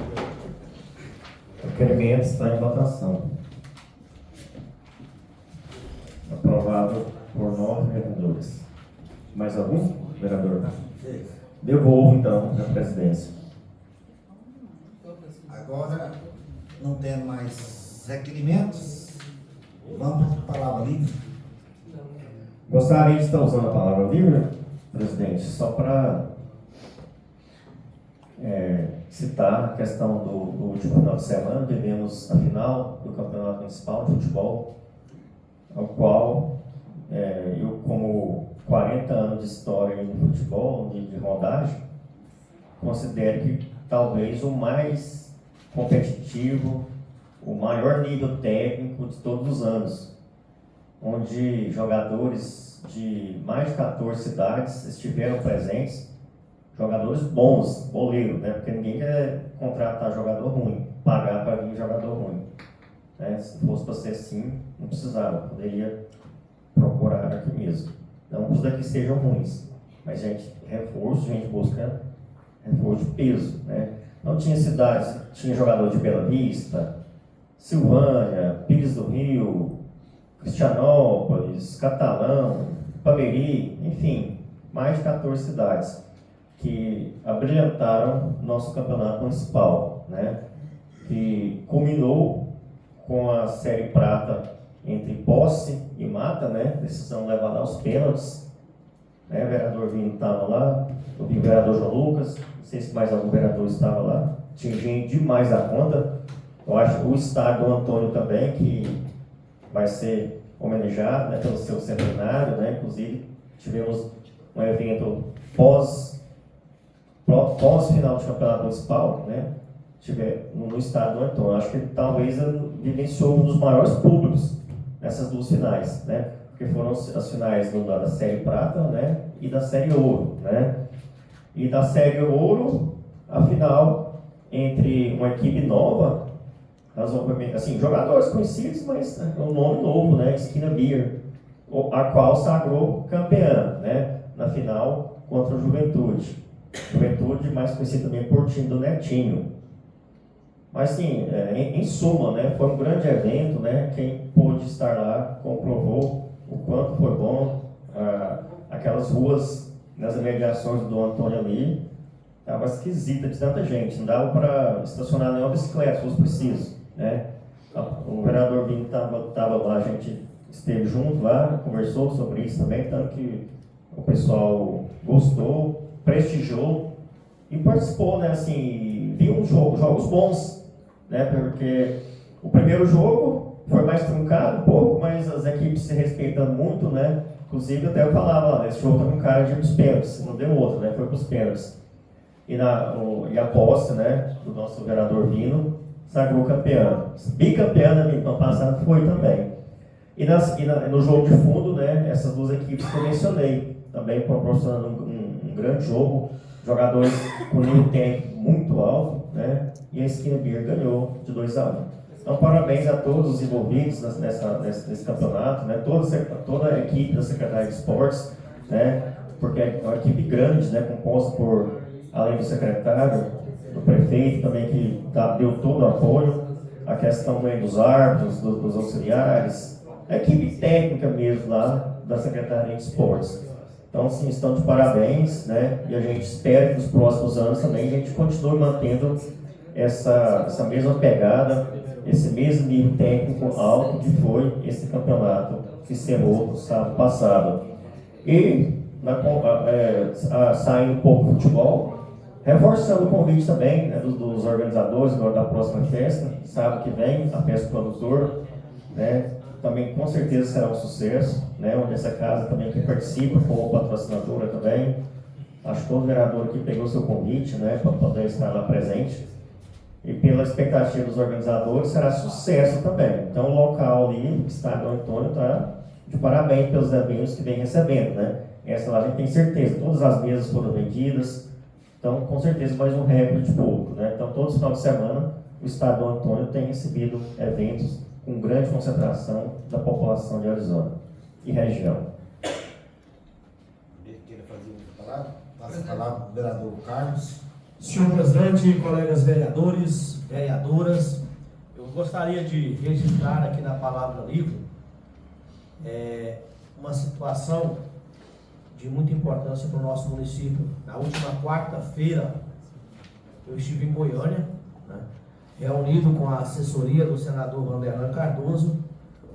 O requerimento está em votação. Aprovado por 9 vereadores. Mais algum, vereador? Devolvo, então, a presidência. Agora, não tendo mais requerimentos, vamos para a palavra livre. Gostaria de estar usando a palavra livre, presidente, só para citar a questão do último final de semana. Tivemos a final do Campeonato Municipal de Futebol, ao qual eu, como 40 anos de história em futebol, de rodagem, considero que talvez o mais competitivo, o maior nível técnico de todos os anos, onde jogadores de mais de 14 cidades estiveram presentes, jogadores bons, boleiro, né? Porque ninguém quer contratar jogador ruim, pagar para vir jogador ruim. Né? Se fosse para ser assim, não precisava, poderia procurar aqui mesmo. Não que os daqui sejam ruins, mas gente busca reforço de peso, né? Não tinha cidades, tinha jogador de Bela Vista, Silvânia, Pires do Rio, Cristianópolis, Catalão, Pameri, enfim, mais de 14 cidades que abrilhantaram nosso campeonato municipal, né? Que culminou com a Série Prata entre Posse e Mata, né? Decisão levada aos pênaltis, né? O vereador Vino estava lá, eu vi o vereador João Lucas, não sei se mais algum vereador estava lá, tinha gente demais a conta. Eu acho que o estádio do Antônio também, que vai ser homenageado, né, pelo seu centenário, né? Inclusive tivemos um evento pós-final de campeonato municipal, né? No estádio do Antônio. Acho que talvez vivenciou um dos maiores públicos nessas duas finais, né? Porque foram as finais da Série Prata, né? E da Série Ouro. né? E da Série Ouro, a final entre uma equipe nova, razoavelmente, assim, jogadores conhecidos, mas é um nome novo, né? Esquina Beer, a qual sagrou campeã, né? Na final contra o Juventude. Juventude, mais conhecido também por time do Netinho. Mas sim, em suma, né, foi um grande evento, né? Quem pôde estar lá comprovou o quanto foi bom. Aquelas ruas nas imediações do Antônio ali, estava esquisita de tanta gente, não dava para estacionar nenhuma bicicleta, se fosse preciso, né? O vereador Binho estava lá, a gente esteve junto lá, conversou sobre isso também, tanto que o pessoal gostou, prestigiou e participou, né? Assim, viu uns jogos bons, né? Porque o primeiro jogo foi mais truncado um pouco, mas as equipes se respeitando muito, né? Inclusive até eu falava, esse jogo tá com cara de ir pros pênaltis, não deu outro, né? Foi pros pênaltis. E a posse, né, do nosso vereador Vino, sagrou campeã. Bicampeã da ano passado foi também. E no jogo de fundo, né, essas duas equipes que eu mencionei, também proporcionando um grande jogo, jogadores com nível técnico muito alto, né, e a Esquina Beer ganhou de 2-1. Então, parabéns a todos os envolvidos nesse campeonato, né, toda a equipe da Secretaria de Esportes, né, porque é uma equipe grande, né, composta por, além do secretário, do prefeito também, que deu todo o apoio, a questão também dos árbitros, dos auxiliares, a equipe técnica mesmo lá da Secretaria de Esportes. Então, sim, estão de parabéns, né, e a gente espera que nos próximos anos também a gente continue mantendo essa mesma pegada, esse mesmo nível técnico alto que foi esse campeonato que encerrou no sábado passado. E, saindo um pouco do futebol, reforçando o convite também, né, dos organizadores agora da próxima festa, sábado que vem, a festa do produtor, né, também com certeza será um sucesso, né, onde essa casa também que participa, como patrocinadora também. Acho que todo vereador aqui pegou seu convite, né, para poder estar lá presente. E pela expectativa dos organizadores, será sucesso também. Então o local ali, o Estádio Antônio, está de parabéns pelos eventos que vem recebendo, né. Essa lá a gente tem certeza, todas as mesas foram vendidas, então com certeza mais um recorde de público, né. Então todos os finais de semana o Estádio Antônio tem recebido eventos com grande concentração da população de Arizona e região. Passa a palavra para o vereador Carlos. Senhor presidente, colegas vereadores, vereadoras, eu gostaria de registrar aqui na Palavra Livre uma situação de muita importância para o nosso município. Na última quarta-feira, eu estive em Goiânia, né, reunido com a assessoria do senador Vanderlan Cardoso,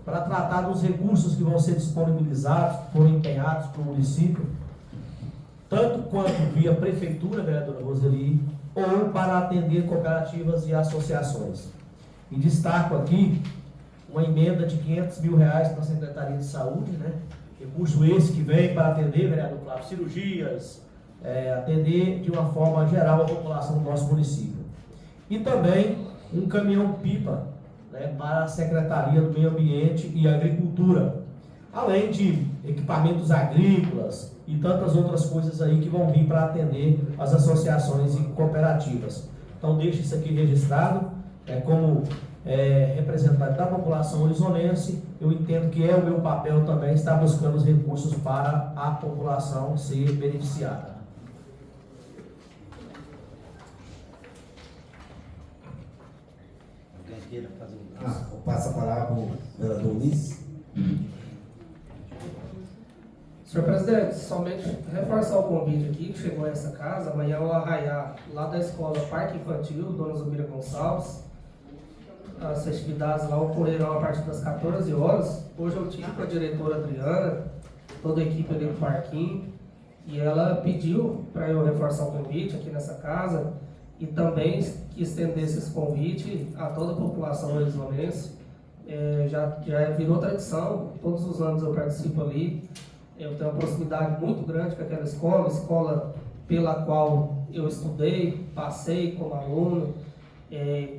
para tratar dos recursos que vão ser disponibilizados, foram empenhados para o município, tanto quanto via prefeitura, vereadora Roseli, ou para atender cooperativas e associações. E destaco aqui uma emenda de R$500 mil para a Secretaria de Saúde, né? Recurso esse que vem para atender, vereador Flávio, cirurgias, atender de uma forma geral a população do nosso município. E também um caminhão-pipa, né, para a Secretaria do Meio Ambiente e Agricultura, além de equipamentos agrícolas e tantas outras coisas aí que vão vir para atender as associações e cooperativas. Então deixo isso aqui registrado, como representante da população horizonense, eu entendo que é o meu papel também estar buscando os recursos para a população ser beneficiada. Alguém queira fazer eu passo a palavra para o vereador Luiz. Senhor presidente, somente reforçar o convite aqui, que chegou a essa casa, amanhã ao arraiar, lá da escola Parque Infantil, Dona Zubira Gonçalves. As festividades lá ocorrerão a partir das 14 horas. Hoje eu tive com a diretora Adriana, toda a equipe ali do parquinho, e ela pediu para eu reforçar o convite aqui nessa casa e também que estendesse esse convite a toda a população horizonense. Já virou tradição, todos os anos eu participo ali. Eu tenho uma proximidade muito grande com aquela escola pela qual eu estudei, passei como aluno.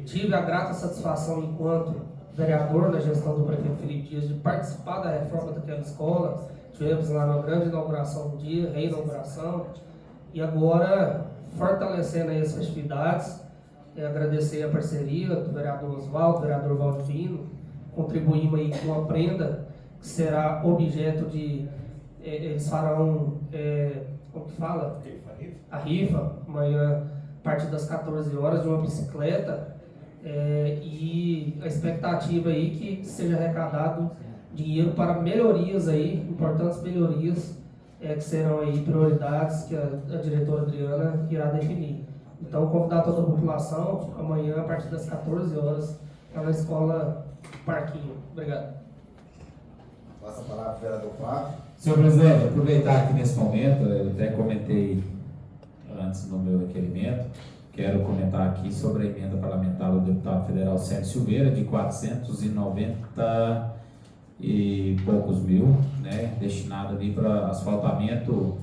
Tive a grata satisfação, enquanto vereador na gestão do prefeito Felipe Dias, de participar da reforma daquela escola. Tivemos lá uma grande inauguração do dia, reinauguração. E agora, fortalecendo aí as festividades, agradecer a parceria do vereador Oswaldo, do vereador Valdivino, contribuímos aí com a prenda, que será objeto de, eles farão, como que fala? A rifa, amanhã, a partir das 14 horas, de uma bicicleta, e a expectativa aí que seja arrecadado dinheiro para melhorias aí, importantes melhorias, que serão aí prioridades que a diretora Adriana irá definir. Então, convidar toda a população, amanhã, a partir das 14 horas, na escola Parquinho. Obrigado. Passa a palavra para o vereador Flávio. Senhor presidente, aproveitar aqui nesse momento, eu até comentei antes no meu requerimento, quero comentar aqui sobre a emenda parlamentar do deputado federal Sérgio Silveira, de 490 e poucos mil, né, destinado ali para asfaltamento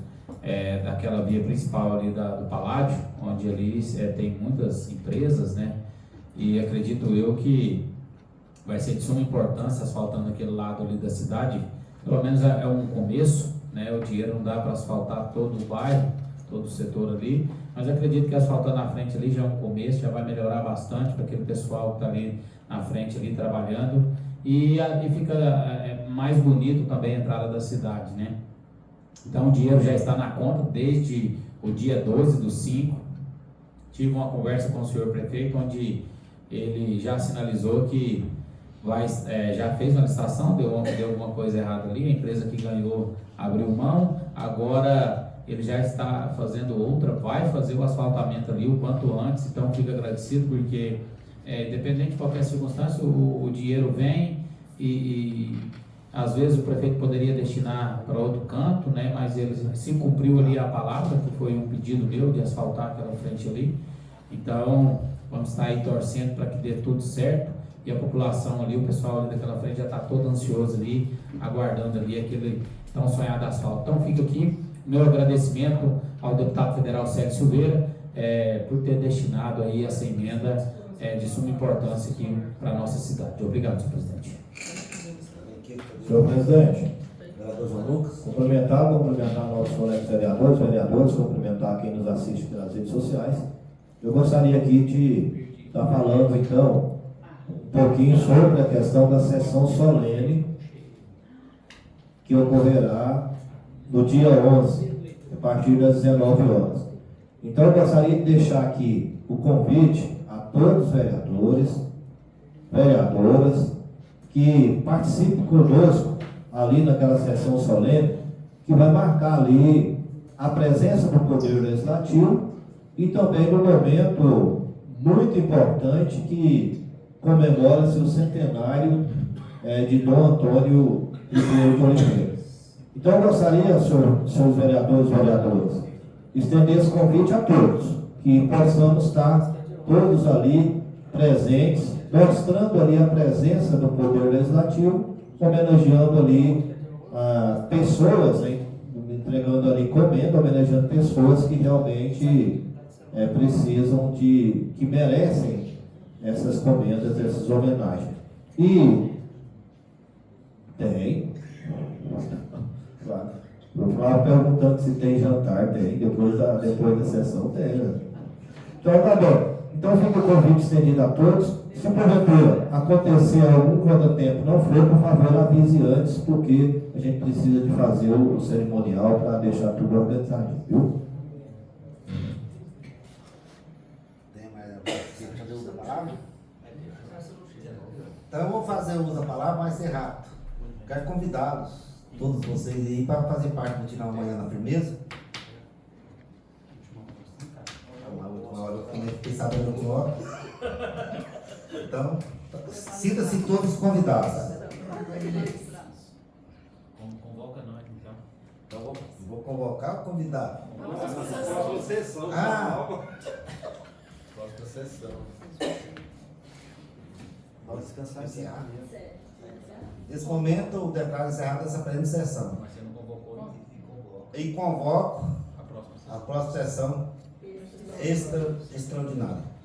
daquela via principal ali do Paládio, onde ali tem muitas empresas, né, e acredito eu que vai ser de suma importância asfaltando aquele lado ali da cidade. Pelo menos é um começo, né, o dinheiro não dá para asfaltar todo o bairro, todo o setor ali, mas acredito que asfaltando na frente ali já é um começo, já vai melhorar bastante para aquele pessoal que está ali na frente ali trabalhando, e fica mais bonito também a entrada da cidade, né. Então o dinheiro já está na conta desde o dia 12/5, tive uma conversa com o senhor prefeito, onde ele já sinalizou que já fez uma licitação, deu alguma coisa errada ali, a empresa que ganhou abriu mão, agora ele já está fazendo outra, vai fazer o asfaltamento ali o quanto antes, então fico agradecido porque, independente de qualquer circunstância, o dinheiro vem e às vezes o prefeito poderia destinar para outro canto, né, mas ele se cumpriu ali a palavra, que foi um pedido meu de asfaltar aquela frente ali, então vamos estar aí torcendo para que dê tudo certo, e a população ali, o pessoal ali daquela frente já está todo ansioso ali, aguardando ali aquele tão sonhado asfalto. Então fica aqui meu agradecimento ao deputado federal Sérgio Silveira por ter destinado aí essa emenda de suma importância aqui para a nossa cidade. Obrigado, senhor presidente. Senhor presidente, Vereador João Lucas. cumprimentar nossos colegas vereadores, cumprimentar quem nos assiste pelas redes sociais. Eu gostaria aqui de estar falando, então, um pouquinho sobre a questão da sessão solene que ocorrerá no dia 11, a partir das 19 horas. Então, eu gostaria de deixar aqui o convite a todos os vereadoras, que participem conosco ali naquela sessão solene, que vai marcar ali a presença do Poder Legislativo e também no momento muito importante que comemora-se o centenário de Dom Antônio Ribeiro de Oliveira. Então eu gostaria, senhores vereadores e vereadoras, estender esse convite a todos, que possamos estar todos ali presentes, mostrando ali a presença do Poder Legislativo, homenageando ali pessoas, entregando ali comenda, homenageando pessoas que realmente precisam que merecem essas comendas, essas homenagens. E tem, claro, eu estava perguntando se tem jantar, tem, depois da sessão tem, né? Então tá bom. Então fica o convite estendido a todos. Se porventura acontecer algum contratempo não for, por favor avise antes, porque a gente precisa de fazer o cerimonial para deixar tudo organizadinho, viu? Tem mais fazer uso da palavra? Então eu vou fazer uso da palavra, mas ser rápido. Quero convidá-los, todos vocês aí, para fazer parte do Tirar Amanhã na Firmeza. A última hora eu fiquei sabendo a última hora. Então, sinta-se todos convidados. Convoca nós, então. Então vou convocar ou convidar? Próxima sessão. Próxima sessão. Vamos descansar e encerrar. Nesse momento, eu declaro encerrada essa presente sessão. Mas você não convocou E convoco a próxima sessão. a próxima sessão extraordinária.